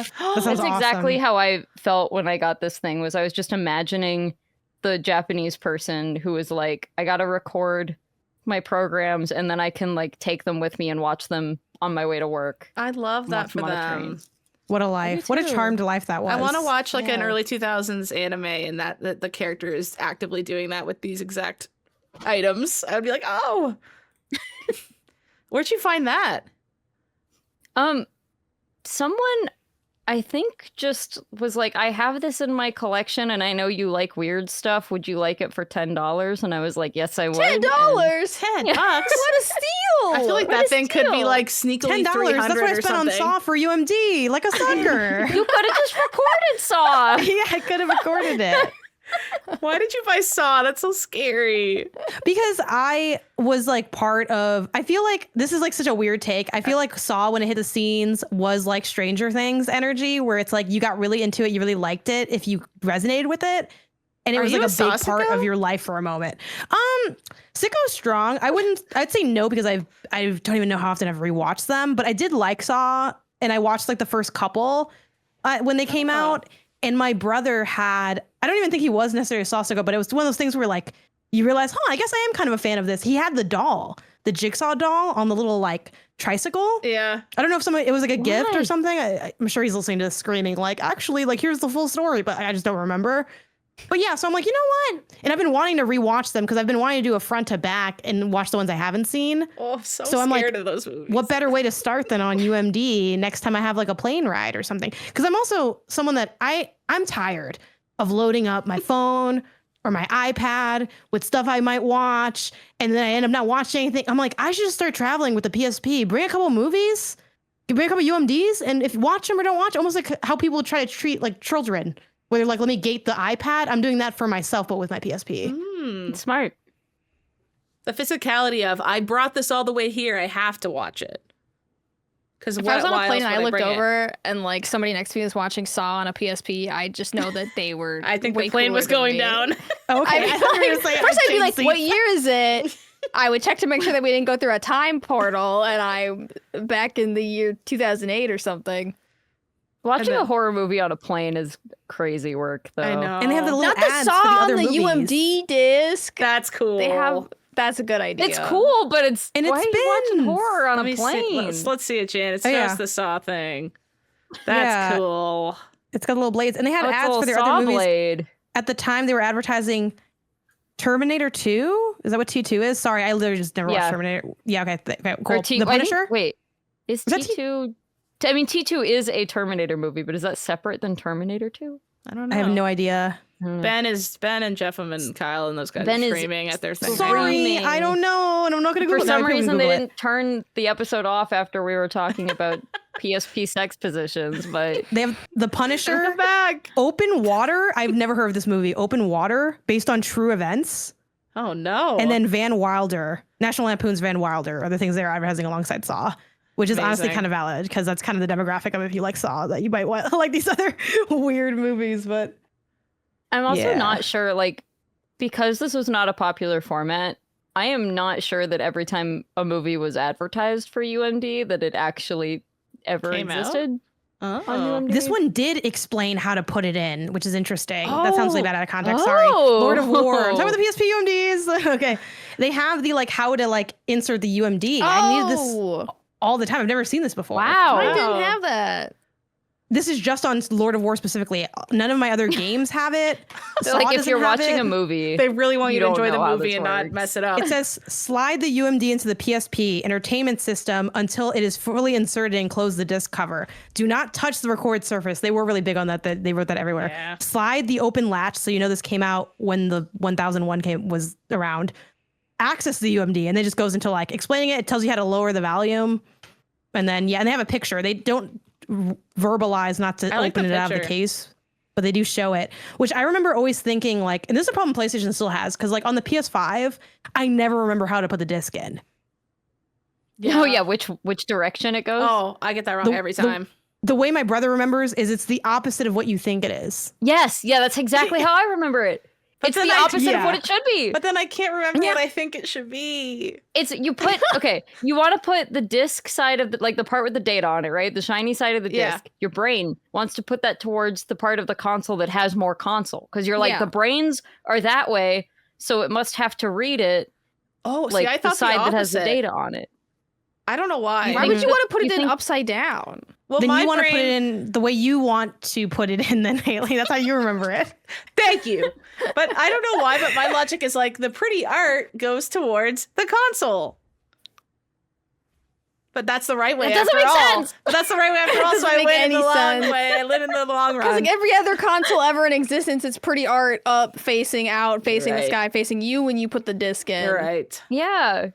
That sounds That's exactly awesome. how I felt when I got this thing. Was I was just imagining the Japanese person who was like, I gotta record my programs and then I can like take them with me and watch them on my way to work. I love that Watch for them on a them. train. What a life. What a too. charmed life that was. I want to watch like an Yeah. early 2000s anime and that the character is actively doing that with these exact items. I would be like, oh, where'd you find that? Someone I think just was like, I have this in my collection and I know you like weird stuff. Would you like it for $10? And I was like, yes, I would. $10. And- $10. What a steal! I feel like What that a thing could be steal. like sneakily $10. That's $300 what I or spent on something. Saw for UMD, like a sucker. You could have just recorded Saw. Yeah, I could have recorded it. Why did you buy Saw? That's so scary. Because I was like part of, I feel like this is like such a weird take. I feel like Saw, when it hit the scenes, was like Stranger Things energy, where it's like you got really into it, you really liked it if you resonated with it. And it Are was you like a a Saw big part sicko? of your life for a moment. Sicko strong. I'd say no, because I don't even know how often I've rewatched them, but I did like Saw, and I watched like the first couple when they came out. And my brother had, I don't even think he was necessarily a Saw sicko, but it was one of those things where like you realize, I guess I am kind of a fan of this. He had the doll, the Jigsaw doll on the little like tricycle. Yeah. I don't know if it was like a gift or Why? something. I'm sure he's listening to this screaming like, actually, like here's the full story, but I just don't remember. But yeah, so I'm like, you know what? And I've been wanting to rewatch them because I've been wanting to do a front to back and watch the ones I haven't seen. Oh, I'm so So I'm like, scared of those movies. What better way to start than on UMD next time I have like a plane ride or something? Because I'm also someone that I'm tired of loading up my phone or my iPad with stuff I might watch, and then I end up not watching anything. I'm like, I should just start traveling with the PSP. Bring a couple movies, bring a couple UMDs, and if watch them or don't watch, almost like how people try to treat like children, where they're like, let me gate the iPad. I'm doing that for myself, but with my PSP. Smart. The physicality of, I brought this all the way here. I have to watch it. Because If I was on a plane and I looked over and like somebody next to me was watching Saw on a PSP, I just know that they were. I think way the plane cooler was than going me. down. Okay, I I thought you were gonna say first I'd be like, change "What seats. year is it?" I would check to make sure that we didn't go through a time portal, and I back in the year 2008 or something. Watching then- a horror movie on a plane is crazy work, though. I know. And they have the little Not the ads Saw for the on other the movies. UMD disc. That's cool. They have. That's a good idea. It's cool, but it's And why it are you watching spins. horror on Let a me plane? see. Let's see it, Jan. It Oh, shows yeah. the Saw thing. That's Yeah. cool. It's got little blades, and they had Oh, it's a ads little for their saw other movies. blade. At the time, they were advertising Terminator 2. Is that what T2 is? Sorry, I literally just never Yeah. watched Terminator. Yeah, okay, okay, cool. Or T- The I think- Punisher? wait, is Was that T2? I mean, T2 is a Terminator movie, but is that separate than Terminator 2? I don't know. I have no idea. Ben and Jeffem and Kyle and those guys Ben is screaming at their thing. Sorry, Screaming. I don't know, and I'm not going to For Google it. some Now I couldn't reason, they Google it. didn't turn the episode off after we were talking about PSP sex positions, but They have The Punisher, Come back. Open Water. I've never heard of this movie. Open Water, based on true events. Oh no. And then Van Wilder, National Lampoon's Van Wilder are the things they're advertising alongside Saw, which is honestly Amazing. kind of valid because that's kind of the demographic of if you like Saw, that you might want like these other weird movies. But I'm also Yeah. not sure, like, because this was not a popular format, I am not sure that every time a movie was advertised for UMD that it actually ever Came out? existed on Oh. UMD. this one did explain how to put it in, which is interesting. That sounds really Oh. bad out of context. Sorry. Oh. Lord of War. I'm talking about the PSP UMDs. Okay. They have the like how to like insert the UMD. I needed this all the time. I've never seen this before. Wow. I Wow. didn't have that. This is just on Lord of War specifically. None of my other games have it. So, Saw like, if doesn't you're have watching it. a movie, They really want you to don't enjoy the know how movie this and not works. mess it up. It says slide the UMD into the PSP entertainment system until it is fully inserted and close the disc cover. Do not touch the record surface. They were really big on that. They wrote that everywhere. Yeah. Slide the open latch so you know this came out when the 1001 was around. Access the UMD, and it just goes into like explaining it. It tells you how to lower the volume, and then and they have a picture. They don't verbalize not to I like open the it out of the picture. case, but they do show it, which I remember always thinking like, and this is a problem PlayStation still has, because like on the PS5, I never remember how to put the disc in. oh yeah, which direction it goes? Oh, I get that wrong The- every the- time. The way my brother remembers is it's the opposite of what you think it is. Yes, yeah, that's exactly how I remember it. But It's then the I- opposite of yeah. what it should be. But then I can't remember Yeah. what I think it should be. It's you put okay. You want to put the disc side of the like the part with the data on it, right? The shiny side of the Yeah. disc. Your brain wants to put that towards the part of the console that has more console because you're like Yeah. the brains are that way, so it must have to read it Oh, like see, I the thought side the that has the opposite. data on it. I don't know why. Why think would you that- want to put you it in think- upside down? Well, Then my you want to brain, put it in the way you want to put it in, then Haley. That's how you remember it. Thank you. But I don't know why, but my logic is like the pretty art goes towards the console. But that's the right way It doesn't after make all. sense. But that's the right way after all, so doesn't I make win in any the long sense. way. I live in the long Because run. like every other console ever in existence, it's pretty art up, facing out, facing the Right. sky, facing you when you put the disc in. You're right. Yeah,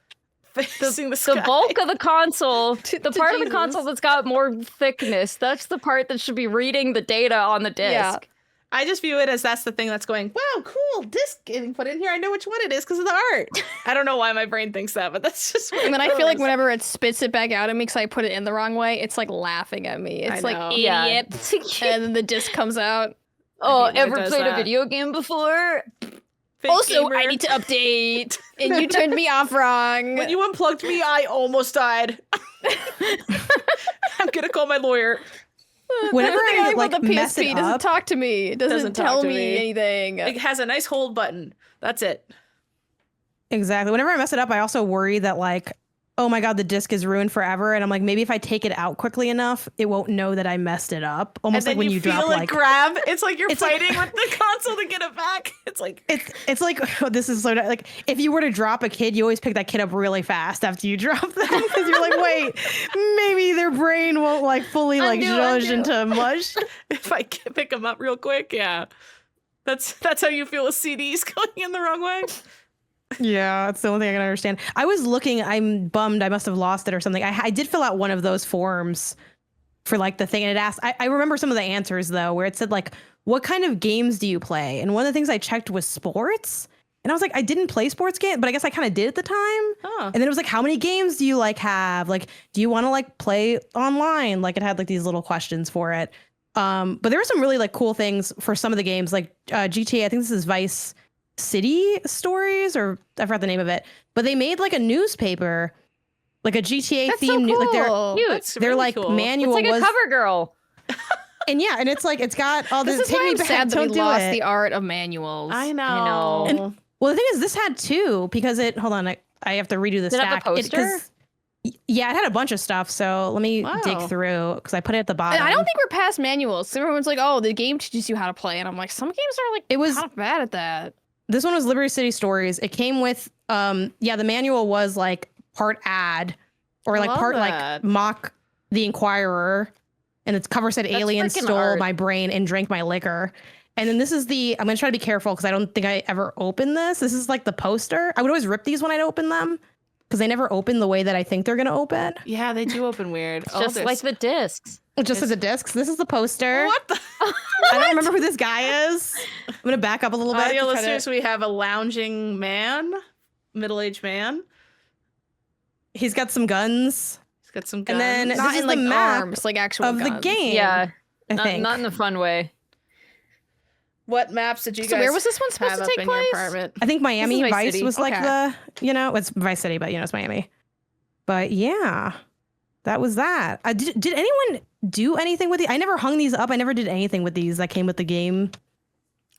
Facing the the sky. bulk of the console, the to part of the Jesus. console that's got more thickness, that's the part that should be reading the data on the disc. Yeah. I just view it as that's the thing that's going, wow, cool, disc getting put in here. I know which one it is because of the art. I don't know why my brain thinks that, but that's just what And then it I feel like goes. whenever it spits it back out at me because I put it in the wrong way, it's like laughing at me. It's I like, know. Yeah. idiot. And then the disc comes out. Oh, hate when it ever does played a that. video game before? Fake Also, gamer. I need to update. And you turned me off wrong. When you unplugged me, I almost died. I'm gonna call my lawyer. Whenever That's the thing I like like about the mess PSP. it It doesn't up, talk to me. It doesn't Doesn't talk tell to me me. anything. It has a nice hold button. That's it. exactly. Whenever I mess it up, I also worry that like, oh my god, the disc is ruined forever, and I'm like, maybe if I take it out quickly enough, it won't know that I messed it up. Almost And like then when you feel drop it like grab. It's like you're It's like- fighting with the console to get it back. It's like it's like this is so like if you were to drop a kid, you always pick that kid up really fast after you drop them because you're like, wait, maybe their brain won't like fully like Undo, zhuzh undo. into mush. if I can pick them up real quick, yeah. That's how you feel with CDs going in the wrong way. Yeah, that's the only thing I can understand. I was looking. I'm bummed. I must have lost it or something. I did fill out one of those forms for like the thing, and it asked. I remember some of the answers though, where it said like, "What kind of games do you play?" And one of the things I checked was sports, and I was like, I didn't play sports games, but I guess I kind of did at the time. Huh. And then it was like, how many games do you like have? Like, do you want to like play online? Like, it had like these little questions for it. But there were some really like cool things for some of the games, like GTA. I think this is Vice City Stories, or I forgot the name of it. But they made like a newspaper, like a GTA That's theme. so Like cool. Cute. That's their really like cool. It's manual like a was, cover girl. and yeah, and it's like it's got all This this. is Take why me I'm back. sad that we Don't do lost it. the art of manuals. I know. know. Well, the thing is, this had two because it. Hold on, I have to redo the Did it have a stack. poster? 'Cause- yeah, it had a bunch of stuff. So let me dig Wow. through because I put it at the bottom. And I don't think we're past manuals. Everyone's like, oh, the game teaches you how to play. And I'm like, some games are like It was- kind of bad at that. This one was Liberty City Stories. It came with, yeah, the manual was like part ad or like Love part that. like mock the Inquirer, and its cover said That's aliens freaking stole art. my brain and drank my liquor. And then this is I'm going to try to be careful because I don't think I ever opened this. This is like the poster. I would always rip these when I'd open them because they never open the way that I think they're going to open. Yeah, they do open weird. Just like the discs. Just like the discs. This is the poster. What the? I don't remember who this guy is. I'm going to back up a little bit. Audio listeners, we have a lounging man, middle-aged man. He's got some guns. He's got some guns. And then Not this is in like the map arms, like actual of guns. the game. Yeah. I think. Not in the fun way. What maps did you guys So where was this one supposed have to up take in your place? apartment? I think Miami Vice Vice City. was like Okay. it's Vice City, but it's Miami. But yeah, that was that. Did anyone do anything with these? I never hung these up. I never did anything with these that came with the game.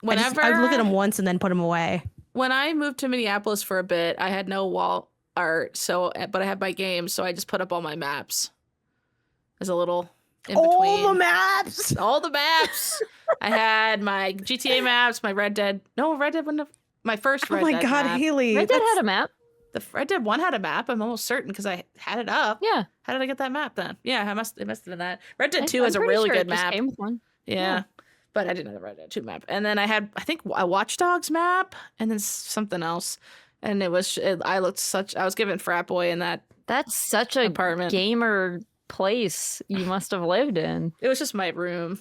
Whenever I would look at them once and then put them away. When I moved to Minneapolis for a bit, I had no wall art, but I had my games, so I just put up all my maps as a little in between. All the maps. All the maps. I had my GTA maps, my Red Dead. No, Red Dead wouldn't have. My first Red Oh my Dead God, map. Haley. Red Dead had a map. The Red Dead 1 had a map. I'm almost certain because I had it up. Yeah. How did I get that map then? Yeah, it must have been that. Red Dead 2 I'm has a pretty really sure good it just map. came with one. Yeah. But I didn't have the Red Dead 2 map. And then I had, I think, a Watch Dogs map and then something else. And I was given frat boy in that. That's such a Apartment. gamer place you must have lived in. It was just my room.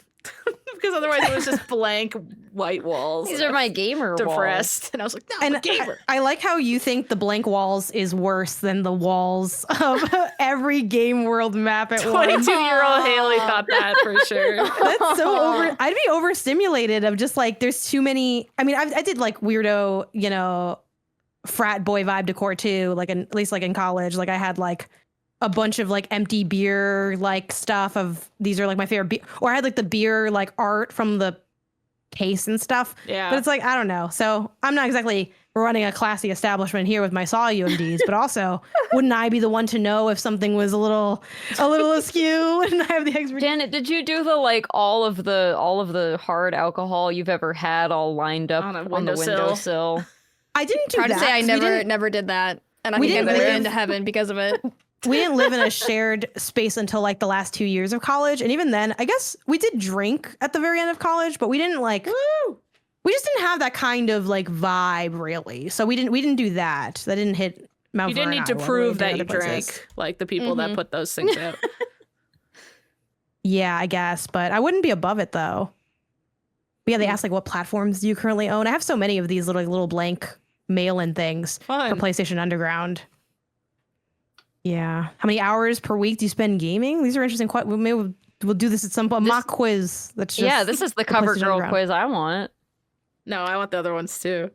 Because otherwise it was just blank white walls. These are my gamer depressed. And I was like, no, I'm a gamer. I like how you think the blank walls is worse than the walls of every Game World map at once. 22-year-old Haley thought that for sure. That's so I'd be overstimulated of just like there's too many. I mean, I did like weirdo, frat boy vibe decor too. Like at least like in college, like I had like a bunch of like empty beer like stuff of these are like my favorite beer, or I had like the beer like art from the case and stuff. Yeah. But it's like I don't know. So I'm not exactly running a classy establishment here with my Saw UMDs, but also wouldn't I be the one to know if something was a little askew and I have the expertise? Janet, did you do the like all of the hard alcohol you've ever had all lined up On a on the windowsill? windowsill? I didn't do Proud that. to say I 'cause we didn't- never did that. And I we think I'm didn't going live- into heaven because of it. We didn't live in a shared space until like the last 2 years of college. And even then, I guess we did drink at the very end of college, but we didn't like, we just didn't have that kind of like vibe really. So we didn't do that. That didn't hit Mount You didn't Vernon, need to Iowa. We prove did that you other places. drank like the people that put those things out. Yeah, I guess, but I wouldn't be above it though. But yeah, they asked like, what platforms do you currently own? I have so many of these little blank mail-in things Fun. for PlayStation Underground. Yeah. How many hours per week do you spend gaming? These are interesting. We'll do this at some point. Mock quiz. That's just Yeah, this is the cover PlayStation girl Underground. quiz I want. No, I want the other ones too.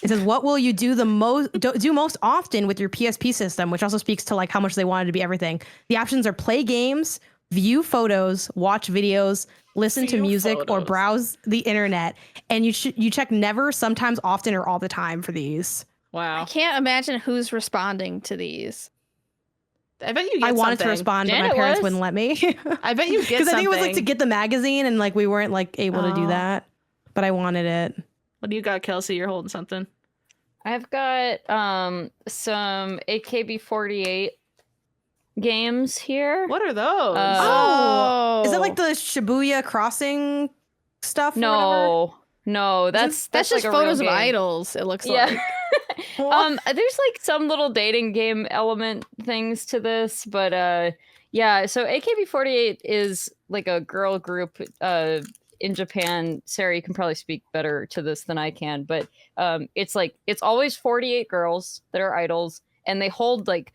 It says, what will you do do most often with your PSP system, which also speaks to like how much they wanted to be everything. The options are play games, view photos, watch videos, listen to View music, or photos. browse the internet. And you check never, sometimes, often, or all the time for these. I Wow. can't imagine who's responding to these. I bet you get I wanted to something. respond, but Janet my parents was. wouldn't let me. I bet you get Because something. I think it was like to get the magazine, and like we weren't like able to do Oh. that. But I wanted it. What do you got, Kelsey? You're holding something. I've got some AKB48 games here. What are those? Oh. Is it like the Shibuya Crossing stuff? or whatever? No, that's That's like just a real photos of game. idols, it looks Yeah. like. There's like some little dating game element things to this, but yeah, so AKB48 is like a girl group in Japan. Sarah, you can probably speak better to this than I can, but it's always 48 girls that are idols, and they hold like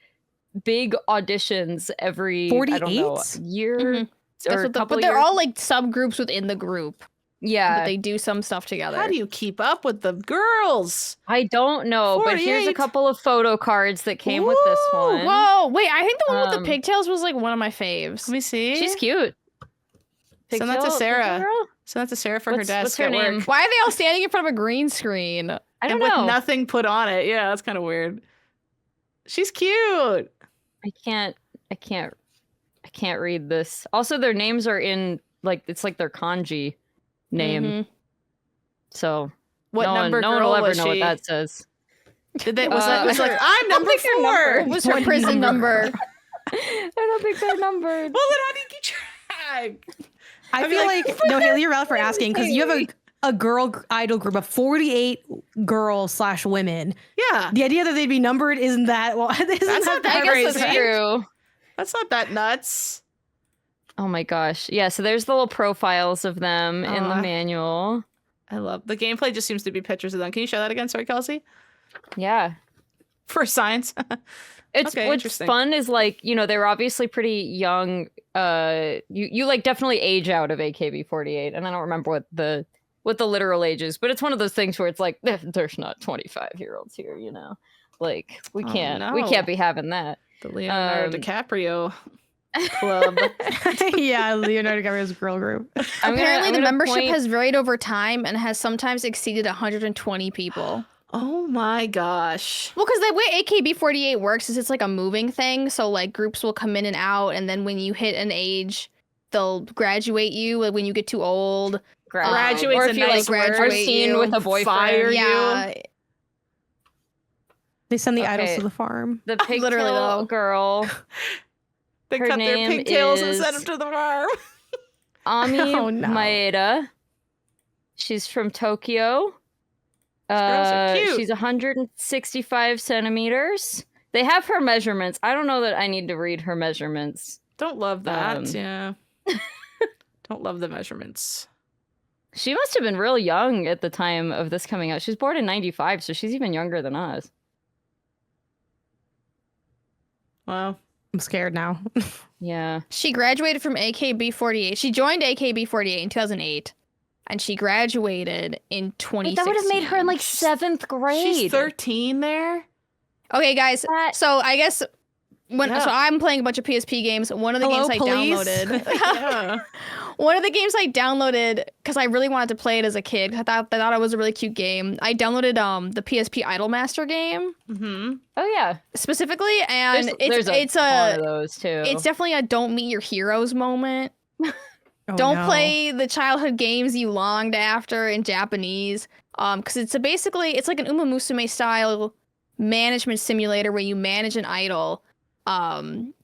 big auditions every I don't know, 48? year Mhm. or a couple But they're years. all like subgroups within the group. Yeah, But they do some stuff together. How do you keep up with the girls? I don't know, but here's a 48. couple of photo cards that came with this Ooh, one. Whoa, wait, I think the one with Um, the pigtails was like one of my faves. Let me see. She's cute. Send that to Pigtail Sarah. girl? Send that to Sarah for her What's desk her at name? work. Why are they all standing in front of a green screen? I And don't with know. nothing put on it. Yeah, that's kind of weird. She's cute. I can't read this. Also, their names are in like it's like their kanji name. Mhm. So What no number one girl will ever was know she? what that says. Did they? Was that? Uh, Was like I'm number think her 4. number. What's her prison number? I don't think they're numbered. Well, then how do you keep track? I I'd be feel like, like no, Haley, you're out for asking because you have a girl idol group of 48 girls/women. Yeah. The idea that they'd be numbered isn't that well. That's not that I guess crazy. that's true. That's not that nuts. Oh my gosh. Yeah, so there's the little profiles of them in the Aw. manual. I love the gameplay. Just seems to be pictures of them. Can you show that again? Sorry, Kelsey. Yeah. For science. It's Okay, what's interesting. fun is like, you know, they were obviously pretty young. You like definitely age out of AKB48, and I don't remember what the literal age is, but it's one of those things where it's like there's not 25-year-olds here, you know. Like we Oh, can't be having that. The Leonardo Um, DiCaprio club. Yeah, Leonardo DiCaprio's girl group. Apparently, the membership has varied over time and has sometimes exceeded 120 people. Oh my gosh. Well, because the way AKB48 works is it's like a moving thing. So like groups will come in and out, and then when you hit an age, they'll graduate you. Like, when you get too old, Graduate's or a if you nice like word. are seen with a boyfriend. Fire you. yeah, They send the idols Okay. to the farm. The pigtail Literally, though. girl, They Her cut their name pigtails and is- send them to the farm. Ami Oh, no. Maeda. She's from Tokyo. girls are cute. She's 165 centimeters. They have her measurements. I don't know that I need to read her measurements. Don't love that. Um, Yeah. Don't love the measurements. She must have been real young at the time of this coming out. She's born in 95, so she's even younger than us. Wow. I'm scared now. Yeah. she graduated from AKB48. She joined AKB48 in 2008, and she graduated in 2016. Wait, that would have made her in like 7th grade. She's 13 there. Okay, guys. That- So I guess Yeah. so I'm playing a bunch of PSP games. One of the Hello, games I police? downloaded. Yeah. One of the games I downloaded because I really wanted to play it as a kid. I thought it was a really cute game. I downloaded the PSP Idolmaster game Mm-hmm. Oh yeah. specifically, and There's it's ton a of those too. it's definitely a don't meet your heroes moment. Oh, Don't no. play the childhood games you longed after in Japanese. Because it's like an Uma Musume style management simulator where you manage an idol.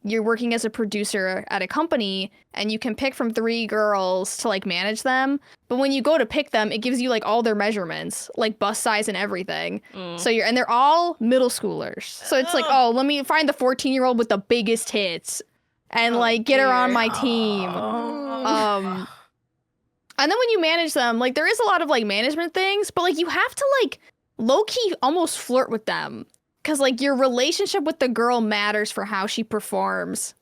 You're working as a producer at a company, and you can pick from 3 girls to like manage them. But when you go to pick them, it gives you like all their measurements, like bust size and everything. So and they're all middle schoolers. So it's like, oh, let me find the 14-year-old with the biggest hits and like get her on my team. And then when you manage them, like there is a lot of like management things, but like you have to like low key almost flirt with them because like your relationship with the girl matters for how she performs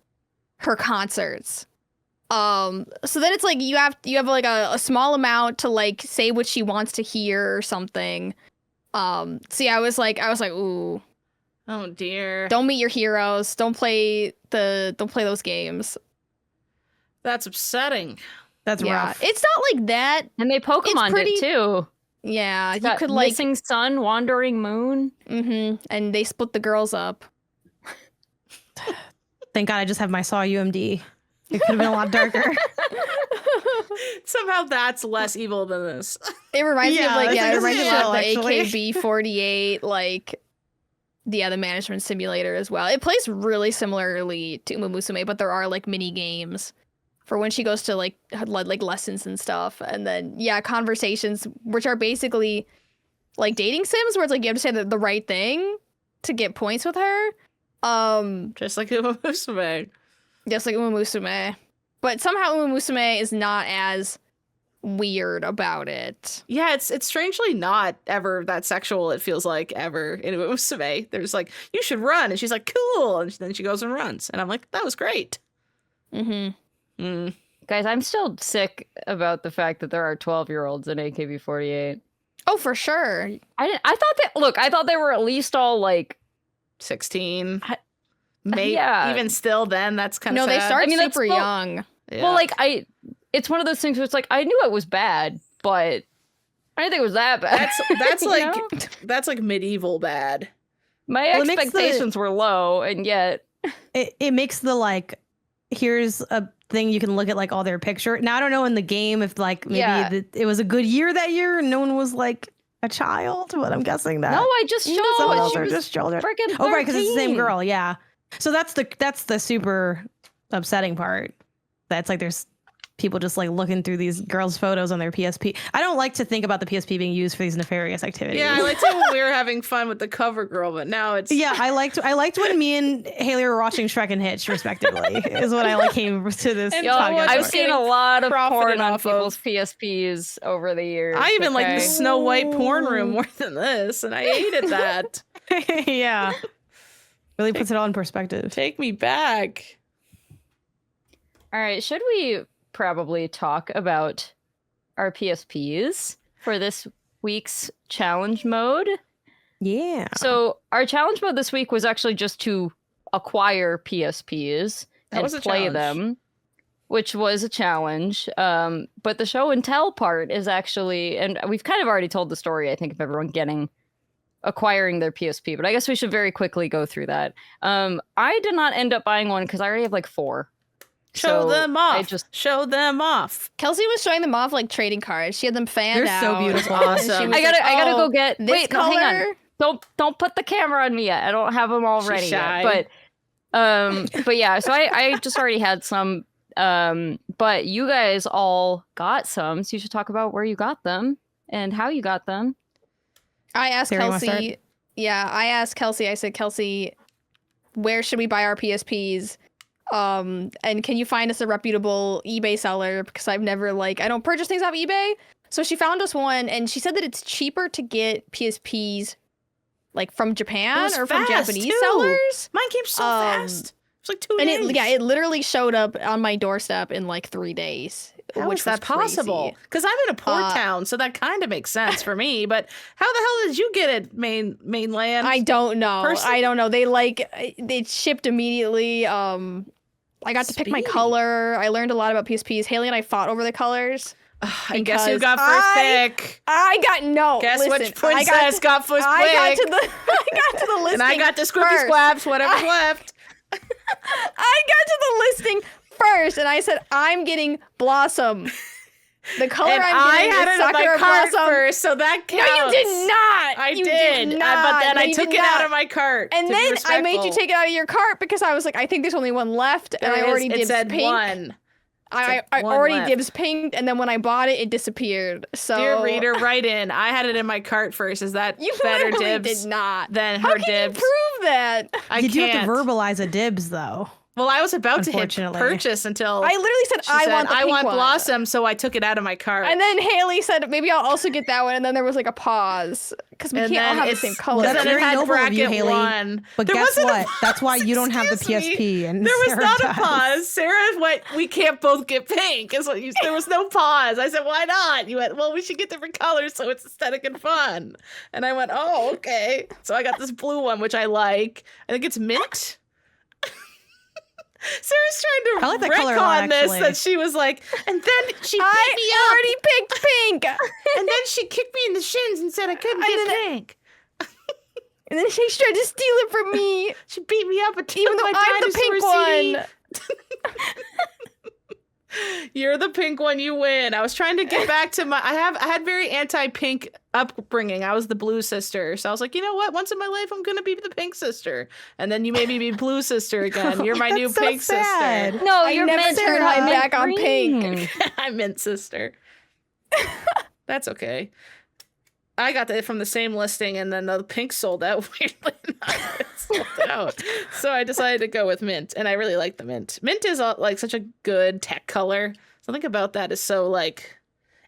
her concerts. So then it's like you have like a small amount to like say what she wants to hear or something. So yeah, I was like, ooh, Oh dear. don't meet your heroes. Don't play those games. That's upsetting. That's Yeah, rough. it's not like that. and they Pokemon pretty- it too. Yeah, It's you got could like, Missing Sun, Wandering Moon. and they split the girls up. Thank God I just have my Saw UMD. It could have been a lot darker. Somehow that's less evil than this. It reminds me of Yeah, like, it's yeah, like it this reminds me is of chill, the actually. AKB48, like the management simulator as well. It plays really similarly to Uma Musume, but there are like mini games for when she goes to like lessons and stuff, and then yeah, conversations which are basically like dating sims, where it's like you have to say the right thing to get points with her. Just like Uma Musume. Just like Uma Musume, but somehow Uma Musume is not as weird about it. Yeah, it's strangely not ever that sexual, it feels like, ever in Uma Musume. There's like, you should run. And she's like, cool. And then she goes and runs. And I'm like, that was great. Mm-hmm. Guys, I'm still sick about the fact that there are 12-year-olds in AKB48. Oh, for sure. I thought they were at least all like 16. I- Maybe yeah. even still then, that's kind of No, they sad. start I mean, that's super still- young. Yeah. well, like it's one of those things where it's like I knew it was bad, but I didn't think it was that bad. that's You like know? that's like medieval bad. My Well, it makes expectations were low, and yet It makes the like, here's a thing you can look at like all their picture. Now I don't know in the game if like maybe Yeah. it was a good year that year and no one was like a child, but I'm guessing that no, I just some showed of those she are was just children. freaking 13. Oh right, because it's the same girl. Yeah. So that's the super upsetting part. That's like there's people just like looking through these girls' photos on their PSP. I don't like to think about the PSP being used for these nefarious activities. Yeah, I liked it when we were having fun with the cover girl, but now it's Yeah, I liked when me and Haley were watching Shrek and Hitch, respectively, is what I like came to this And podcast. I've for. seen a lot of Profited porn on off of- people's PSPs over the years. I even like the okay? Snow White porn room more than this, and I hated that. Yeah. Really puts it all in perspective. Take me back. All right, should we probably talk about our PSPs for this week's challenge mode? Yeah. So our challenge mode this week was actually just to acquire PSPs That and was a play challenge. them, which was a challenge. But the show and tell part is actually, and we've kind of already told the story, I think, of everyone acquiring their PSP, but I guess we should very quickly go through that. I did not end up buying one because I already have like 4. Show So them off. I just Show them off. Kelsey was showing them off like trading cards. She had them fanned They're out. so beautiful. And she Awesome. was I gotta like, go "Oh, get. this Wait, no, color. hang on. Don't put the camera on me yet. I don't have them all She's ready shy. yet. But yeah. So I just already had some. But you guys all got some, so you should talk about where you got them and how you got them. I asked Sarah, you wanna start? Kelsey. Yeah, I asked Kelsey. I said, Kelsey, where should we buy our PSPs? And can you find us a reputable eBay seller? Because I've never I don't purchase things off eBay. So she found us one, and she said that it's cheaper to get PSPs like from It Japan was or from fast, Japanese too. sellers. Mine came so fast. It's like 2 And days. it literally showed up on my doorstep in like 3 days. How which is that was crazy. possible? Because I'm in a port town, so that kind of makes sense for me. But how the hell did you get it mainland? I don't know. Person- I don't know. They shipped immediately. I got to pick my Speedy. color. I learned a lot about PSPs. Haley and I fought over the colors. I guess you because got first I- pick. I got no. Guess listen, which princess got first I got pick. to the. I got to the listing. And I got the squippy first. squabs, whatever's left. I got to the listing first, and I said I'm getting Blossom. The color And I'm I getting had is it on my Sakura cart Blossom. first, so that No, counts. you did not. I You did. Not. But then No, I you took did it out not. of my cart. And to be then I made you respectful. take it out of your cart because I was like, I think there's only one left, and I already It dibs said pink. one. I one already left. dibs pink, and then when I bought it, it disappeared. So Dear reader, write in. I had it in my cart first. Is that you better literally dibs did not. than How her can dibs? you prove that? I you can't. do have to verbalize a dibs, though. Well, I was about to hit Unfortunately. purchase until I literally said she I said, want the I pink want one. Blossom, so I took it out of my cart. And then Haley said maybe I'll also get that one, and then there was like a pause because we And can't all then have the it's- same color. Well, then that's it very had noble of you, bracket Haley. 1. But There guess wasn't a what? That's why you don't have the excuse me. PSP. And There was Sarah not a does. pause. Sarah went, we can't both get pink. Is what you, there was no pause. I said, why not? You went, well, we should get different colors so it's aesthetic and fun. And I went, oh, okay. So I got this blue one, which I like. I think it's mint. Sarah's trying I like to that color a retcon lot, this, actually. that she was like, and then she beat I me up. already picked pink, And then she kicked me in the shins and said I couldn't And get pink. and then she tried to steal it from me, She beat me up and took even though my I'm the pink dinosaur CD. one. You're the pink one, you win. I was trying to get back to my I had very anti-pink upbringing. I was the blue sister. So I was like, you know what? Once in my life I'm gonna be the pink sister. And then you made me be blue sister again. You're my new That's so pink sad. sister. No, I you're never meant turned to my mint back on pink. green. I meant sister. That's okay. I got that from the same listing, and then the pink sold out. Weirdly enough, it sold out. So I decided to go with mint, and I really like the mint. Mint is like such a good tech color. Something about that is so like,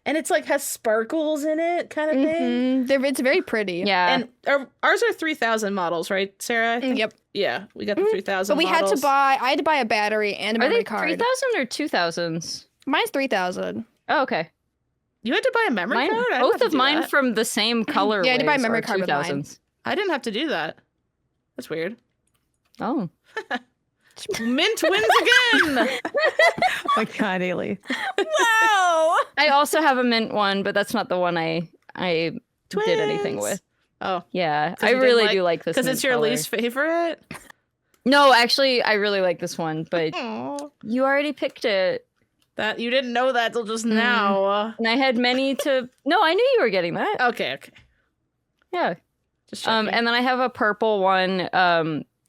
and it's like has sparkles in it, kind of thing. It's very pretty. Yeah. And ours are 3000 models, right, Sarah? I think? Yep. Yeah, we got the 3000. But we models. I had to buy a battery and a Are memory they card. 3,000 or 2,000s? Mine's 3,000. Oh, okay. You had to buy a memory Mine, card. I didn't have both to of do mine that. from the same color. Yeah, I had to buy a memory card with mine. I didn't have to do that. That's weird. Oh. Mint wins again. Oh my God, Haley. Wow. I also have a mint one, but that's not the one I did anything Twins. with. Oh, Yeah, 'Cause I you didn't really like- do like this because it's mint your color. least favorite. No, actually, I really like this one, but Aw. you already picked it. That you didn't know that till just now. And I had many to... No, I knew you were getting that. Okay. Yeah. Just checking. And then I have a purple one.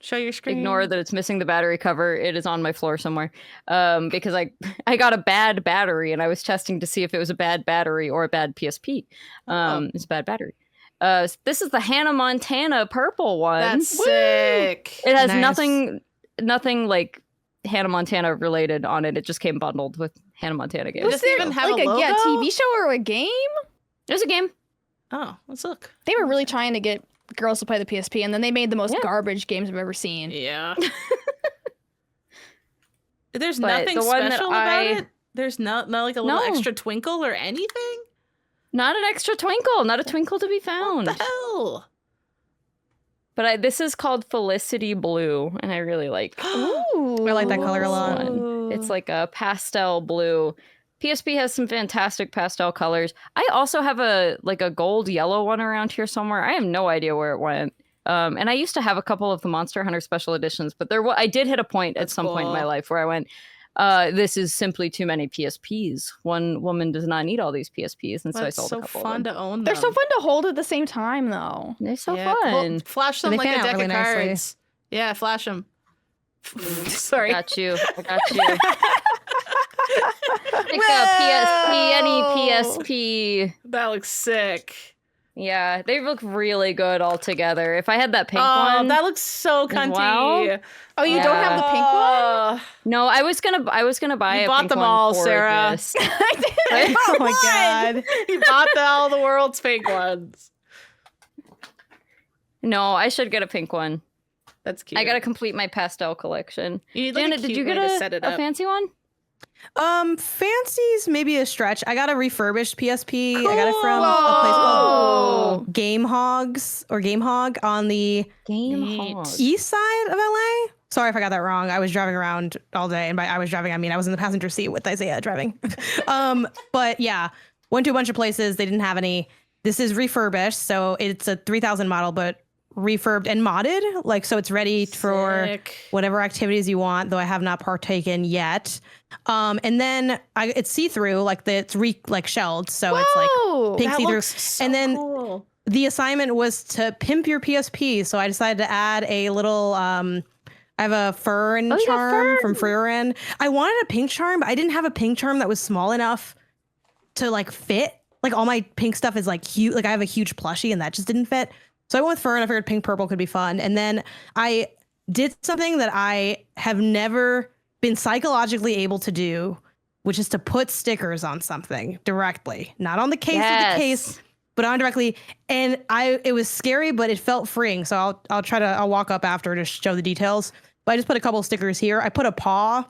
Show your screen. Ignore that it's missing the battery cover. It is on my floor somewhere. Because I got a bad battery and I was testing to see if it was a bad battery or a bad PSP. It's a bad battery. This is the Hannah Montana purple one. That's sick. It has Nice. nothing like Hannah Montana related on it. It just came bundled with Hannah Montana games. Does it even have like a logo? TV show or a game? There's a game. Oh, let's look. They were really trying to get girls to play the PSP, and then they made the most garbage games I've ever seen. Yeah. There's But nothing the one that special about it? There's not like a little extra twinkle or anything? Not an extra twinkle. Not a twinkle to be found. What the hell? But this is called Felicity Blue, and I really like Ooh. I like that color a lot. one. It's like a pastel blue. PSP has some fantastic pastel colors. I also have a gold yellow one around here somewhere. I have no idea where it went. And I used to have a couple of the Monster Hunter special editions, but I did hit a point at some point in my life where I went, this is simply too many PSPs. One woman does not need all these PSPs, and so I sold a couple. That's so fun to own them. They're so fun to hold at the same time, though. They're so Yeah, fun. flash them They like a fan out deck really of nicely. cards. Yeah, flash them. Sorry. I got you. Like a PSP, any PSP. That looks sick. Yeah, they look really good all together. If I had that pink Oh, one, that looks so cunty. well. Oh, you don't have the pink one? Oh, no, I was gonna buy You a bought pink them one all, for Sarah. this. Oh my god. You bought all the world's pink ones. No, I should get a pink one. That's cute. I gotta complete my pastel collection. You need, like, Janet, a did cute you get way to set it a up. fancy one? Fancy's maybe a stretch. I got a refurbished PSP. I got it from a place called Game Hogs or Game Hog on the Game Neat. Hog. east side of LA. Sorry if I got that wrong. I was driving around all day, and by I was driving, I mean I was in the passenger seat with Isaiah driving. But yeah, went to a bunch of places. They didn't have any. This is refurbished, so it's a 3000 model, but refurbed and modded, like so it's ready for Sick. whatever activities you want. Though I have not partaken yet. And then it's see-through, like it's shelled, so it's like Whoa. pink That see-through. looks so And then cool. the assignment was to pimp your PSP, so I decided to add a little. I have a fern you got charm fern. from Freerin. I wanted a pink charm, but I didn't have a pink charm that was small enough to like fit. Like all my pink stuff is like huge. Like I have a huge plushie, and that just didn't fit. So I went with fern. I figured pink purple could be fun, and then I did something that I have never been psychologically able to do, which is to put stickers on something directly, not on the case of Yes. the case, but on directly. And it was scary, but it felt freeing. So I'll walk up after to show the details. But I just put a couple stickers here. I put a paw,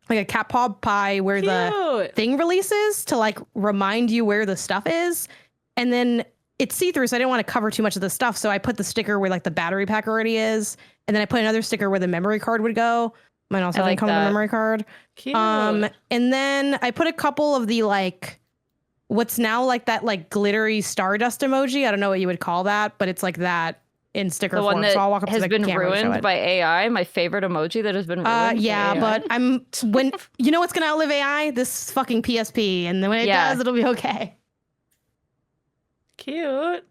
like a cat paw pie where the Cute. thing releases to like remind you where the stuff is. And then it's see-through, so I didn't want to cover too much of the stuff. So I put the sticker where like the battery pack already is. And then I put another sticker where the memory card would go. Mine also I doesn't like come with a that. memory card. Cute. And then I put a couple of the like what's now like that like glittery stardust emoji. I don't know what you would call that, but it's like that in sticker The one form. that So I'll walk up to has the been camera and show ruined it. by AI. My favorite emoji that has been ruined. Yeah, by AI. but when you know what's gonna outlive AI? This fucking PSP, and then when it Yeah. does, it'll be okay. Cute.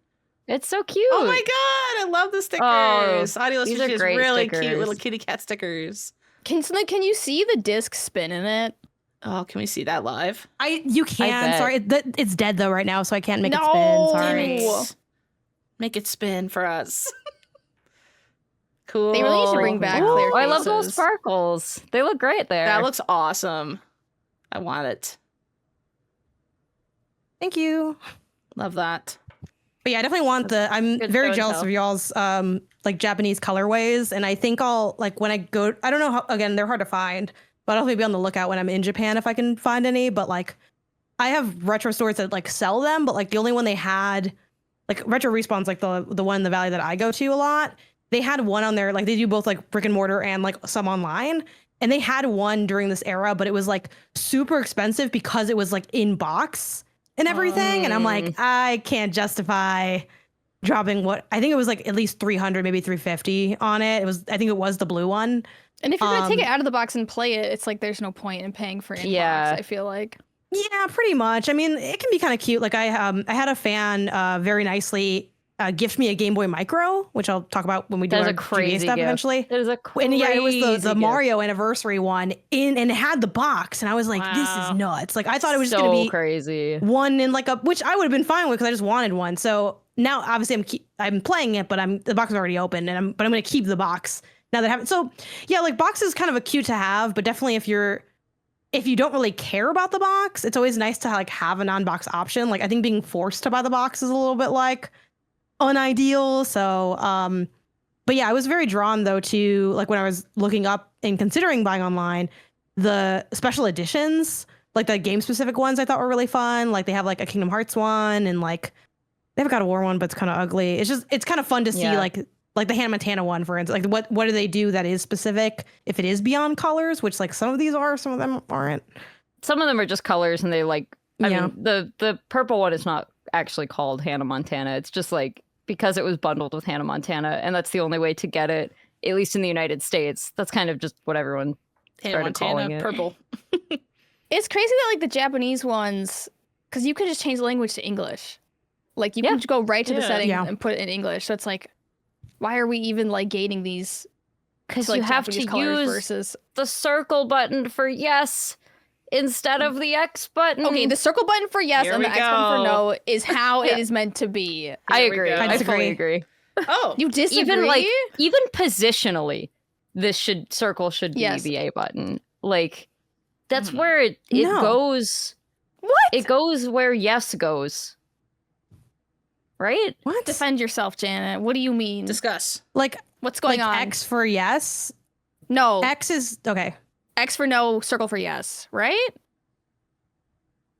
It's so cute. Oh my god, I love the stickers. Audio these listeners, are she has great really stickers. cute little kitty cat stickers. Can you see the disc spin in it? Oh, can we see that live? You can. bet. Sorry, it's dead though right now, so I can't make it No. spin. Damn Sorry. it. Make it spin for us. Cool. They really need to bring back Ooh, clear I love those cases. sparkles. They look great there. That looks awesome. I want it. Thank you. Love that. But yeah, I definitely want I'm good very show and jealous tell. of y'all's like Japanese colorways, and I think I'll like when I go. I don't know how. Again, they're hard to find, but I'll definitely be on the lookout when I'm in Japan if I can find any. But like, I have retro stores that like sell them, but like the only one they had, like Retro Respawn's like the one in the valley that I go to a lot. They had one on there, like they do both like brick and mortar and like some online. And they had one during this era, but it was like super expensive because it was like in box and everything. And I'm like, I can't justify dropping what I think it was like at least 300, maybe 350 on it. I think it was the blue one. And if you're gonna take it out of the box and play it, it's like there's no point in paying for inbox. Yeah. I feel like. Yeah, pretty much. I mean, it can be kind of cute. Like I had a fan very nicely gift me a Game Boy Micro, which I'll talk about when we do That is our a GBA crazy stuff gift. eventually. It is a crazy And yeah, it was the gift. Mario anniversary one and it had the box, and I was like, this is nuts. Like I thought it was just so gonna be crazy. one in like which I would have been fine with because I just wanted one. So now obviously I'm playing it, but the box is already open, and I'm gonna keep the box now that I have it. So yeah, like box is kind of a cute to have, but definitely if you don't really care about the box, it's always nice to like have a non-box option. Like I think being forced to buy the box is a little bit like unideal. So but yeah, I was very drawn though to like when I was looking up and considering buying online, the special editions, like the game specific ones I thought were really fun. Like they have like a Kingdom Hearts one, and like they have a God of War one, but it's kind of ugly. It's kind of fun to see like the Hannah Montana one, for instance. Like what do they do that is specific if it is beyond colors, which like some of these are, some of them aren't. Some of them are just colors, and they like I mean the purple one is not actually called Hannah Montana. It's just like because it was bundled with Hannah Montana, and that's the only way to get it, at least in the United States. That's kind of just what everyone started calling it. Purple. It's crazy that like the Japanese ones, because you can just change the language to English. Like you can just go right to the setting and put it in English. So it's like, why are we even like gating these? Because like, you have Japanese to colors use versus the circle button for yes instead of the X button. Okay, the circle button for yes Here and we the X button for go. no is how it is meant to be. I Here we agree. go. I fully disagree. agree. Oh, You disagree? Even positionally, circle should be Yes. the A button. Like that's Mhm. where it No. goes. What? It goes where yes goes. Right? What? Defend yourself, Janet. What do you mean? discuss. Like What's going on? X for yes. No. X is okay. X for no, circle for yes, right?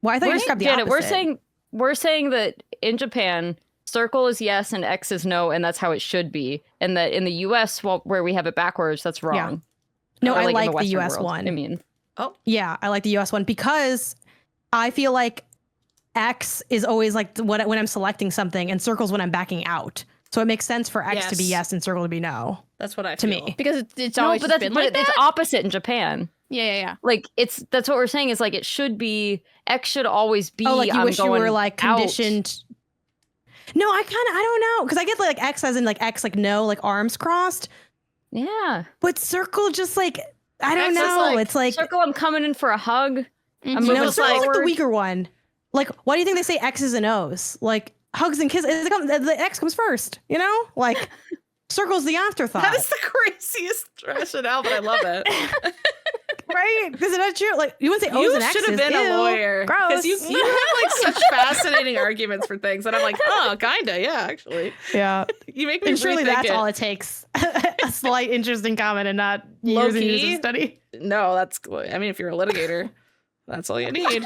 Well, I thought you described the Janet, opposite. we're saying that in Japan, circle is yes and X is no, and that's how it should be. And that in the US, where we have it backwards, that's wrong. No, Or I in like the Western US world, one. I mean, Yeah, I like the US one because I feel like X is always like when I'm selecting something, and circle's when I'm backing out. So it makes sense for X to be Yes. yes and circle to be no. That's what I To feel. me. Because it's no, always but just that's been like it's that. opposite in Japan. Yeah. Like that's what we're saying is like it should be X should always be. Oh, like you I'm wish you going were like out. conditioned. No, I don't know, because I get like X as in like X like no, like arms crossed, Yeah, but circle just like I don't X is know. like It's like circle. I'm coming in for a hug. I'm Mhm. moving no, circle's like the forward. weaker one. Like, why do you think they say X's and O's? Like hugs and kisses, the X comes first. You know, like circle's the afterthought. That is the craziest rationale, but I love it. Right? Because it's not true. Like you wouldn't say O's You and X's. should have been a Ew, lawyer. Gross. Because you have like such fascinating arguments for things. And I'm like, oh, kinda, yeah, actually. Yeah. You make me And surely rethink that's it. all it takes. A slight interesting comment and not Low years and years key. of study. No, that's I mean, if you're a litigator, that's all you need.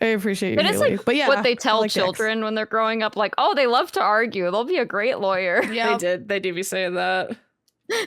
I appreciate you. It is Haley. like But yeah, what they I tell like the X. children when they're growing up. Like, oh, they love to argue. They'll be a great lawyer. Yeah. They do be saying that.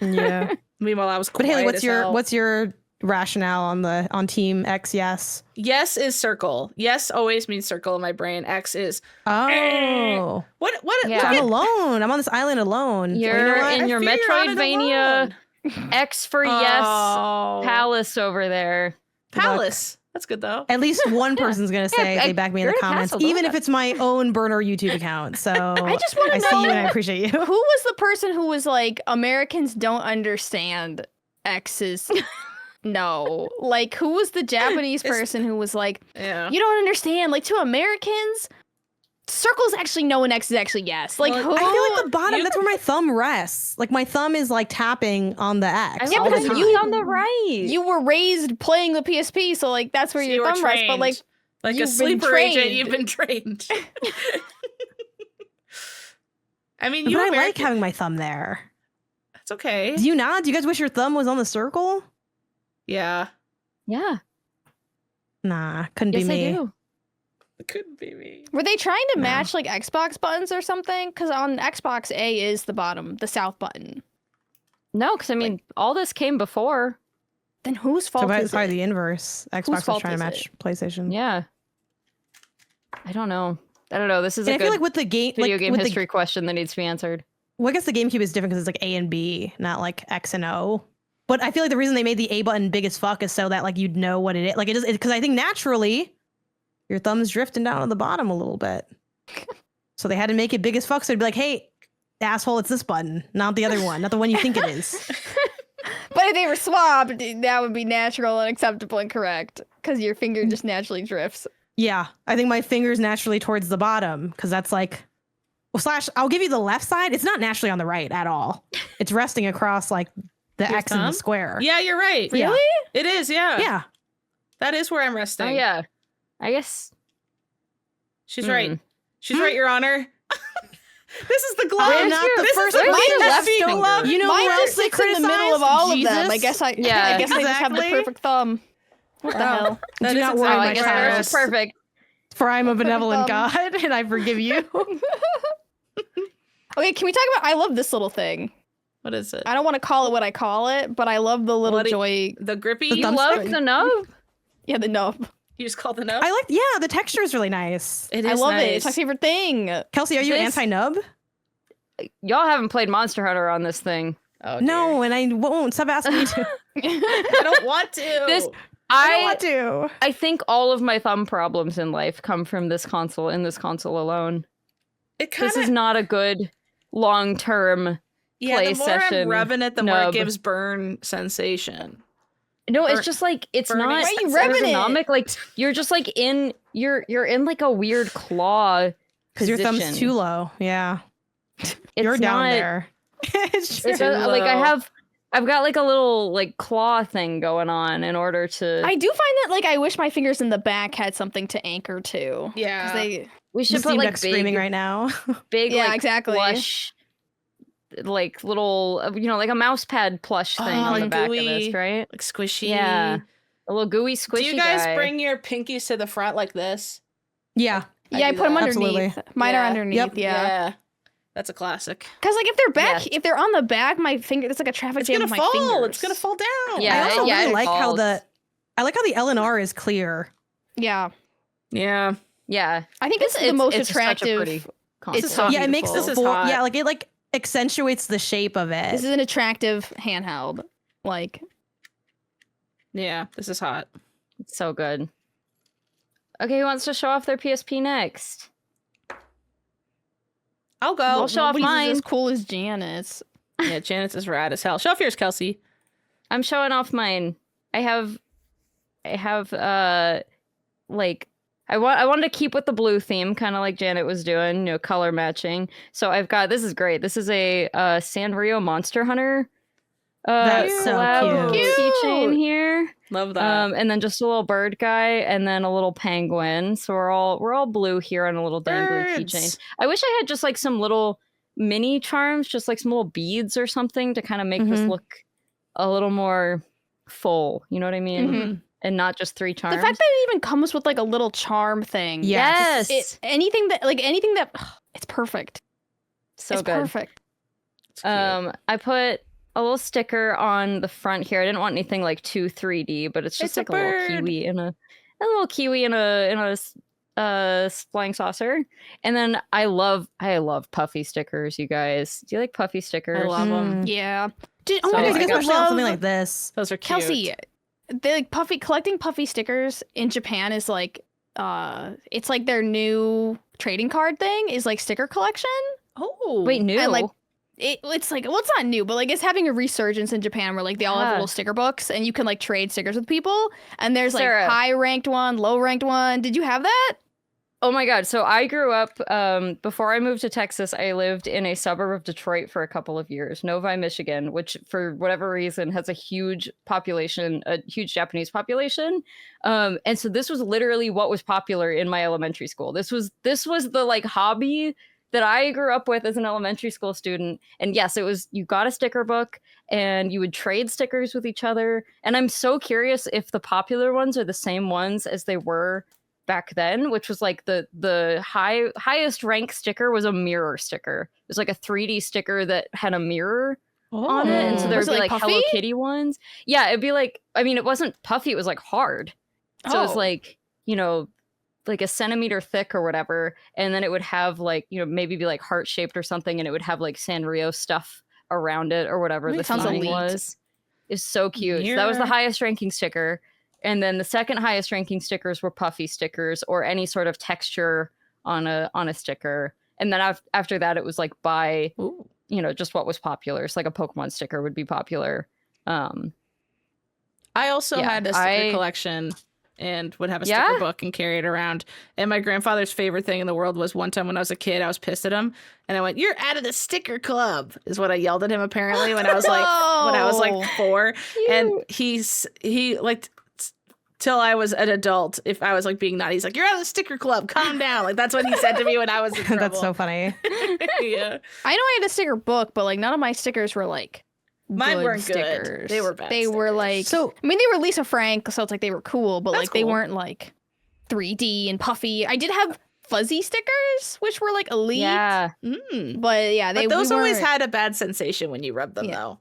Yeah. Meanwhile, I was But quiet Haley, as hell. what's your rationale on team X? Yes. Yes is circle. Yes always means circle in my brain. X is Oh. what Yeah. So look I'm at- alone. I'm on this island alone. You're Well, you know what? in your I figured out it Metroidvania X for yes Oh. palace over there. Palace. That's good though. At least one person's gonna say Yeah, they back me in the you're in a comments, castle, even don't if it's my own burner YouTube account. So I just want I to see you and I know appreciate you. who was the person who was like, Americans don't understand X's. No. Like, who was the Japanese It's- person who was like, Yeah. you don't understand? Like, to Americans, circle's actually no and X is actually yes. Like, Well, who? I feel like the bottom, You- that's where my thumb rests. Like my thumb is like tapping on the X. Yeah, all the because time. you on the right. You were raised playing the PSP, so like that's where So your you were thumb rests. But like, trained. Like a you've been sleeper agent, trained. you've been trained. I mean, But you I like American- having my thumb there. That's okay. Do you not? Do you guys wish your thumb was on the circle? Yeah. yeah, Nah, couldn't yes, be me. I do. It couldn't be me. were they trying to No. match like Xbox buttons or something? Because on Xbox, A is the bottom, the south button. No, because I mean, all this came before. Then whose So fault it's is probably it? the inverse. Xbox was fault trying to is match PlayStation. Yeah, I don't know. This is And a I feel good like with the game, video like, game with history question that needs to be answered. Well, I guess the GameCube is different because it's like A and B, not like X and O. But I feel like the reason they made the A button big as fuck is so that like you'd know what it is. Like it is because I think naturally your thumb's drifting down to the bottom a little bit. So they had to make it big as fuck. So they'd be like, hey, asshole, it's this button, not the other one, not the one you think it is. But if they were swapped, that would be natural and acceptable and correct because your finger just naturally drifts. Yeah, I think my finger's naturally towards the bottom because that's like, well, slash, I'll give you the left side. It's not naturally on the right at all. It's resting across like the Your X and the thumb? square. Yeah, you're right. Yeah. Really? It is, yeah. Yeah. That is where I'm resting. Oh yeah, I guess She's right. She's right, Your Honor. This is the glove. I'm not the This first is the Where's your PSP left finger? glove. You know Mine who else just they sits in the middle of criticize? all of them. Jesus? I guess I Yeah, just have the exactly. perfect thumb. What the hell? That Do is not Oh, worry, exactly my I guess where child. I yours was. is perfect. For I am a benevolent thumb. God and I forgive you. Okay, can we talk about? I love this little thing. What is it? I don't want to call it what I call it, but I love the little What do you- joy. The grippy? The You thumb love stick? the nub? Yeah, the nub. You just called the nub? I like, yeah, the texture is really nice. It I is love it. nice. It's my favorite thing. Kelsey, are you This- anti-nub? Y'all haven't played Monster Hunter on this thing. Oh, No, and I won't. Stop asking me to. I don't want to. This I don't I want to. I think all of my thumb problems in life come from this console and this console alone. It kind This of is not a good long-term. play the more session I'm rubbing it, the more it nub. gives burn sensation. No, Burn- it's just like it's burning not Why are you rubbing it? ergonomic. Like you're just like in you're in like a weird claw Because your position. thumb's too low. Yeah. It's You're down not- there. It's true. It's like low. I've got like a little like claw thing going on in order to. I do find that like I wish my fingers in the back had something to anchor to. Yeah. They, we should The put Steam like Deck's screaming big, right now. big, Yeah, like exactly. plush, like little, like a mouse pad plush thing Oh, on the like back of gooey. this, right? like squishy. Yeah. A little gooey squishy Do you guys guy. bring your pinkies to the front like this? Yeah. yeah, I do put them that. underneath. Absolutely. Mine are Yeah. underneath. Yep. Yeah. That's a classic. Because like if they're back, Yes. if they're on the back, my finger, it's like a traffic It's jam gonna with fall. my fingers. It's gonna fall down. Yeah, I also yeah, really it like how falls. I like how the LNR is clear. Yeah, Yeah. Yeah. I think this is the most it's such a attractive. pretty console. It's hot. Yeah, it makes the This is full. hot. Yeah, like it like accentuates the shape of it. This is an attractive handheld. Like, Yeah. This is hot. It's so good. Okay, who wants to show off their PSP next? I'll go. I'll show off nobody's mine. as cool as Janice. Yeah, Janet's is rad as hell. Show off yours, Kelsey. I'm showing off mine. I have like I wanted to keep with the blue theme, kind of like Janet was doing, color matching. So I've got, this is great. This is a Sanrio Monster Hunter That's so collab cute. keychain here. Love that. And then just a little bird guy and then a little penguin. So we're all blue here on a little dangly Birds. keychain. I wish I had just like some little mini charms, just like some little beads or something to kind of make this Mhm. look a little more full. You know what I mean? Mhm. And not just 3 charms. The fact that it even comes with like a little charm thing. Yes. Yes. Anything that it's perfect. So it's good. perfect. It's cute. I put a little sticker on the front here. I didn't want anything like too 3D, but it's just It's like a a little bird. kiwi in a little kiwi in a flying saucer. And then I love puffy stickers, you guys. Do you like puffy stickers? I love them. Yeah. So Oh my I god, got- especially on something like this. Those are cute. Kelsey, they like collecting puffy stickers in Japan is like it's like their new trading card thing is like sticker collection. Oh. Wait, new? And like it's like, well, it's not new, but like it's having a resurgence in Japan where like they all have Yeah. little sticker books and you can like trade stickers with people. And there's like Sarah. high ranked one, low ranked one. Did you have that? Oh my god. So I grew up before I moved to Texas, I lived in a suburb of Detroit for a couple of years, Novi, Michigan, which for whatever reason has a huge population, a huge Japanese population. And so this was literally what was popular in my elementary school. This was the like hobby that I grew up with as an elementary school student. And yes, it was, you got a sticker book and you would trade stickers with each other. And I'm so curious if the popular ones are the same ones as they were back then, which was like the highest rank sticker was a mirror sticker. It was like a 3D sticker that had a mirror on it, and so there Was would it, be like, like Hello puffy? Kitty ones. Yeah, it'd be like, I mean, it wasn't puffy, it was like hard. So it was Oh. like, like a centimeter thick or whatever, and then it would have like, maybe be like heart shaped or something, and it would have like Sanrio stuff around it or whatever the Sounds theming elite. was. It's so cute. So that was the Mirror. highest ranking sticker. And then the second highest ranking stickers were puffy stickers or any sort of texture on a sticker. And then after that, it was like by, Ooh. you know, just what was popular. So like a Pokemon sticker would be popular. I also Yeah, had a sticker collection and would have a sticker Yeah? book and carry it around. And my grandfather's favorite thing in the world was one time when I was a kid, I was pissed at him and I went, "You're out of the sticker club," is what I yelled at him apparently when I was like 4. And he like till I was an adult, if I was like being naughty, he's like, "You're out of the sticker club, calm down." Like that's what he said to me when I was in trouble. That's so funny. Yeah. I know I had a sticker book, but like none of my stickers were like Mine good weren't stickers. good. They were bad. They were like So I mean they were Lisa Frank, so it's like they were cool, but That's like they cool. weren't like 3D and puffy. I did have fuzzy stickers, which were like elite. Yeah. But yeah, But those always weren't- had a bad sensation when you rubbed them, Yeah. though.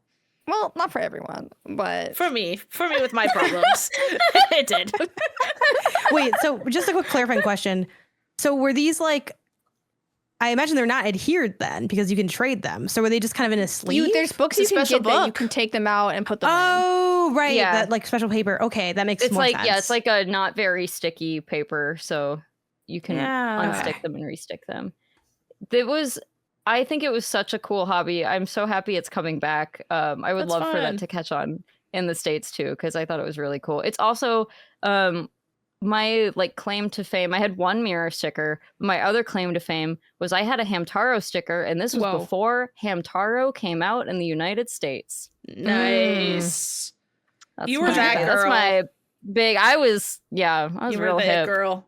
well, not for everyone, but For me with my problems, it did. wait, so just a quick clarifying question. So were these like, I imagine they're not adhered then because you can trade them. So were they just kind of in a sleeve? there's books It's a you can special get that you book. can take them out and put them in. Oh, right. Yeah. That like special paper. Okay, that makes It's more like, sense. yeah, it's like a not very sticky paper. So you can Yeah. unstick them and restick them. I think it was such a cool hobby. I'm so happy it's coming back. I would That's love for fun. that to catch on in the States too, because I thought it was really cool. It's also my like claim to fame. I had one mirror sticker. My other claim to fame was I had a Hamtaro sticker, and this was Whoa. before Hamtaro came out in the United States. Nice. That's You were that That's girl. my big. I was You were real the hip. it girl.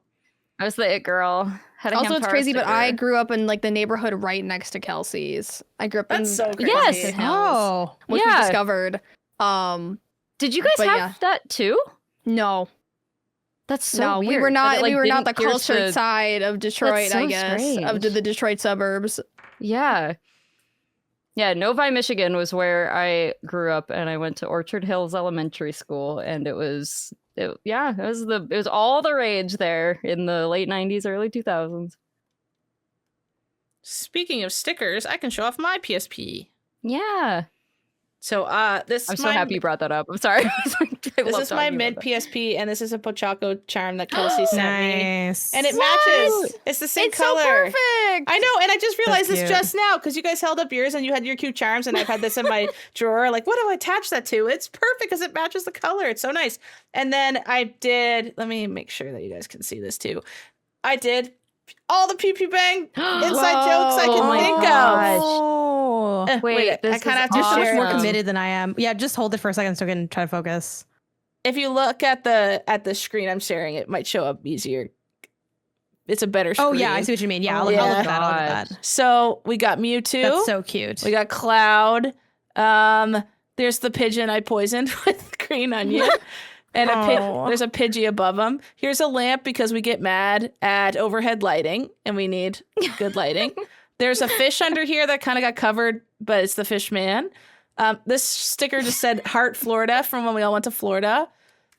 I was the it girl. Had a Also, it's Hamtaro crazy, but I sticker. grew up in like the neighborhood right next to Kelsey's. I grew up That's in so crazy. Yes. Kensington Hills, Oh, which we Yeah. discovered. Did you guys but have yeah. that too? No, That's so no, weird. we were that not. it, like, we were not the didn't pierce cultured the- side of Detroit. so I guess of strange. the Detroit suburbs. Yeah. Yeah, Novi, Michigan was where I grew up, and I went to Orchard Hills Elementary School, and it was all the rage there in the late 90s, early 2000s. Speaking of stickers, I can show off my PSP. Yeah. So this I'm is so happy you brought that up. I'm sorry. This is my Mint PSP, and this is a Pochaco charm that Kelsey sent me. nice. And it matches. It's the same It's color. so perfect. I know, and I just realized this cute. just now because you guys held up yours and you had your cute charms, and I've had this in my drawer. Like, what do I attach that to? It's perfect because it matches the color. It's so nice. And then I did. Let me make sure that you guys can see this too. I did all the Pee Pee Bang inside jokes I Oh can my think gosh. Oh. Wait, I this kind of is have to You're so much share more it. awesome. committed than I am. Yeah, just hold it for a second so I can try to focus. If you look at the screen I'm sharing, it might show up easier. It's a better screen. Oh yeah, I see what you mean. Yeah, I'll, Yeah. I'll look at that. I'll look at that. So we got Mewtwo. That's so cute. We got Cloud. There's the pigeon I poisoned with green onion. And Aw. there's a Pidgey above him. Here's a lamp because we get mad at overhead lighting and we need good lighting. There's a fish under here that kind of got covered, but it's the fish man. This sticker just said Heart Florida from when we all went to Florida.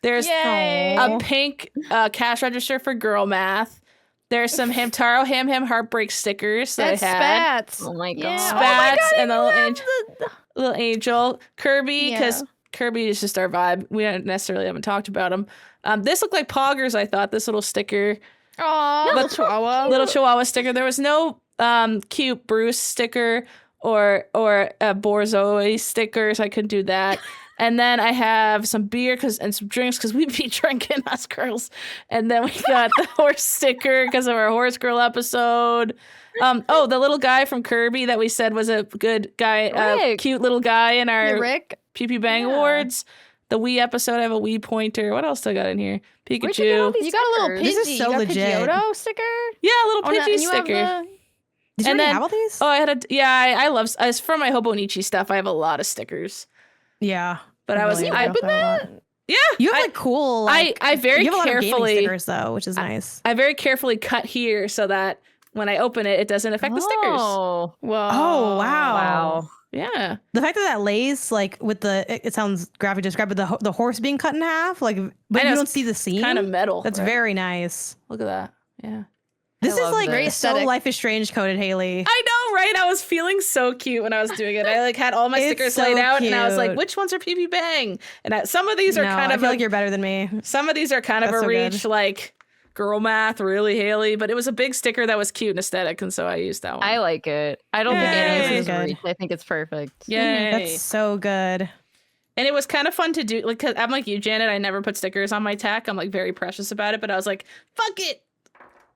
There's Yay. a pink cash register for girl math. There's some Hamtaro Ham Heartbreak stickers that That's I had. spats. Oh my god. Yeah. Spats and the little I angel, love little angel. Kirby, Yeah. because Kirby is just our vibe. We don't necessarily haven't talked about him. This looked like Poggers, I thought, this little sticker. Aw, little chihuahua. Little Chihuahua sticker. There was no cute Bruce sticker or a Borzoi sticker, so I couldn't do that. And then I have some beer and some drinks because we be drinking, us girls. And then we got the horse sticker because of our horse girl episode. The little guy from Kirby that we said was a good guy, Rick. cute little guy in Hey, our Rick. Pee Pee Bang Yeah. Awards. The Wii episode, I have a Wii pointer. What else do I got in here? Where'd you get all Pikachu. these You got a little stickers? Pidgey. This is so you got legit. Pidgeotto sticker. Yeah, a little Oh, no, Pidgey and you have sticker. the- Did you and already then- have all these? Oh, I love, as for my Hobonichi stuff, I have a lot of stickers. Yeah. But I was, really I, about that a lot. yeah, You have I, like cool. Like, I very you have a lot of gaming carefully, stickers though, which is nice. I very carefully cut here so that when I open it, it doesn't affect the stickers. Oh, Whoa. Oh, wow. wow. Yeah. The fact that that lace, like with it sounds graphic to describe, but the horse being cut in half, like, but I know, you don't it's see the seam. Kind of metal. That's right? very nice. Look at that. Yeah. This is love like this. so Very Life is Strange coded, Haley. I know, right? I was feeling so cute when I was doing it. I like had all my It's stickers so laid out, and I was like, cute. "Which ones are Pee Pee Bang?" And some of these are No, kind I of feel like you're better than me. some of these are kind of That's a so good. reach. Like girl math, really Haley, but it was a big sticker that was cute and aesthetic, and so I used that one. I like it. I don't think Yay. any of these Good. reach. I think it's perfect. Yay. That's so good. And it was kind of fun to do. Like, 'cause I'm like you, Janet. I never put stickers on my tech. I'm like very precious about it. But I was like, fuck it,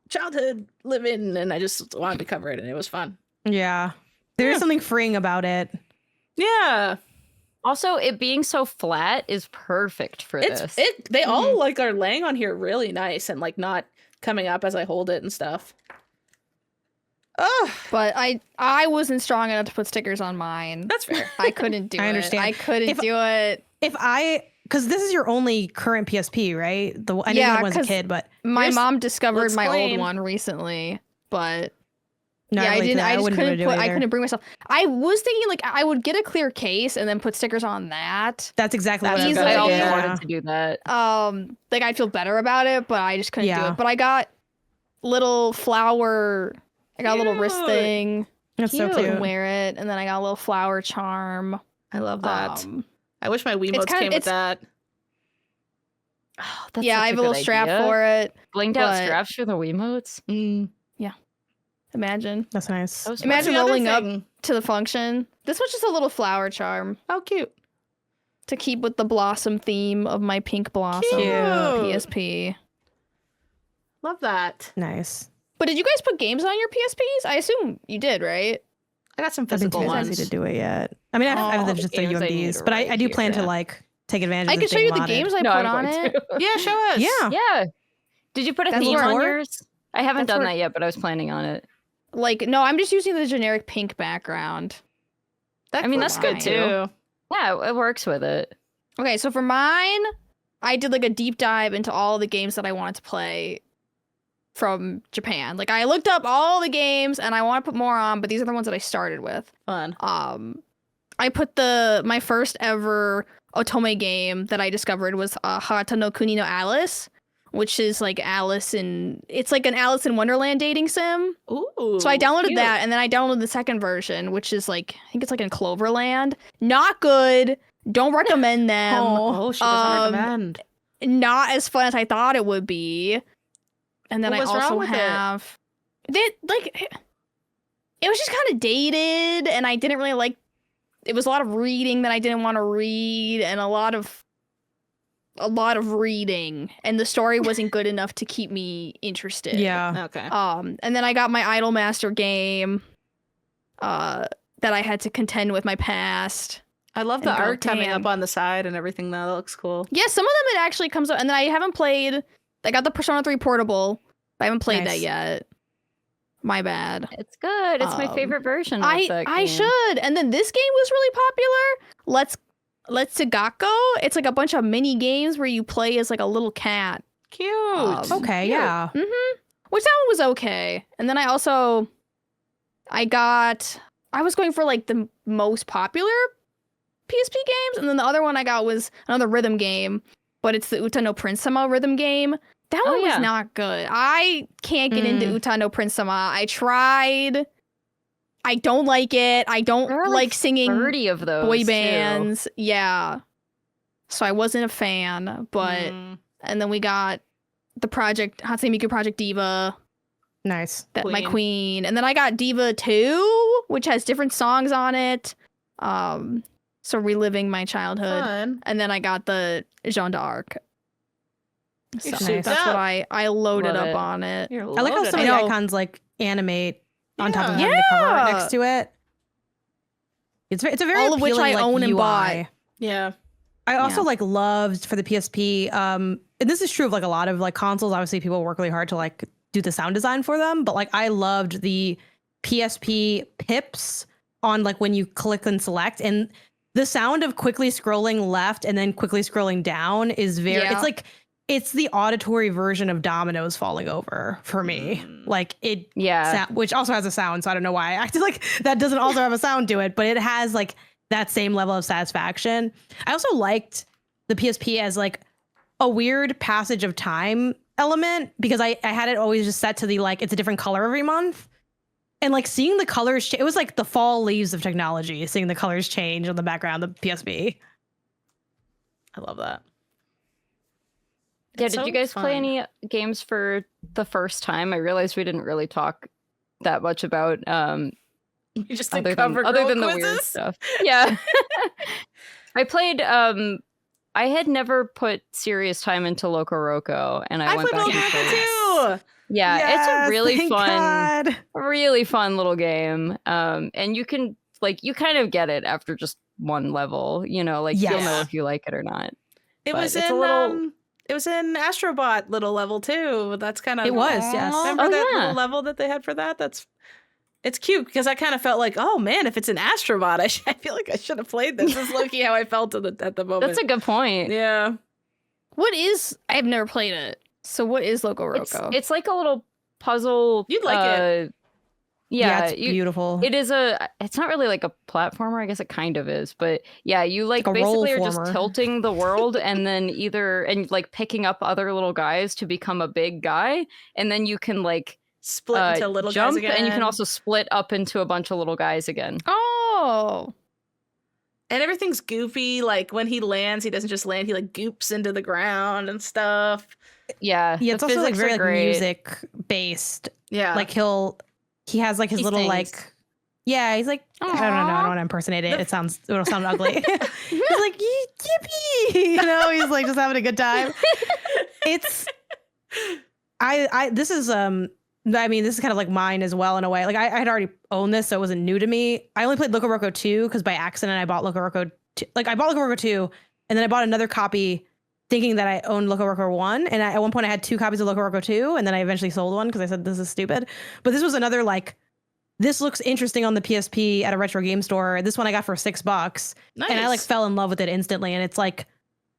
childhood living, and I just wanted to cover it, and it was fun. Yeah. There's something freeing about it. Yeah, Also, it being so flat is perfect for this. They all like are laying on here really nice and like not coming up as I hold it and stuff. Oh, But I wasn't strong enough to put stickers on mine. that's fair. I couldn't do it. I understand. I couldn't do it. Because this is your only current PSP, right? I knew you Yeah, had one as a 'cause kid, but My Yours mom discovered looks my clean. old one recently, but no, yeah, I relate to didn't. that. I just wouldn't be able to couldn't do it put. I either. couldn't bring myself. I was thinking like I would get a clear case and then put stickers on that. That's exactly what That's I was I easily- also thinking. yeah. wanted to do that. Like I'd feel better about it, but I just couldn't do Yeah. it. But I got little flower. I got a little wrist Cute. thing. That's so You can cute. wear it, and then I got a little flower charm. I love that. Um, I wish my Wiimotes kinda- came with it's- that. Oh, that's yeah, such I have a little good strap idea. for it. Blinged out but- straps for the Wiimotes. Imagine That's nice. Those Imagine What's the other rolling up thing? to the function. This was just a little flower charm How cute. to keep with the blossom theme of my pink blossom Cute. PSP. Love that. Nice. But did you guys put games on your PSPs? I assume you did, right? I got some I've been physical too ones. busy to do it yet. I mean, I Oh, have the just the games I need UMDs, are but right I do plan here. to like take advantage I of can this show being you the modded. games I No, put I'm on going it. to. Yeah, show us. Yeah. Yeah. Did you put a That's theme where- on yours? I haven't That's done where- that yet, but I was planning on it. Like, no, I'm just using the generic pink background. That I mean, looks that's good, too. Yeah, it works with it. Okay, so for mine, I did like a deep dive into all the games that I wanted to play from Japan. Like, I looked up all the games and I want to put more on, but these are the ones that I started with. Fun. I put my first ever otome game that I discovered was Harata no Kuni no Alice, which is like it's like an Alice in Wonderland dating sim. Ooh. So I downloaded cute. that, and then I downloaded the second version, which is like I think it's like in Cloverland. Not good. Don't recommend them. Oh, she doesn't recommend. Not as fun as I thought it would be. And then What was I wrong also with it? have it was just kind of dated, and I didn't really like. It was a lot of reading that I didn't want to read, and a lot of reading, and the story wasn't good enough to keep me interested. Yeah. Okay. And then I got my Idol Master game that I had to contend with my past. I love the and go, art coming "Damn." up on the side and everything. That looks cool. Yeah, some of them it actually comes up, and then I haven't played. I got the Persona 3 Portable. I haven't played that Nice. yet. My bad. It's good. It's my Um, favorite version of I that game. should. And then this game was really popular. Let's Togako. It's like a bunch of mini games where you play as like a little cat. Cute. Okay. Cute. Yeah. Which that one was okay. And then I was going for like the most popular PSP games, and then the other one I got was another rhythm game, but it's the Uta no Prince Sama rhythm game. That Oh, one was yeah. not good. I can't get into Uta no Prince Sama. I tried. I don't like it. I don't There are like singing 30 of those boy too. bands. Yeah. So I wasn't a fan, but and then we got the project Hatsune Miku Project Diva, Nice. that my Queen. queen. And then I got Diva 2, which has different songs on it. So reliving my childhood. Fun. And then I got the Jeanne d'Arc. So You're souped that's up. what I loaded Love up it. on it. You're I like how loaded. some of I the know. icons like animate on top of Yeah. having the cover art Yeah. next to it. It's a very All of which appealing, I like, own and UI. bought. Yeah. I also Yeah. like loved for the PSP, and this is true of like a lot of like consoles. Obviously, people work really hard to like do the sound design for them, but like I loved the PSP pips on like when you click and select, and the sound of quickly scrolling left and then quickly scrolling down is very. Yeah. It's the auditory version of dominoes falling over for me. Like it, Yeah. which also has a sound, so I don't know why I acted like that doesn't also have a sound to it, but it has like that same level of satisfaction. I also liked the PSP as like a weird passage of time element because I had it always just set to the like it's a different color every month. And like seeing the colors, it was like the fall leaves of technology, seeing the colors change on the background of the PSP. I love that. Yeah, It's did so you guys play fun. any games for the first time? I realized we didn't really talk that much about You just didn't other cover than girl the weird quizzes? stuff. Yeah. I played I had never put serious time into Loco Roco, and I went played back and Loco played. too. Yeah, it's a Yes, really thank fun, God. really fun little game. And you can you kind of get it after just one level, you'll know Yes. if you like it or not. It But was it's in a little it was in Astrobot little level too. That's kind of It was, yes. Remember Oh, that yeah. little level that they had for that? It's cute because I kind of felt like, oh man, if it's an Astrobot, I feel like I should have played this. This is low-key how I felt at the moment. That's a good point. Yeah. I've never played it. So what is Loco Roco? It's like a little puzzle. You'd like it. Yeah, It's beautiful. it's not really like a platformer. I guess it kind of is, but yeah, you like a basically are roll-former. just tilting the world and then picking up other little guys to become a big guy, and then you can Split into little jump, guys again. and you can also split up into a bunch of little guys again. Oh. And everything's goofy. Like when he lands, he doesn't just land, he like goops into the ground and stuff. Yeah, Yeah, the it's also like physics very are like great. music based. Yeah. Like he has like his He little sings. like I don't know, I don't want to impersonate it. It'll sound ugly. He's like yippee, he's like just having a good time. It's this is this is kind of like mine as well in a way. Like I had already owned this, so it wasn't new to me. I only played Loco Roco 2 because by accident I bought Loco Roco 2. Like I bought Loco Roco 2 and then I bought another copy thinking that I owned Loco Roco 1. And at one point I had 2 copies of Loco Roco 2 and then I eventually sold one because I said this is stupid. But this was another this looks interesting on the PSP at a retro game store. This one I got for $6. Nice. And I fell in love with it instantly. And it's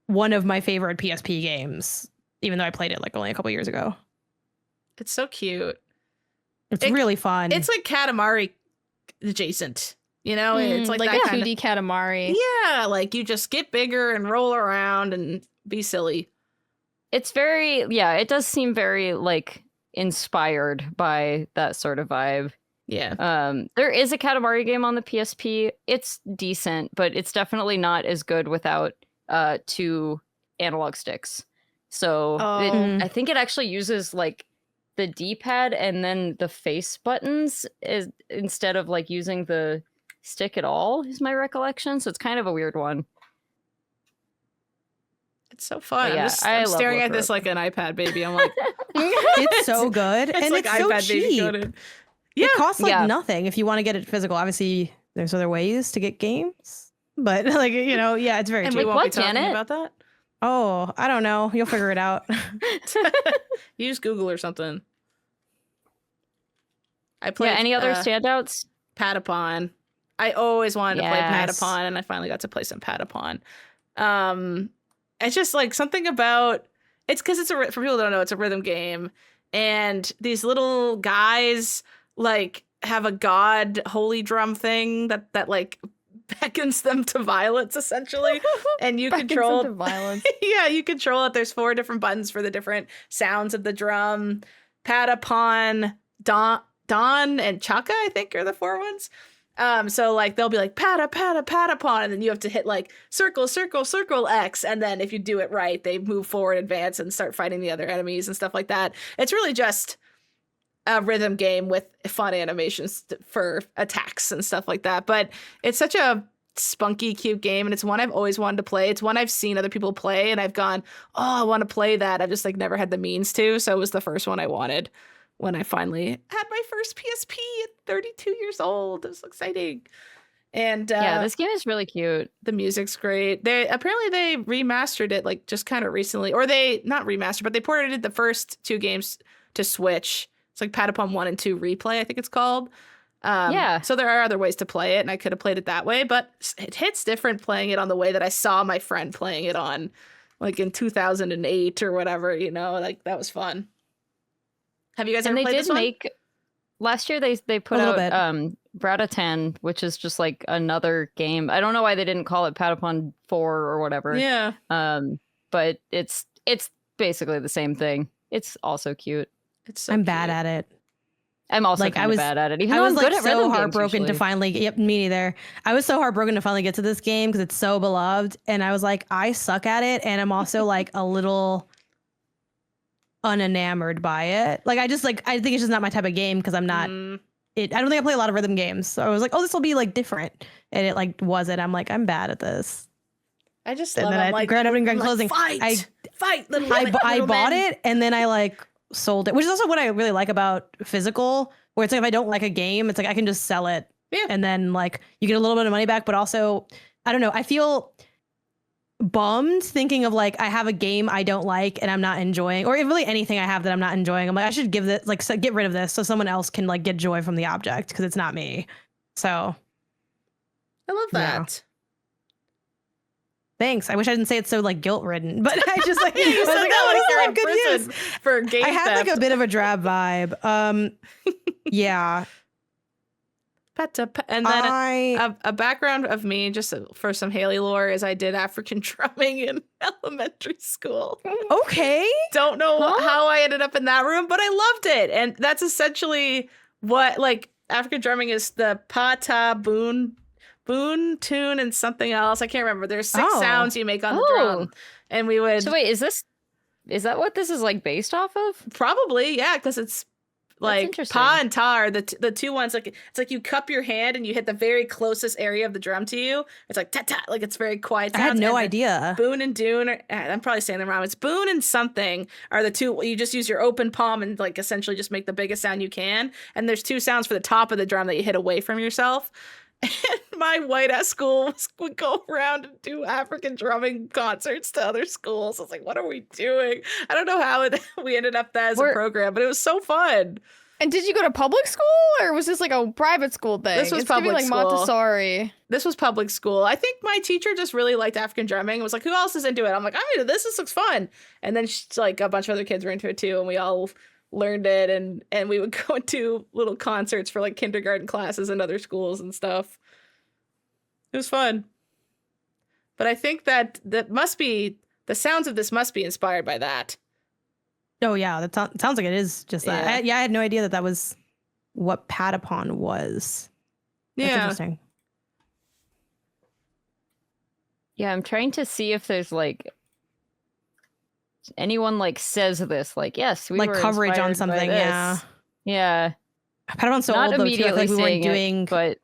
one of my favorite PSP games, even though I played it only a couple years ago. It's so cute. It's really fun. It's like Katamari adjacent. It's like a that kind 2D Katamari. Yeah, like you just get bigger and roll around and be silly. It's very it does seem very inspired by that sort of vibe. Yeah. There is a Katamari game on the PSP. It's decent, but it's definitely not as good without 2 analog sticks. So I think it actually uses the D-pad and then the face buttons instead of using the stick at all, is my recollection. So it's kind of a weird one. It's so fun. Yeah, I'm love staring at Loco this like an iPad baby. I'm like, it's so good. it's and like it's so iPad baby cheap. coded. Yeah. It costs Yeah. nothing if you want to get it physical. Obviously, there's other ways to get games. But it's very And cheap. we won't be what, talking Janet? about that. Oh, I don't know. You'll figure it out. Use Google or something. I played Any other standouts? Patapon. I always wanted to play Yes. Patapon, and I finally got to play some Patapon. It's just something about it's because for people who don't know, it's a rhythm game, and these little guys have a god holy drum thing that beckons them to violence essentially, and you control violence. yeah, you control it. There's 4 different buttons for the different sounds of the drum. Patapon, Don, and Chaka, I think, are the 4 ones. So they'll be pata, pata, patapon, and then you have to hit circle, circle, circle X, and then if you do it right, they move forward, advance, and start fighting the other enemies and stuff like that. It's really just a rhythm game with fun animations for attacks and stuff like that. But it's such a spunky, cute game, and it's one I've always wanted to play. It's one I've seen other people play, and I've gone, oh, I want to play that. I've just never had the means to, so it was the first one I wanted when I finally had my first PSP at 32 years old. It was exciting. And This game is really cute. the music's great. They remastered it just kind of recently, or they not remastered, but they ported the first 2 games to Switch. It's Patapon 1 and 2 Replay, I think it's called. So there are other ways to play it, and I could have played it that way, but it hits different playing it on the way that I saw my friend playing it on, in 2008 or whatever. That was fun. Have you guys ever And they played did this one? make last year. They put A little out bit. Bratatan, which is just another game. I don't know why they didn't call it Patapon 4 or whatever. Yeah. But it's basically the same thing. It's also cute. It's so I'm cute. bad at it. I'm also I kind of was bad at it. Even I though was I'm good at so rhythm games heartbroken to usually. finally. Yep, me neither. I was so heartbroken to finally get to this game because it's so beloved, and I was I suck at it, and I'm also a little unenamored by it. Like I think it's just not my type of game because I'm not. I don't think I play a lot of rhythm games, so I was like, oh, this will be like different, and it like wasn't. I'm like, I'm bad at this. I just And love then I'm I like, grand opening, grand I'm closing. Like, fight, little I little bought men. it and then I like sold it, which is also what I really like about physical, where it's like if I don't like a game, it's like I can just sell it. Yeah. And then like you get a little bit of money back, but also I don't know, I feel bummed thinking of like I have a game I don't like and I'm not enjoying, or really anything I have that I'm not enjoying. I'm like, I should give this, like, get rid of this so someone else can like get joy from the object because it's not me. So I love that. thanks. I wish I didn't say it so like guilt ridden, but I just like, You I was said like, that oh, like this you're will in have good prison use. for game I had theft. like a bit of a drab vibe. Yeah. And then a background of me, just for some Haley lore, is I did African drumming in elementary school. Okay. Don't know how I ended up in that room, but I loved it. And that's essentially what, like, African drumming is the pata, boon, tune, and something else. I can't remember. There's 6 sounds you make on the drum. And we would... So wait, is that what this is like based off of? Probably, yeah, because it's like interesting. pa and ta are the two ones. Like it's like you cup your hand and you hit the very closest area of the drum to you. It's like ta ta, like it's very quiet. I had sounds. no And idea. Boon and dune. I'm probably saying them wrong. It's boon and something are the two. You just use your open palm and like essentially just make the biggest sound you can. And there's 2 sounds for the top of the drum that you hit away from yourself. And my white ass school would go around and do African drumming concerts to other schools. I was like, what are we doing? I don't know how we ended up that as a program, but it was so fun. And did you go to public school or was this like a private school thing? This was it's giving, public like school. Montessori. This was public school. I think my teacher just really liked African drumming. It was like, who else is into it? I'm like, I'm into this. This looks fun. And then like a bunch of other kids were into it too, and we all learned it, and we would go to little concerts for like kindergarten classes and other schools and stuff. It was fun. But I think that must be the sounds of this must be inspired by that. Oh yeah, that sounds like it is just that. I had no idea that was what Patapon was. That's interesting. Yeah, I'm trying to see if there's like anyone like says this, like, yes, we like were coverage on inspired by something. this. Yeah. Patapon's so Not old though too. I feel like we weren't saying doing, it, but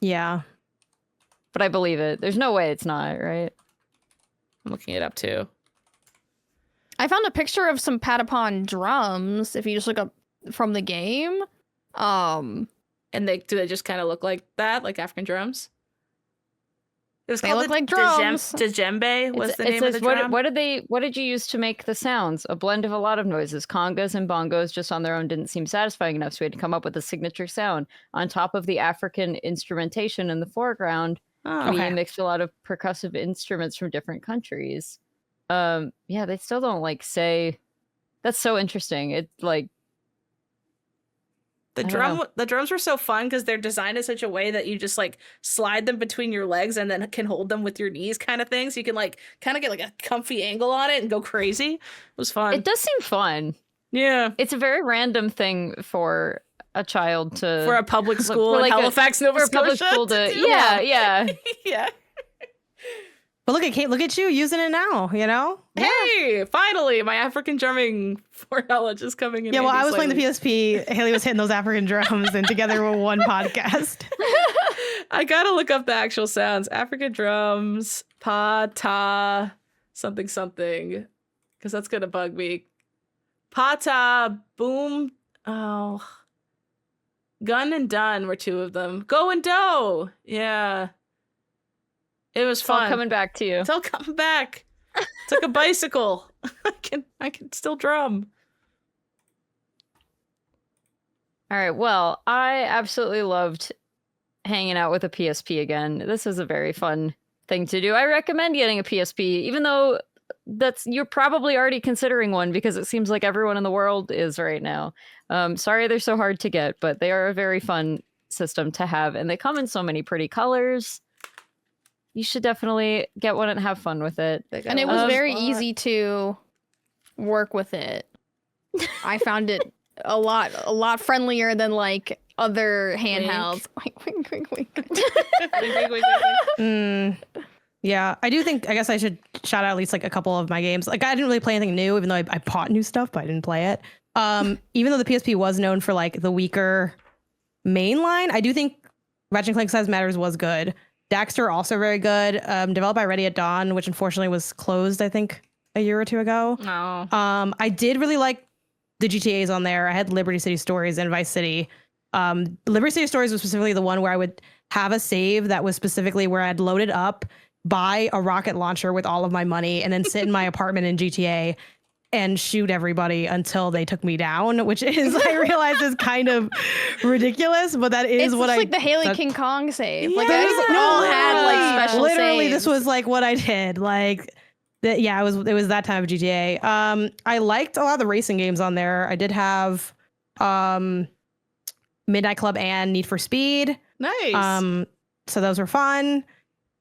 yeah. But I believe it. There's no way it's not, right? I'm looking it up too. I found a picture of some Patapon drums if you just look up from the game. And they just kind of look like that, like African drums? It was They called look like drums. Djembe was the name of the what, drum. what did you use to make the sounds? A blend of a lot of noises. Congas and bongos just on their own didn't seem satisfying enough, so we had to come up with a signature sound. On top of the African instrumentation in the foreground, we mixed a lot of percussive instruments from different countries. Yeah, they still don't like say. That's so interesting. It's like the drums were so fun because they're designed in such a way that you just like slide them between your legs and then can hold them with your knees, kind of thing. So you can like kind of get like a comfy angle on it and go crazy. It was fun. It does seem fun. Yeah, it's a very random thing for a child to for a public school like in Halifax, Nova Scotia. Public school to yeah. Yeah. But look at you using it now, you know? Hey, finally, my African drumming foreknowledge is coming in. Yeah, well, I was playing the PSP. Haley was hitting those African drums, and together we're one podcast. I gotta look up the actual sounds. African drums, pa, ta, something, because that's gonna bug me. Pa, ta, boom. Oh. Gun and done were 2 of them. Go and do. Yeah. It was fun. It's all coming back to you. It's all coming back. It's like a bicycle. I can still drum. All right. Well, I absolutely loved hanging out with a PSP again. This is a very fun thing to do. I recommend getting a PSP, even though you're probably already considering one because it seems like everyone in the world is right now. Sorry they're so hard to get, but they are a very fun system to have, and they come in so many pretty colors. You should definitely get one and have fun with it. And it was very easy to work with it. I found it a lot friendlier than like other handhelds. Wink, wink, wink, wink. Yeah, I do think, I guess I should shout out at least like a couple of my games. Like I didn't really play anything new, even though I bought new stuff, but I didn't play it. Even though the PSP was known for like the weaker mainline, I do think Ratchet & Clank Size Matters was good. Daxter also very good. Developed by Ready at Dawn, which unfortunately was closed, I think, a year or two ago. Oh. I did really like the GTAs on there. I had Liberty City Stories and Vice City. Liberty City Stories was specifically the one where I would have a save that was specifically where I'd load it up, buy a rocket launcher with all of my money, and then sit in my apartment in GTA and shoot everybody until they took me down, which is, I realize, is kind of ridiculous, but that is It's what just like the Haley King Kong save. Like Yeah. they all had like special literally saves. this was like what I did. Like yeah, it was that time of GTA. I liked a lot of the racing games on there. I did have Midnight Club and Need for Speed. Nice. So those were fun.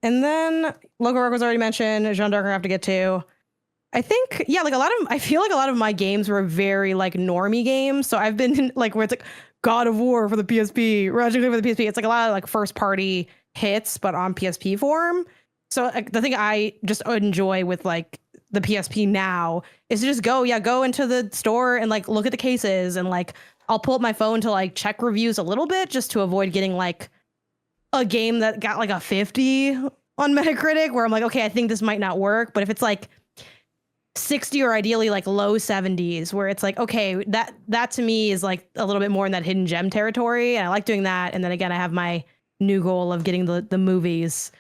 And then Logo Rock was already mentioned. Jean d'Arc I have to get to. I think, yeah, like I feel like a lot of my games were very like normie games. So I've been like where it's like God of War for the PSP, Ratchet & Clank for the PSP. It's like a lot of like first party hits, but on PSP form. So like, the thing I just enjoy with like the PSP now is to just go into the store and like look at the cases, and like I'll pull up my phone to like check reviews a little bit just to avoid getting like a game that got like a 50 on Metacritic where I'm like, okay, I think this might not work. But if it's like 60 or ideally like low 70s where it's like, okay, that to me is like a little bit more in that hidden gem territory. And I like doing that. And then again, I have my new goal of getting the movies.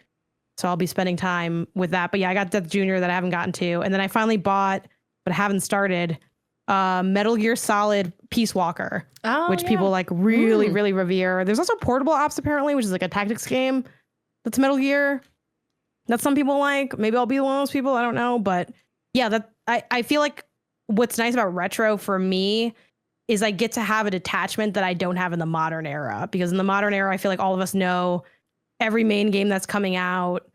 So I'll be spending time with that. But yeah, I got Death Junior that I haven't gotten to. And then I finally bought, but I haven't started, Metal Gear Solid Peace Walker, which people like really, really revere. There's also Portable Ops apparently, which is like a tactics game that's Metal Gear that some people like. Maybe I'll be one of those people. I don't know. But yeah, that I feel like what's nice about retro for me is I get to have a detachment that I don't have in the modern era. Because in the modern era, I feel like all of us know every main game that's coming out,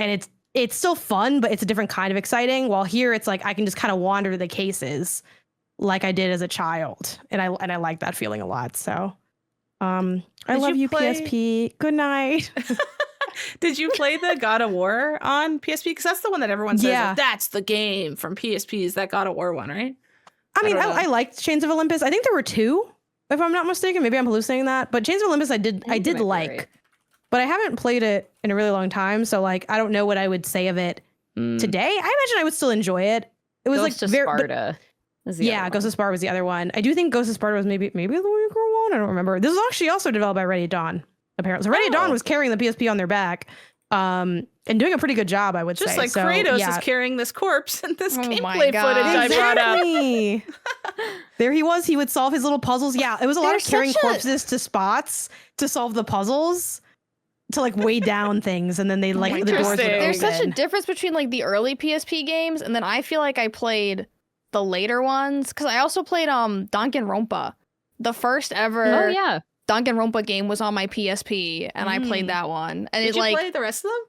and it's still fun, but it's a different kind of exciting. While here, it's like I can just kind of wander to the cases like I did as a child, and I like that feeling a lot. So, I love you, PSP. Good night. Did you play the God of War on PSP? Because that's the one that everyone says, Yeah. like, that's the game from PSP, is that God of War one, right? I mean, don't know. I liked Chains of Olympus. I think there were two, if I'm not mistaken. Maybe I'm hallucinating that. But Chains of Olympus, I did might be like. right. But I haven't played it in a really long time, so like I don't know what I would say of it today. I imagine I would still enjoy it. It was Ghost like of Sparta. is the other Ghost one. of Sparta was the other one. I do think Ghost of Sparta was maybe the weaker one. I don't remember. This was actually also developed by Ready at Dawn, apparently. So Ready at Dawn was carrying the PSP on their back, and doing a pretty good job, I would say. Just like So, Kratos yeah. is carrying this corpse in this Oh my gameplay God. footage I brought up. Exactly. There he was. He would solve his little puzzles. Yeah, it was a lot There's of carrying such a- corpses to spots to solve the puzzles, to like weigh down things, and then they like the doors would Interesting. open. There's such a difference between like the early PSP games, and then I feel like I played the later ones because I also played Danganronpa. The first ever Oh yeah. Danganronpa game was on my PSP, and I played that one. And Did it you like play the rest of them?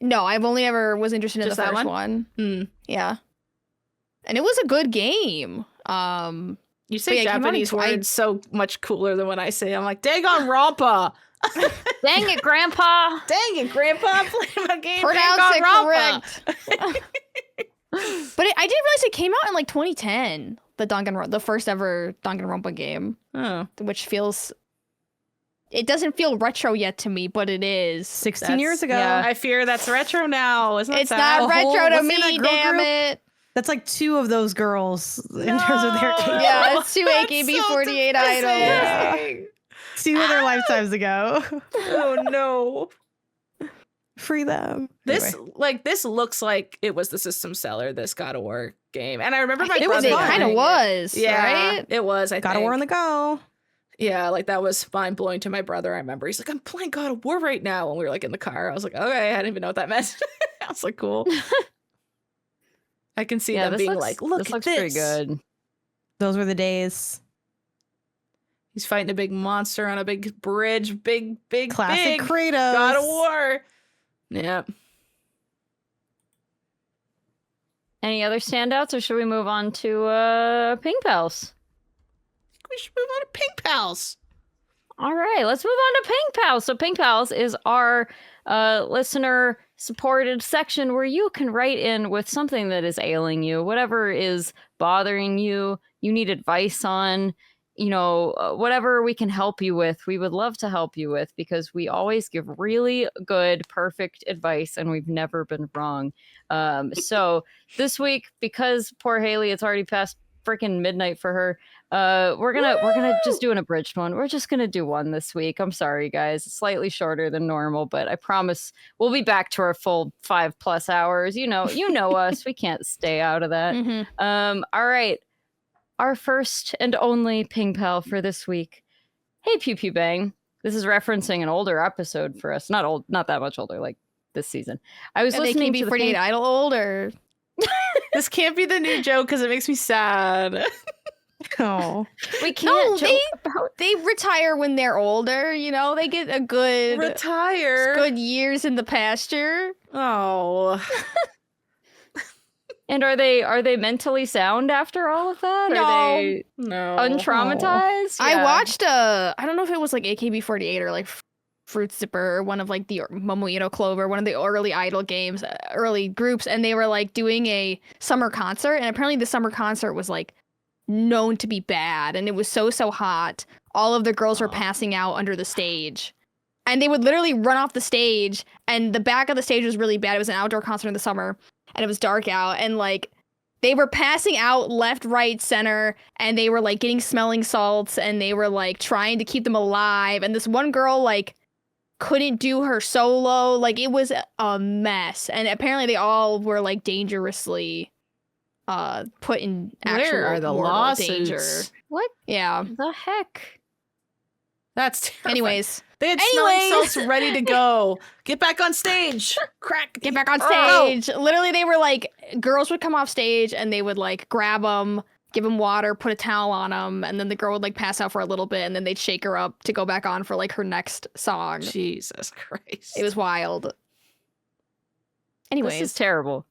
no, I've only ever was interested in Just the that first one? one. Yeah, and it was a good game. You say yeah, it came out in Japanese words so much cooler than when I say. I'm like, Danganronpa. Dang it, Grandpa! Dang it, Grandpa, I'm playing my game. Pronounce it Danganronpa. correct. But I didn't realize it came out in like 2010. The first ever Danganronpa game, Oh, which feels. It doesn't feel retro yet to me, but it is. 16 years ago. yeah. I fear that's retro now. Isn't that It's sad? not retro to what's the name of me, that girl damn group? it. That's like two of those girls in terms of their No. games. Yeah, it's two That's AKB48 so idols. depressing. Two of their lifetimes ago. Oh no. Free them. This Anyway. this looks like it was the system seller, this God of War game. And I remember my It brother fun. kind of buying it. was, Yeah, right? it was. I God of think. War on the go. Yeah, like that was mind blowing to my brother. I remember he's like, I'm playing God of War right now. When we were like in the car, I was like, okay, I didn't even know what that meant. I was like, cool. I can see them this being looks, like, look this at looks this. pretty good. Those were the days. He's fighting a big monster on a big bridge. Big Classic big Kratos. God of War. Yeah. Any other standouts, or should we move on to Pink Pals? We should move on to Pink Pals. All right, let's move on to Pink Pals. So Pink Pals is our listener supported section where you can write in with something that is ailing you, whatever is bothering you, you need advice on, whatever we can help you with. We would love to help you with, because we always give really good, perfect advice and we've never been wrong. So this week, because poor Haley, it's already past freaking midnight for her, we're gonna just do an abridged one. We're just gonna do one this week. I'm sorry, guys. It's slightly shorter than normal, but I promise we'll be back to our full 5+ hours. You know us. We can't stay out of that. Mm-hmm. All right. Our first and only ping pal for this week. Hey, Pew Pew Bang. This is referencing an older episode for us. Not that much older, like this season. I was listening to the 48 Idol old, or This can't be the new joke because it makes me sad. Oh, we can't joke about. They retire when they're older. They get a good Retire. good years in the pasture. Oh. And are they mentally sound after all of that? No. Are they No. untraumatized? I Yeah. watched I don't know if it was like AKB48 or like Fruit Zipper or one of like the Momoito Clover, one of the early Idol games, early groups, and they were like doing a summer concert, and apparently the summer concert was like known to be bad, and it was so hot. All of the girls were passing out under the stage. And they would literally run off the stage, and the back of the stage was really bad. It was an outdoor concert in the summer, and it was dark out, and like they were passing out left, right, center, and they were like getting smelling salts, and they were like trying to keep them alive. And this one girl like couldn't do her solo. Like it was a mess. And apparently they all were like dangerously put in actual Where are the mortal lawsuits? danger. What Yeah. the heck? That's terrifying. Anyways. They had smelling salts ready to go. Get back on stage. Crack. Get back on Oh. stage. Literally, they were like, girls would come off stage and they would like grab them, give them water, put a towel on them, and then the girl would like pass out for a little bit, and then they'd shake her up to go back on for like her next song. Jesus Christ. It was wild. Anyways, This is terrible.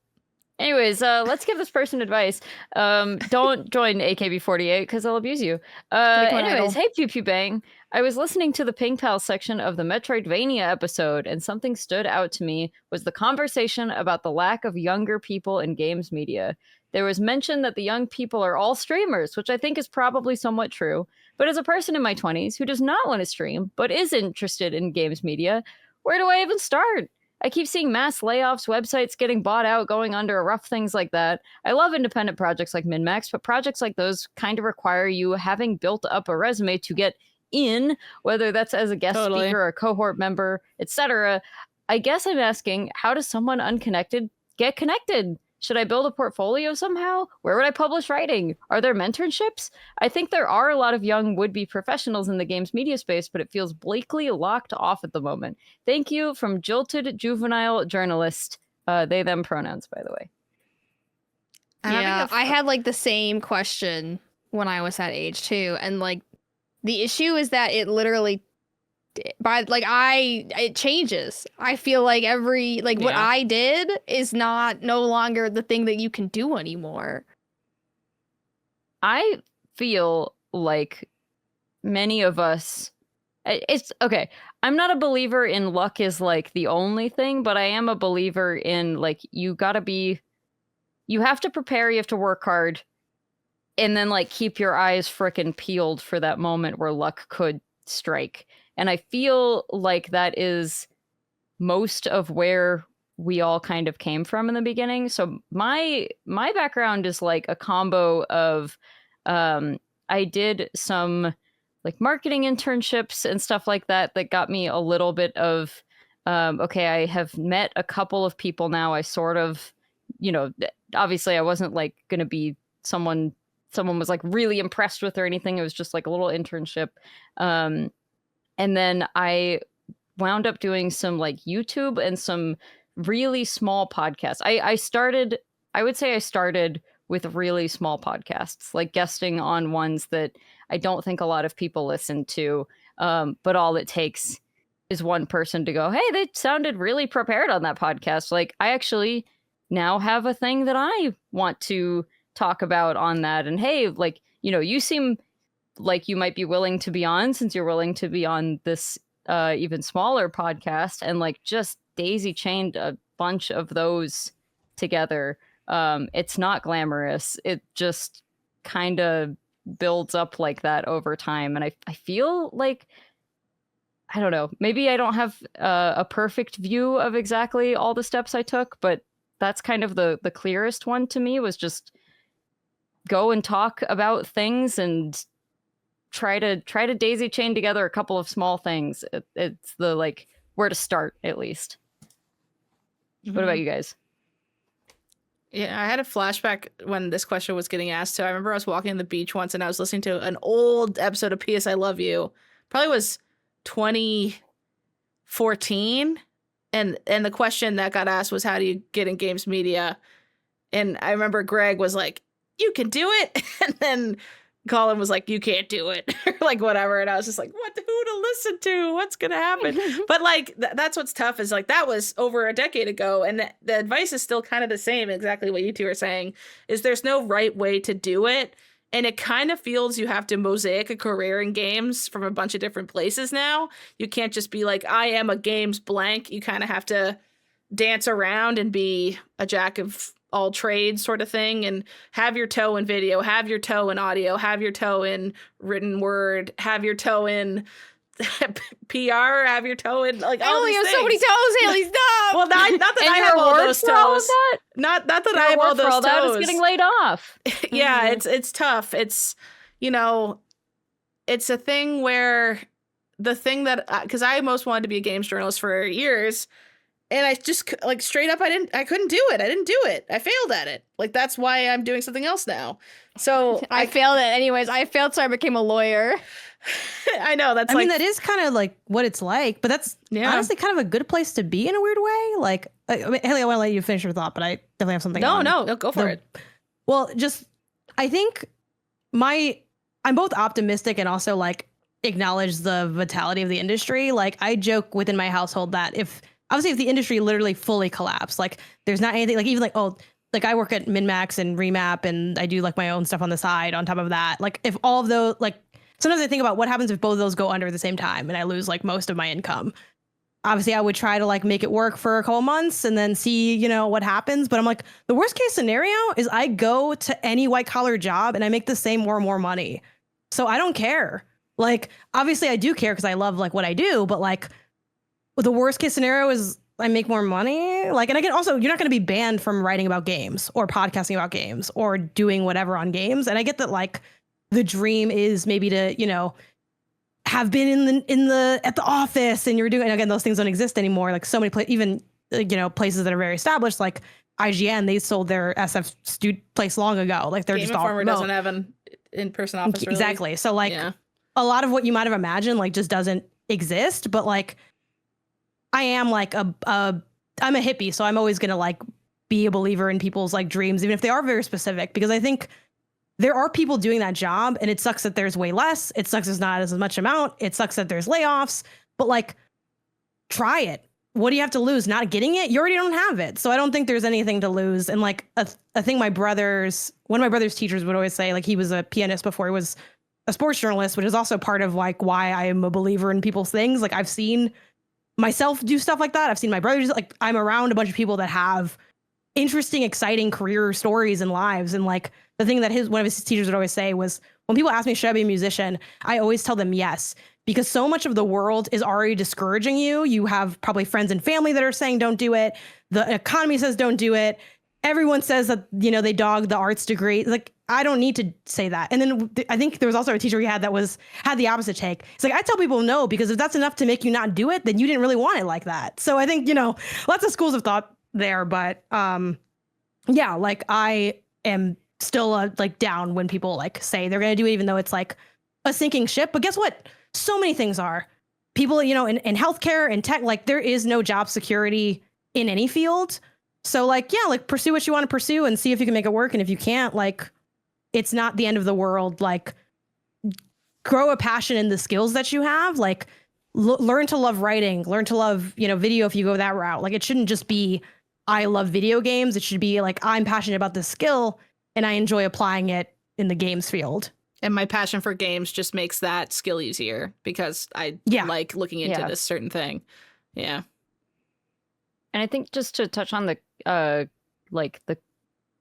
Anyways, let's give this person advice. Don't join AKB48 because they'll abuse you. Become an idol. Anyways, hey Pew Pew Bang. I was listening to the Ping Pal section of the Metroidvania episode, and something stood out to me was the conversation about the lack of younger people in games media. There was mention that the young people are all streamers, which I think is probably somewhat true. But as a person in my 20s who does not want to stream, but is interested in games media, where do I even start? I keep seeing mass layoffs, websites getting bought out, going under, rough things like that. I love independent projects like MinnMax, but projects like those kind of require you having built up a resume to get in, whether that's as a guest speaker, a cohort member, etc. I guess I'm asking, how does someone unconnected get connected? Should I build a portfolio somehow? Where would I publish writing? Are there mentorships? I think there are a lot of young would-be professionals in the games media space, but it feels bleakly locked off at the moment. Thank you, from Jilted Juvenile Journalist. They, them pronouns, by the way. yeah, I had like the same question when I was that age too, and like the issue is that it literally it changes. I feel like what I did is no longer the thing that you can do anymore. I feel like many of us, it's okay. I'm not a believer in luck is like the only thing, but I am a believer in like, you have to prepare, you have to work hard, and then like keep your eyes frickin' peeled for that moment where luck could strike. And I feel like that is most of where we all kind of came from in the beginning. So my background is like a combo of I did some like marketing internships and stuff like that got me a little bit of okay, I have met a couple of people now. I sort of, obviously I wasn't like gonna be someone was like really impressed with or anything. It was just like a little internship. And then I wound up doing some like YouTube and some really small podcasts. I would say I started with really small podcasts, like guesting on ones that I don't think a lot of people listen to. But all it takes is one person to go, hey, they sounded really prepared on that podcast. Like I actually now have a thing that I want to talk about on that. And hey, like, you seem like you might be willing to be on, since you're willing to be on this even smaller podcast, and like just daisy chained a bunch of those together. It's not glamorous. It just kind of builds up like that over time. And I feel like, I don't know, maybe I don't have a perfect view of exactly all the steps I took, but that's kind of the clearest one to me, was just go and talk about things and try to daisy chain together a couple of small things. It's the like where to start, at least. What about you guys? Yeah, I had a flashback when this question was getting asked. So I remember I was walking on the beach once and I was listening to an old episode of P.S. I Love You. Probably was 2014. And the question that got asked was, how do you get in games media? And I remember Greg was like, you can do it. And then Colin was like, you can't do it, or like whatever. And I was just like, who to listen to? What's going to happen? But like, that's what's tough, is like, that was over a decade ago. And the advice is still kind of the same, exactly what you two are saying, is there's no right way to do it. And it kind of feels you have to mosaic a career in games from a bunch of different places now. You can't just be like, I am a games blank. You kind of have to dance around and be a jack of all trades sort of thing, and have your toe in video, have your toe in audio, have your toe in written word, have your toe in PR, have your toe in like all these have things. so many toes, Haley, stop. Well, not that I have all those toes. Not that I have all those toes. That is getting laid off. Yeah, it's tough. It's, you know, it's a thing where the thing that, because I most wanted to be a games journalist for years, and I just like straight up, I couldn't do it. I didn't do it. I failed at it. Like, that's why I'm doing something else now. So I failed it anyways. I failed, so I became a lawyer. I know that's. I mean, that is kind of like what it's like, but that's honestly kind of a good place to be in a weird way. Like, Haley, I want to let you finish your thought, but I definitely have something. No, go for it. Well, just I think I'm both optimistic and also like acknowledge the vitality of the industry. Like, I joke within my household that if the industry literally fully collapsed, like there's not anything, like even like, oh, like I work at MinnMax and Remap and I do like my own stuff on the side on top of that. Like, if all of those, like sometimes I think about what happens if both of those go under at the same time and I lose like most of my income. Obviously I would try to like make it work for a couple months and then see, you know, what happens. But I'm like, the worst case scenario is I go to any white collar job and I make the same or more money. So I don't care. Like, obviously I do care because I love like what I do, but like, the worst case scenario is I make more money. Like, and I can also, you're not going to be banned from writing about games or podcasting about games or doing whatever on games. And I get that like the dream is maybe to, you know, have been at the office and you're doing, and again, those things don't exist anymore. Like so many even, you know, places that are very established, like IGN, they sold their SF place long ago. Like they're Game just all Informer doesn't have an in-person office. Really. Exactly. So like a lot of what you might have imagined, like just doesn't exist, but like, I am like I'm a hippie, so I'm always going to like be a believer in people's like dreams, even if they are very specific, because I think there are people doing that job and it sucks that there's way less. It sucks there's not as much amount. It sucks that there's layoffs, but like try it. What do you have to lose? Not getting it? You already don't have it. So I don't think there's anything to lose. And like a thing one of my brother's teachers would always say, like he was a pianist before he was a sports journalist, which is also part of like why I am a believer in people's things. Like I've seen myself do stuff like that. I've seen my brothers, like I'm around a bunch of people that have interesting, exciting career stories and lives. And like the thing that one of his teachers would always say was, when people ask me, should I be a musician? I always tell them yes, because so much of the world is already discouraging you. You have probably friends and family that are saying, don't do it. The economy says, don't do it. Everyone says that, you know, they dog the arts degree. Like, I don't need to say that. And then I think there was also a teacher we had that had the opposite take. It's like, I tell people no, because if that's enough to make you not do it, then you didn't really want it like that. So I think, you know, lots of schools of thought there, but yeah, like I am still like down when people like say they're going to do it, even though it's like a sinking ship. But guess what? So many things are. People, you know, in healthcare and tech, like there is no job security in any field. So like, yeah, like pursue what you want to pursue and see if you can make it work. And if you can't, like, it's not the end of the world. Like, grow a passion in the skills that you have. Like, learn to love writing, learn to love, you know, video if you go that route. Like, it shouldn't just be, I love video games. It should be like, I'm passionate about this skill and I enjoy applying it in the games field. And my passion for games just makes that skill easier because I like looking into this certain thing. Yeah. And I think just to touch on the like the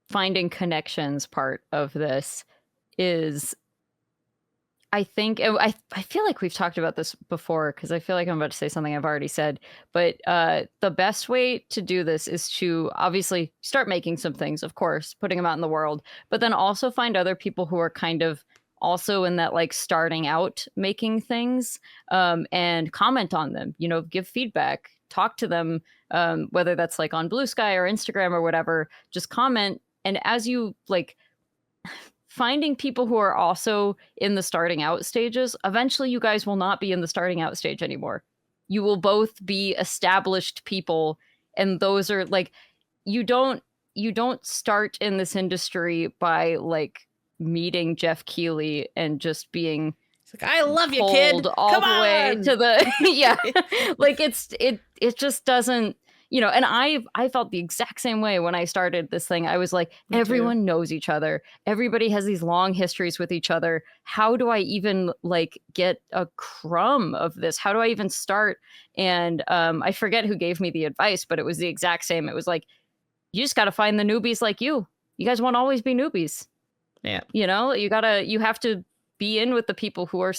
finding connections part of this is, I think I feel like we've talked about this before, because I feel like I'm about to say something I've already said, but the best way to do this is to obviously start making some things, of course, putting them out in the world, but then also find other people who are kind of also in that like starting out making things, and comment on them, you know, give feedback, talk to them, whether that's like on Blue Sky or Instagram or whatever, just comment. And as you like finding people who are also in the starting out stages, eventually you guys will not be in the starting out stage anymore. You will both be established people. And those are like, you don't start in this industry by like meeting Jeff Keighley and just being It's like, I love you, kid. all Come the on. way to the yeah. Like it just doesn't, you know, and I felt the exact same way when I started this thing. I was like, everyone knows each other. Everybody has these long histories with each other. How do I even like get a crumb of this? How do I even start? And I forget who gave me the advice, but it was the exact same. It was like, you just got to find the newbies like you. You guys won't always be newbies. Yeah. You know, you have to be in with the people who are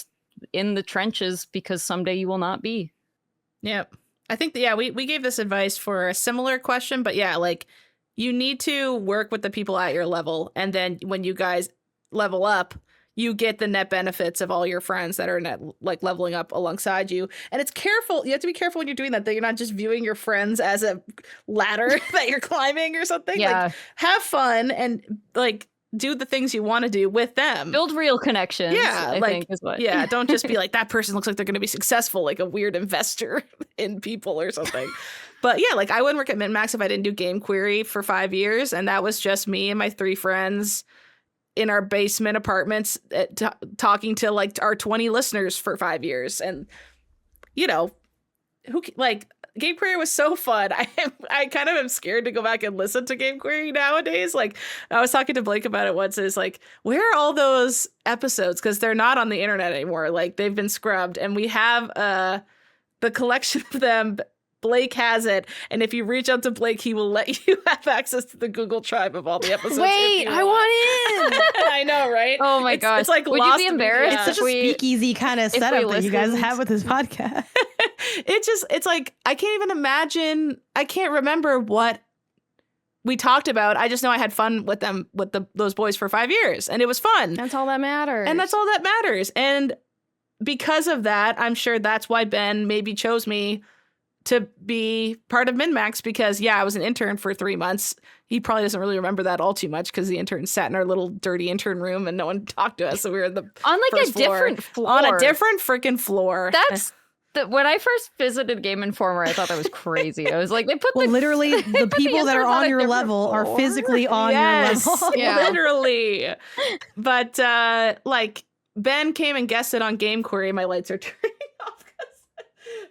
in the trenches, because someday you will not be. Yeah. I think that, we gave this advice for a similar question, but yeah, like you need to work with the people at your level. And then when you guys level up, you get the net benefits of all your friends that are like leveling up alongside you. And it's careful. You have to be careful when you're doing that you're not just viewing your friends as a ladder that you're climbing or something. Yeah. Like, have fun and like do the things you want to do with them. Build real connections. Yeah, I like, think is what. Yeah, don't just be like, that person looks like they're going to be successful, like a weird investor in people or something. But yeah, like I wouldn't work at MinnMax if I didn't do game query for 5 years. And that was just me and my 3 friends in our basement apartments talking to like our 20 listeners for 5 years. And, you know, Game Query was so fun. I kind of am scared to go back and listen to Game Query nowadays. Like I was talking to Blake about it once. It's like, where are all those episodes? Because they're not on the internet anymore. Like they've been scrubbed, and we have the collection of them. Blake has it, and if you reach out to Blake, he will let you have access to the Google Drive of all the episodes. Wait, I want in. I know, right? Oh my gosh. It's like would lost you be embarrassed? It's such a speakeasy kind of setup that you guys have with this podcast. It's like, I can't even imagine. I can't remember what we talked about. I just know I had fun with them, with those boys for 5 years, and it was fun. That's all that matters. And that's all that matters. And because of that, I'm sure that's why Ben maybe chose me to be part of MinnMax, because I was an intern for 3 months. He probably doesn't really remember that all too much, because the intern sat in our little dirty intern room and no one talked to us. So we were on the on like first a different floor. On a different freaking floor. That's when I first visited Game Informer, I thought that was crazy. I was like, they put literally the people that are on your level are physically on your level. Yeah. Literally. But like Ben came and guested on Game Query. My lights are turning off because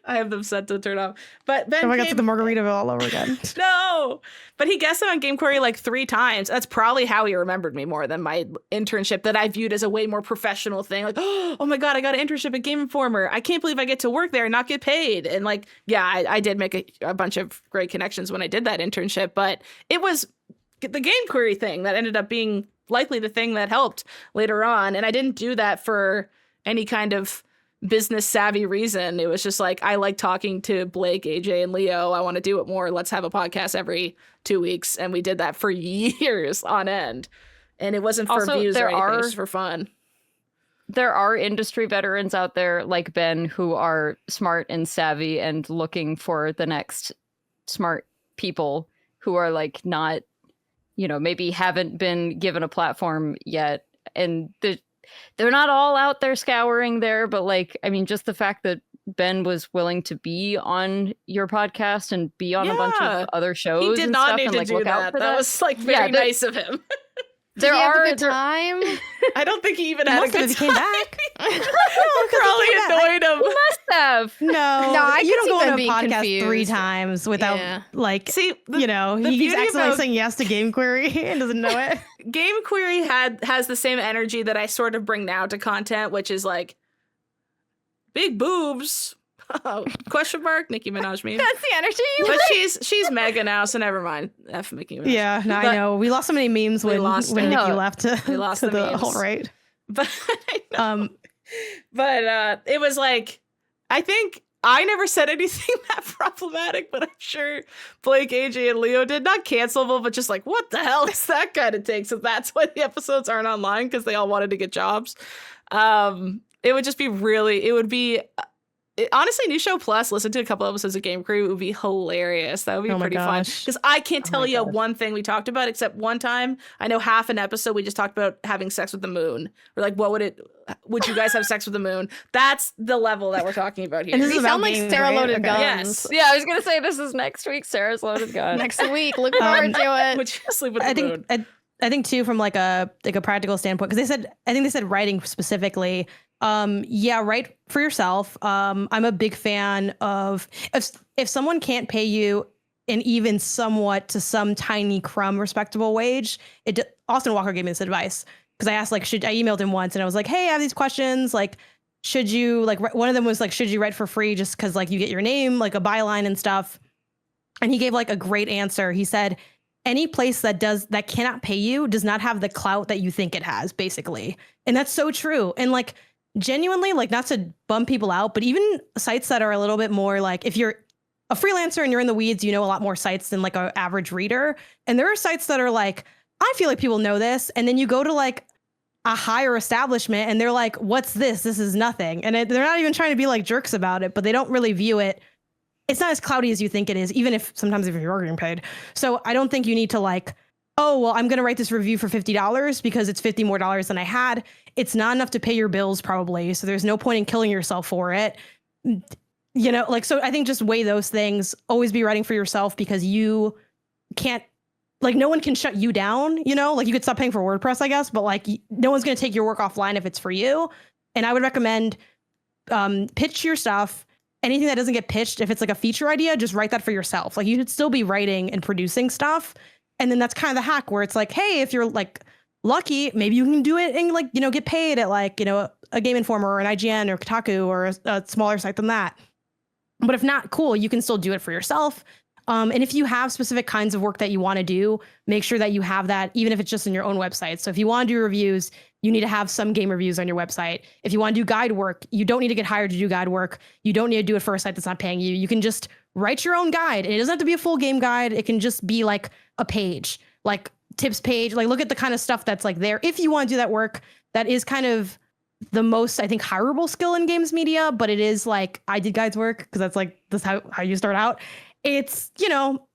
I have them set to turn off. But Ben I got to the Margaritaville all over again. No. But he guessed it on Game Query like 3 times. That's probably how he remembered me more than my internship that I viewed as a way more professional thing. Like, oh my God, I got an internship at Game Informer. I can't believe I get to work there and not get paid. And like, I did make a bunch of great connections when I did that internship. But it was the Game Query thing that ended up being likely the thing that helped later on. And I didn't do that for any kind of business savvy reason. It was just like, I like talking to Blake, AJ, and Leo. I want to do it more. Let's have a podcast every 2 weeks. And we did that for years on end. And it wasn't for Also, views or anything. It was just for fun. There are industry veterans out there like Ben who are smart and savvy and looking for the next smart people who are like not, you know, maybe haven't been given a platform yet. And they're not all out there scouring there, but like, I mean, just the fact that Ben was willing to be on your podcast and be on a bunch of other shows. He did and not stuff need and, to like, do look out that. for That was like very nice of him. There Did he have are a good time. I don't think he even had a good time. He came back. Probably annoyed him. He must have. No, I you could don't see go Ben on a being podcast confused. 3 times without like, See, he keeps beauty accidentally about- saying yes to Game Query and doesn't know it. Game Query has the same energy that I sort of bring now to content, which is like big boobs. Question mark, Nicki Minaj meme. That's the energy. But she's mega now, so never mind. F Nicki Minaj. Yeah, no, I know. We lost so many memes when Nikki left to, we lost to the the memes. whole right. But it was like, I think I never said anything that problematic, but I'm sure Blake, AJ, and Leo did. Not cancelable, but just like, what the hell is that kind of take? So that's why the episodes aren't online, because they all wanted to get jobs. It would just be honestly, New Show Plus, listen to a couple episodes of Game Crew. It would be hilarious. That would be pretty fun. Because I can't tell you one thing we talked about, except one time, I know half an episode we just talked about having sex with the moon. We're like, would you guys have sex with the moon? That's the level that we're talking about here. And this You is sound about like games, Sarah right? Loaded Okay. Guns. Yes. Yeah, I was gonna say this is next week. Sarah's loaded gun. Next week. Look forward to it. Would you sleep with the moon? I think too, from like a practical standpoint, because I think they said writing specifically. Write for yourself. I'm a big fan of if someone can't pay you an even somewhat to some tiny crumb respectable wage. Austin Walker gave me this advice, because I asked, like, I emailed him once and I was like, hey, I have these questions. Like, should you, like, one of them was like, should you write for free just because like you get your name, like a byline and stuff? And he gave like a great answer. He said, any place that cannot pay you does not have the clout that you think it has, basically. And that's so true. And like, genuinely, like, not to bum people out, but even sites that are a little bit more like, if you're a freelancer and you're in the weeds, you know a lot more sites than like an average reader. And there are sites that are like, I feel like people know this. And then you go to like a higher establishment and they're like, what's this? This is nothing. And they're not even trying to be like jerks about it, but they don't really view it. It's not as cloudy as you think it is, even if sometimes if you're getting paid. So I don't think you need to like, oh, well, I'm going to write this review for $50 because it's $50 more than I had. It's not enough to pay your bills probably. So there's no point in killing yourself for it. You know, like, so I think just weigh those things. Always be writing for yourself, because you can't, like, no one can shut you down, you know, like you could stop paying for WordPress, I guess, but like no one's going to take your work offline if it's for you. And I would recommend pitch your stuff. Anything that doesn't get pitched, if it's like a feature idea, just write that for yourself. Like, you should still be writing and producing stuff. And then that's kind of the hack, where it's like, hey, if you're like lucky, maybe you can do it and like, you know, get paid at like, you know, a Game Informer or an IGN or Kotaku or a smaller site than that. But if not, cool, you can still do it for yourself. And if you have specific kinds of work that you want to do, make sure that you have that, even if it's just in your own website. So if you want to do reviews, you need to have some game reviews on your website. If you want to do guide work, you don't need to get hired to do guide work. You don't need to do it for a site that's not paying you. You can just write your own guide. And it doesn't have to be a full game guide. It can just be like a page, like tips page. Like, look at the kind of stuff that's like there. If you want to do that work, that is kind of the most, I think, hireable skill in games media. But it is like, I did guides work because that's how you start out. It's, you know,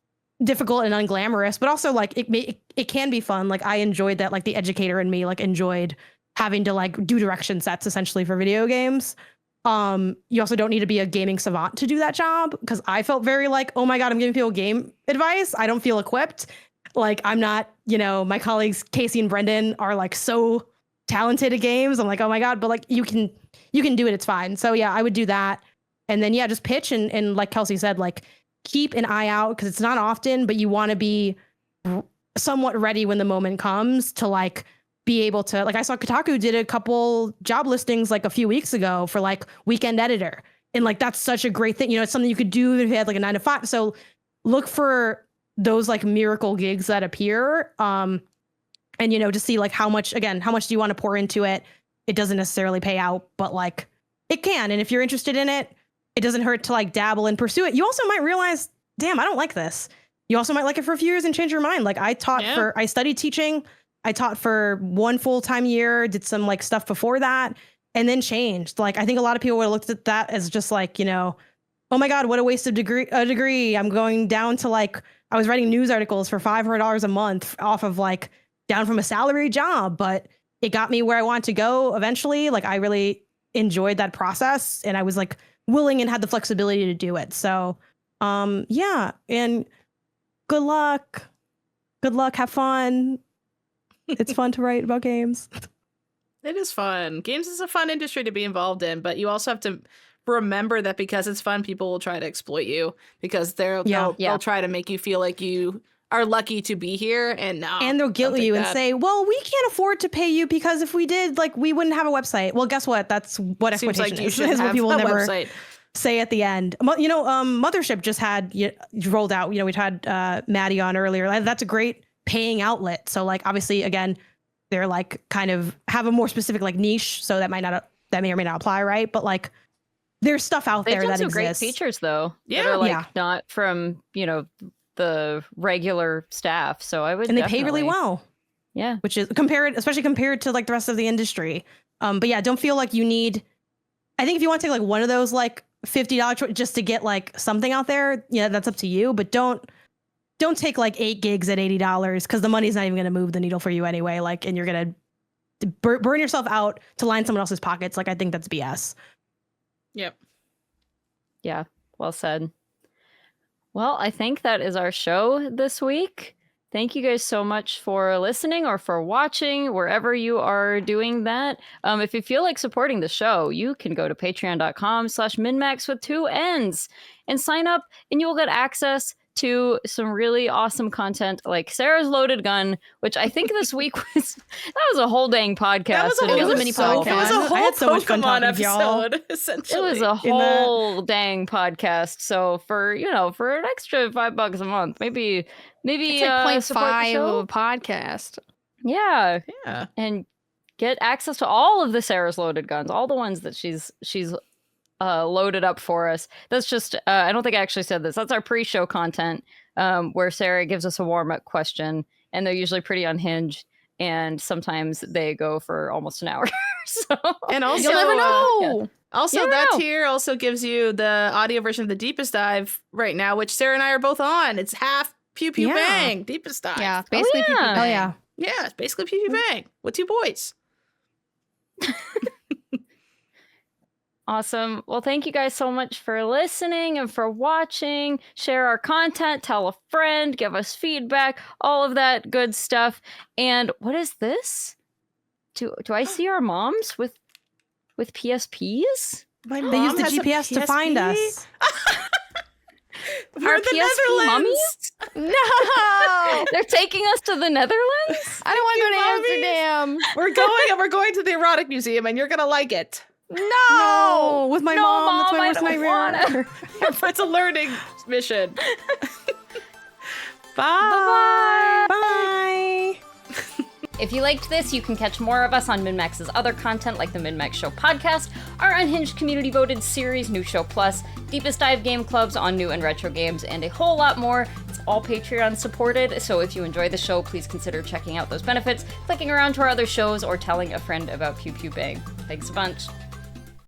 difficult and unglamorous, but also like it can be fun. Like, I enjoyed that. Like, the educator in me like enjoyed having to like do direction sets essentially for video games. You also don't need to be a gaming savant to do that job, because I felt very like, oh my God, I'm giving people game advice. I don't feel equipped. Like, I'm not, you know, my colleagues Casey and Brendan are like so talented at games. I'm like, oh my God, but like you can do it. It's fine. So yeah, I would do that. And then yeah, just pitch and like Kelsey said, like, keep an eye out, because it's not often, but you want to be somewhat ready when the moment comes to like be able to, like, I saw Kotaku did a couple job listings like a few weeks ago for like weekend editor. And like, that's such a great thing. You know, it's something you could do if you had like a 9 to 5. So look for those like miracle gigs that appear. And, you know, to see like how much do you want to pour into it? It doesn't necessarily pay out, but like it can. And if you're interested in it, it doesn't hurt to like dabble and pursue it. You also might realize, damn, I don't like this. You also might like it for a few years and change your mind. Like, I studied teaching. I taught for 1 full-time year, did some like stuff before that, and then changed. Like, I think a lot of people would have looked at that as just like, you know, oh my God, what a waste of a degree. I'm going down to like, I was writing news articles for $500 a month off of like down from a salary job, but it got me where I want to go eventually. Like, I really enjoyed that process, and I was like willing and had the flexibility to do it. So, yeah. And good luck, have fun. It's fun to write about games. It is fun. Games is a fun industry to be involved in, but you also have to remember that because it's fun, people will try to exploit you, because they'll try to make you feel like you are lucky to be here, and they'll guilt you and say, well, we can't afford to pay you, because if we did, like, we wouldn't have a website. Well, guess what? That's what exploitation is. You should have people a never website. say at the end. Mothership just had rolled out. We'd had Maddie on earlier. That's a great paying outlet. So like obviously again, they're like kind of have a more specific like niche, so that may or may not apply, right? But like there's stuff out there that some exists. Great features though. Yeah. That are like not from the regular staff. So I would and they pay really well. Yeah, which is especially compared to like the rest of the industry. But yeah, don't feel like you need. I think if you want to take like one of those like $50 just to get like something out there, that's up to you. But don't take like 8 gigs at $80 because the money's not even going to move the needle for you anyway. Like, and you're going to burn yourself out to line someone else's pockets. Like, I think that's BS. Yep. Yeah. Well said. Well, I think that is our show this week. Thank you guys so much for listening or for watching wherever you are doing that. If you feel like supporting the show, you can go to patreon.com/MinnMax with 2 N's and sign up, and you will get access to some really awesome content like Sarah's Loaded Gun, which I think this week was a whole dang podcast. That was a whole mini podcast. It was a whole I had so much fun Pokemon talking to y'all. episode, essentially. It was a whole dang podcast. So for an extra $5 a month, maybe It's like support the 0.5 show. of a podcast. Yeah. Yeah. And get access to all of the Sarah's Loaded Guns, all the ones that she's loaded up for us. That's just I don't think I actually said this. That's our pre-show content where Sarah gives us a warm-up question, and they're usually pretty unhinged, and sometimes they go for almost an hour. So And also, You'll never know. Also, You that know. tier also gives you the audio version of the Deepest Dive right now, which Sarah and I are both on. It's half Pew Pew Yeah. Bang, Deepest Dive. Yeah, basically. yeah. people Oh bang. yeah. Yeah, it's basically Pew Pew Bang with 2 boys. Awesome. Well, thank you guys so much for listening and for watching. Share our content, tell a friend, give us feedback, all of that good stuff. And what is this? Do I see our moms with PSPs? My They use the has a GPS to find PSP. us. We're Our in the PSP Netherlands. No, They're taking us to the Netherlands? I don't want to go to Mommies. Amsterdam. We're going and we're going to the erotic museum, and you're gonna like it. No, with my No, mom. That's Mom, my I worst don't nightmare. It's a learning mission. Bye. Bye. Bye. If you liked this, you can catch more of us on MinnMax's other content like the MinnMax Show podcast, our Unhinged community voted series, New Show Plus, Deepest Dive game clubs on new and retro games, and a whole lot more. It's all Patreon supported, so if you enjoy the show, please consider checking out those benefits, clicking around to our other shows, or telling a friend about Pew Pew Bang. Thanks a bunch.